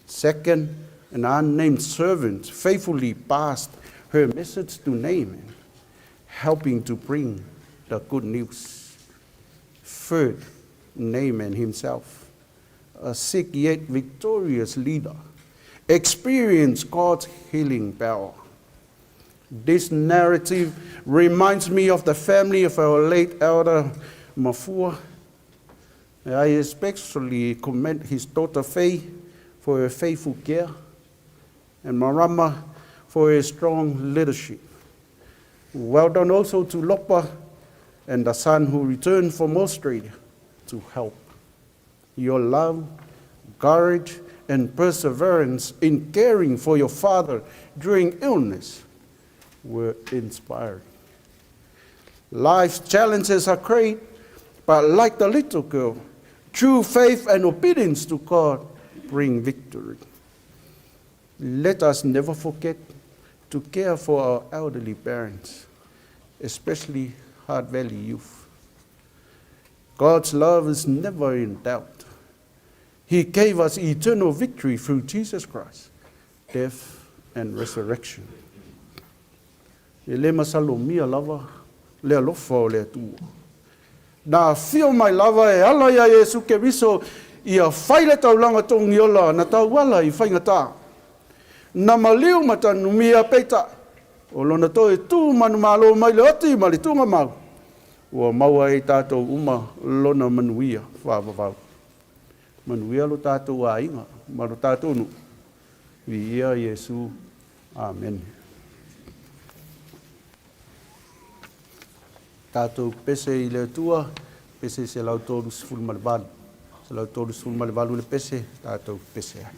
Second, an unnamed servant faithfully passed her message to Naaman, helping to bring the good news. Third, Naaman himself, a sick yet victorious leader, experienced God's healing power. This narrative reminds me of the family of our late elder Mafua. I especially commend his daughter Faye for her faithful care, and Marama for her strong leadership. Well done also to Lopa and the son who returned from Australia to help. Your love, courage, and perseverance in caring for your father during illness were inspiring. Life's challenges are great, but like the little girl, True faith and obedience to God bring victory. Let us never forget to care for our elderly parents, especially Heart Valley youth. God's love is never in doubt. He gave us eternal victory through Jesus Christ, death and resurrection. E le masalo mia lava, le alofa o le atua. Na fio mai lava e ala ia Yesu ke viso ia whaile taulanga tongi ola na tau wala I whaingata. Na maliu mata numia peita. O lona toi tū manu malo mai le oti ma le tunga mau. Ua maua e tātou uma lona manuia whāwawau. Manuia lo tātou a inga, ma lo tātou nu. Vi ia Yesu. Amen. Tātou pese I le tua, pese se lau tōru sifuru malivalu. Se lau tōru sifuru malivalu le pese, tātou pese ai.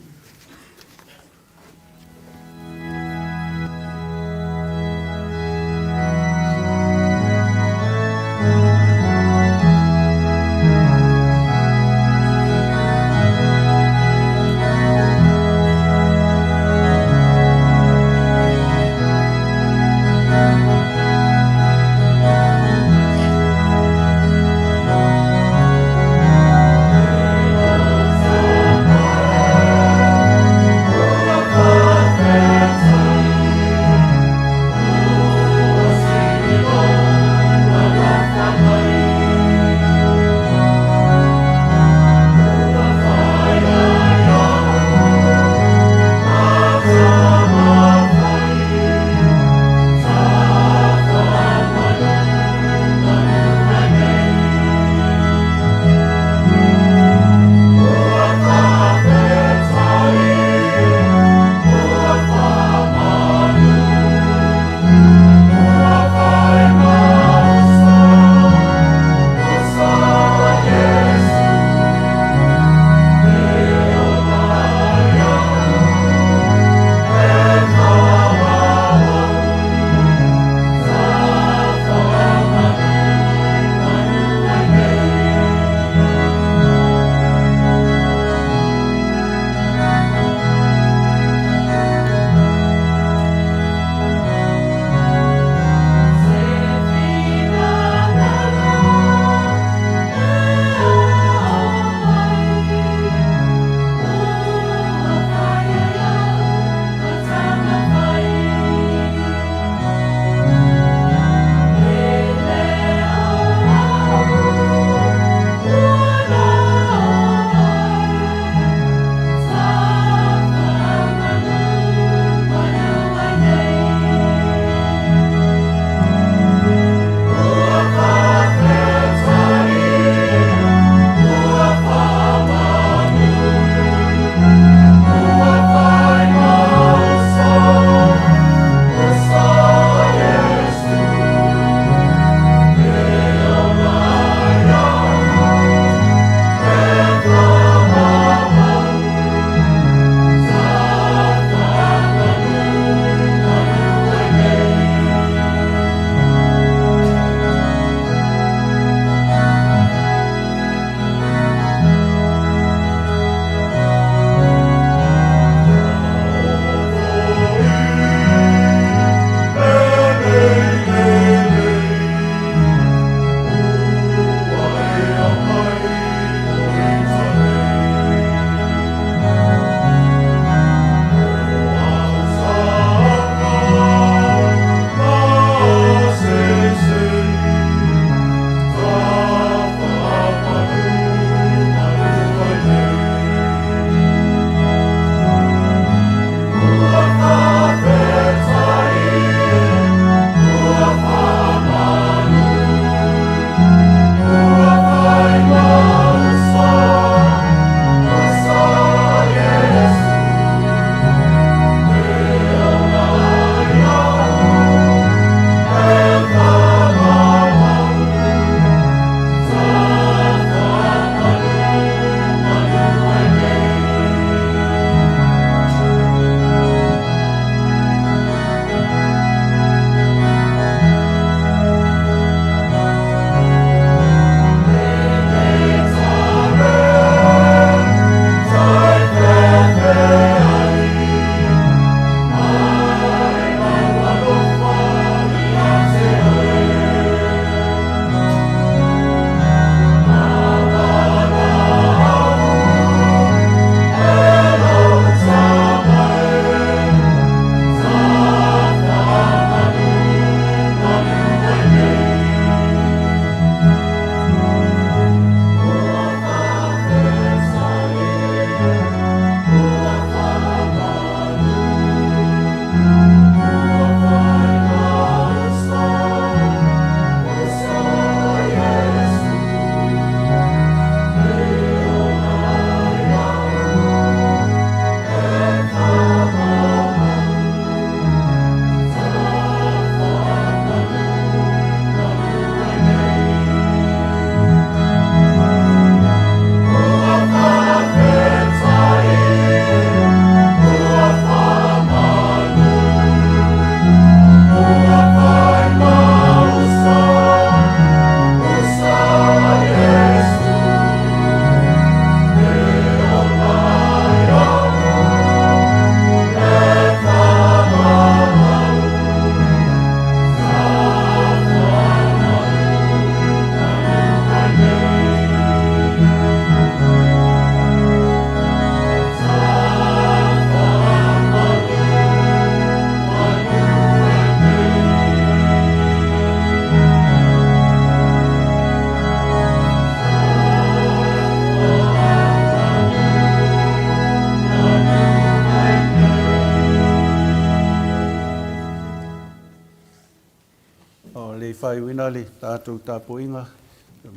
whai wina le tātou tāpo inga.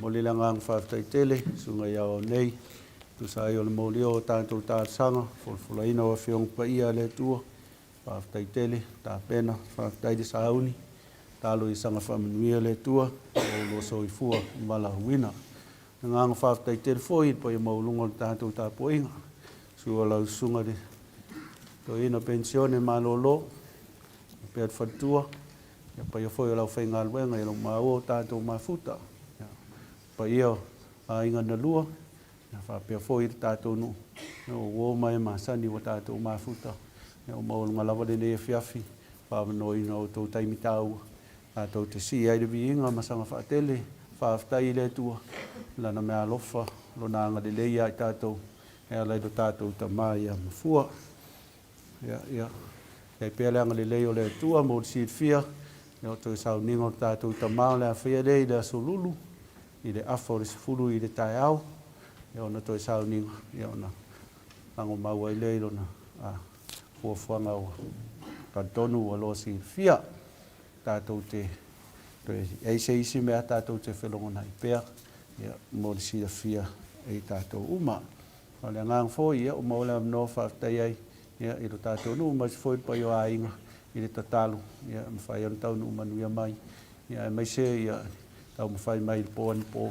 Mo le langa ang whaftai tele, sunga iau nei. Tu sa i o le mōlio o tātou tāsanga, fulfula ina o whiong pa ia le tua. Whaftai tele, tā pena, whaftai de sauni. Tālo i sanga whamanuia le tua, o lo so i fua, mala huina. Nga ang whaftai tele fōi, po i maulunga le tātou tāpo inga. Sua lau sunga de to ina pensione malolo, pēr whatua. Ia pa ia fōi o lau whainga luenga, i lo māo tātou mafuta. Pa ia a inga na lua, ia whapea fōi i tātou nu. Ia o wō mai māsani wa tātou mafuta. Ia o maulunga lawa de ne fiafi, whamano ina o tō taimi tāua. Tātou te si ai de vi inga masanga whaatele, whaaftai le tua. Lana mea lofa, lo nanga de leia i tātou. Ia lai do tātou ta mai a mafua. Ia pēr leanga le leo le tua, mō si fia. Ia o tō sau ningo tātou ta mau le a fia le i le asolulu. I le afo le sifuru i le tai au. Ia ona tō sau ningo. Ia ona lango maua i le ilona. Fuafuanga o kantonu o lo si fia. Tātou te eise isi mea tātou te whelongona i pēr. Ia mō le si fia e tātou uma. O le ngang fōi ia o maule am no whaftai ai. Ia i lo tātou nu mai fōi pa i o ainga i le tatalu. Ia mwhai an tau nu manuia mai. Ia mai se ia tau mwhai mai i po ani po.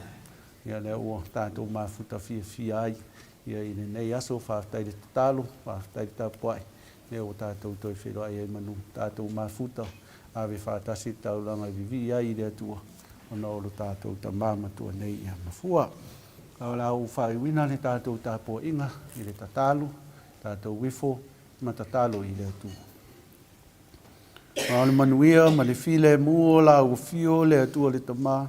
Ia le ua tātou mafuta fia ai. Ia i le nei aso whaftai le tatalu, whaftai le tapuai. Ia o tātou toi whero ai manu tātou mafuta. Awe whatasi tau langa vivi ai i le atua. O na olo tātou ta māmatua nei ia mafua. Kau lau whai wina le tātou tāpua inga i le tatalu, tātou wifo, ma tatalu i le atua. Maole manuia, ma le file mua lau fio le atua le tamā.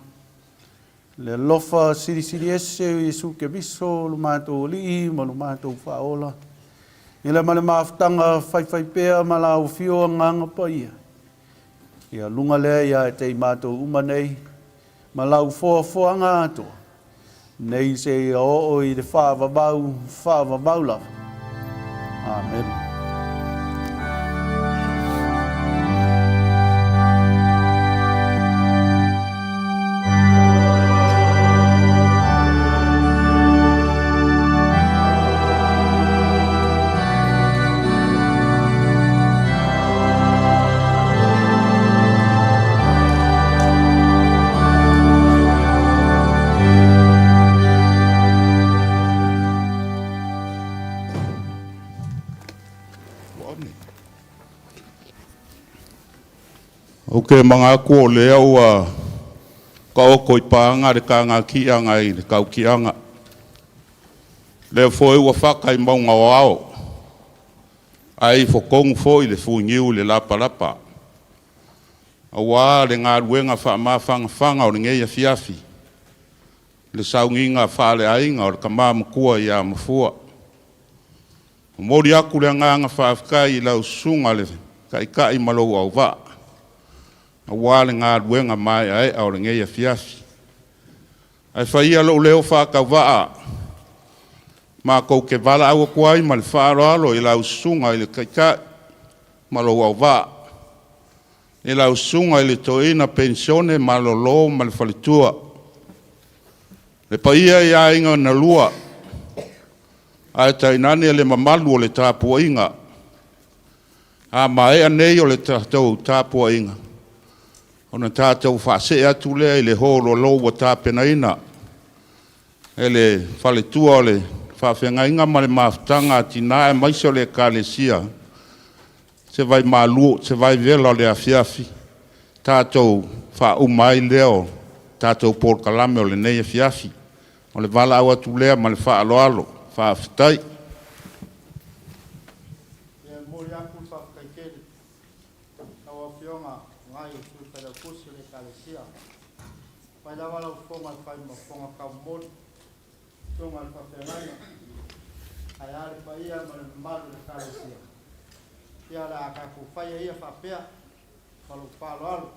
Le lofa siri ese i Yesu ke biso, lu mātou li, ma lu mātou whaola. I le male maafutanga whai pēa ma lau fio nganga pa ia. Ia lunga lea ia e te mātou umanei, ma lau fua ngātoa. Nei se o i le whaavavau lava. Amen. Ke mga ko leo ka o koi panga re ka nga ki anga i le kau ki anga. Le foi wa whaka i maunga wao. Ai whakong foi le fuingiu le lapa. Awa le ngā ruenga wha maa whanga o le ngeia fiafi. Le saunginga wha le ainga o le ka maa mkua i a mafua. Mori aku le nganga whaafkai i lau sunga le kai malou au waa. Awa le ngā ruenga mai ai au le ngeia fiafi. Ai whaia lo leo whakau waa. Mā kou ke wala awa kuai ma le whaaralo i lau sunga i le kai malou au waa. I lau sunga i le toina pensione ma lo ma le whalitua. Le paia i a inga na lua. Ai tainani le mamalu o le tāpua inga. A mai anei o le tātou tāpua inga. Ona tātou whaase atu lea i le holo lo wa tāpena ina. E le whalitua o le whawhenga inga ma le mafutanga tina e maisa o le kālesia. Se vai malu, se vai vela o le afiafi. Tātou wha umai leo, tātou por kalame o le nei afiafi. O le wala au atu lea ma le wha alo, wha afitai. Pai la wala fonga pai ma fonga ka mon fonga pa ferana ai ale pai ia ma malu le kalesia ia la ka ku fai ia fa pea palo palo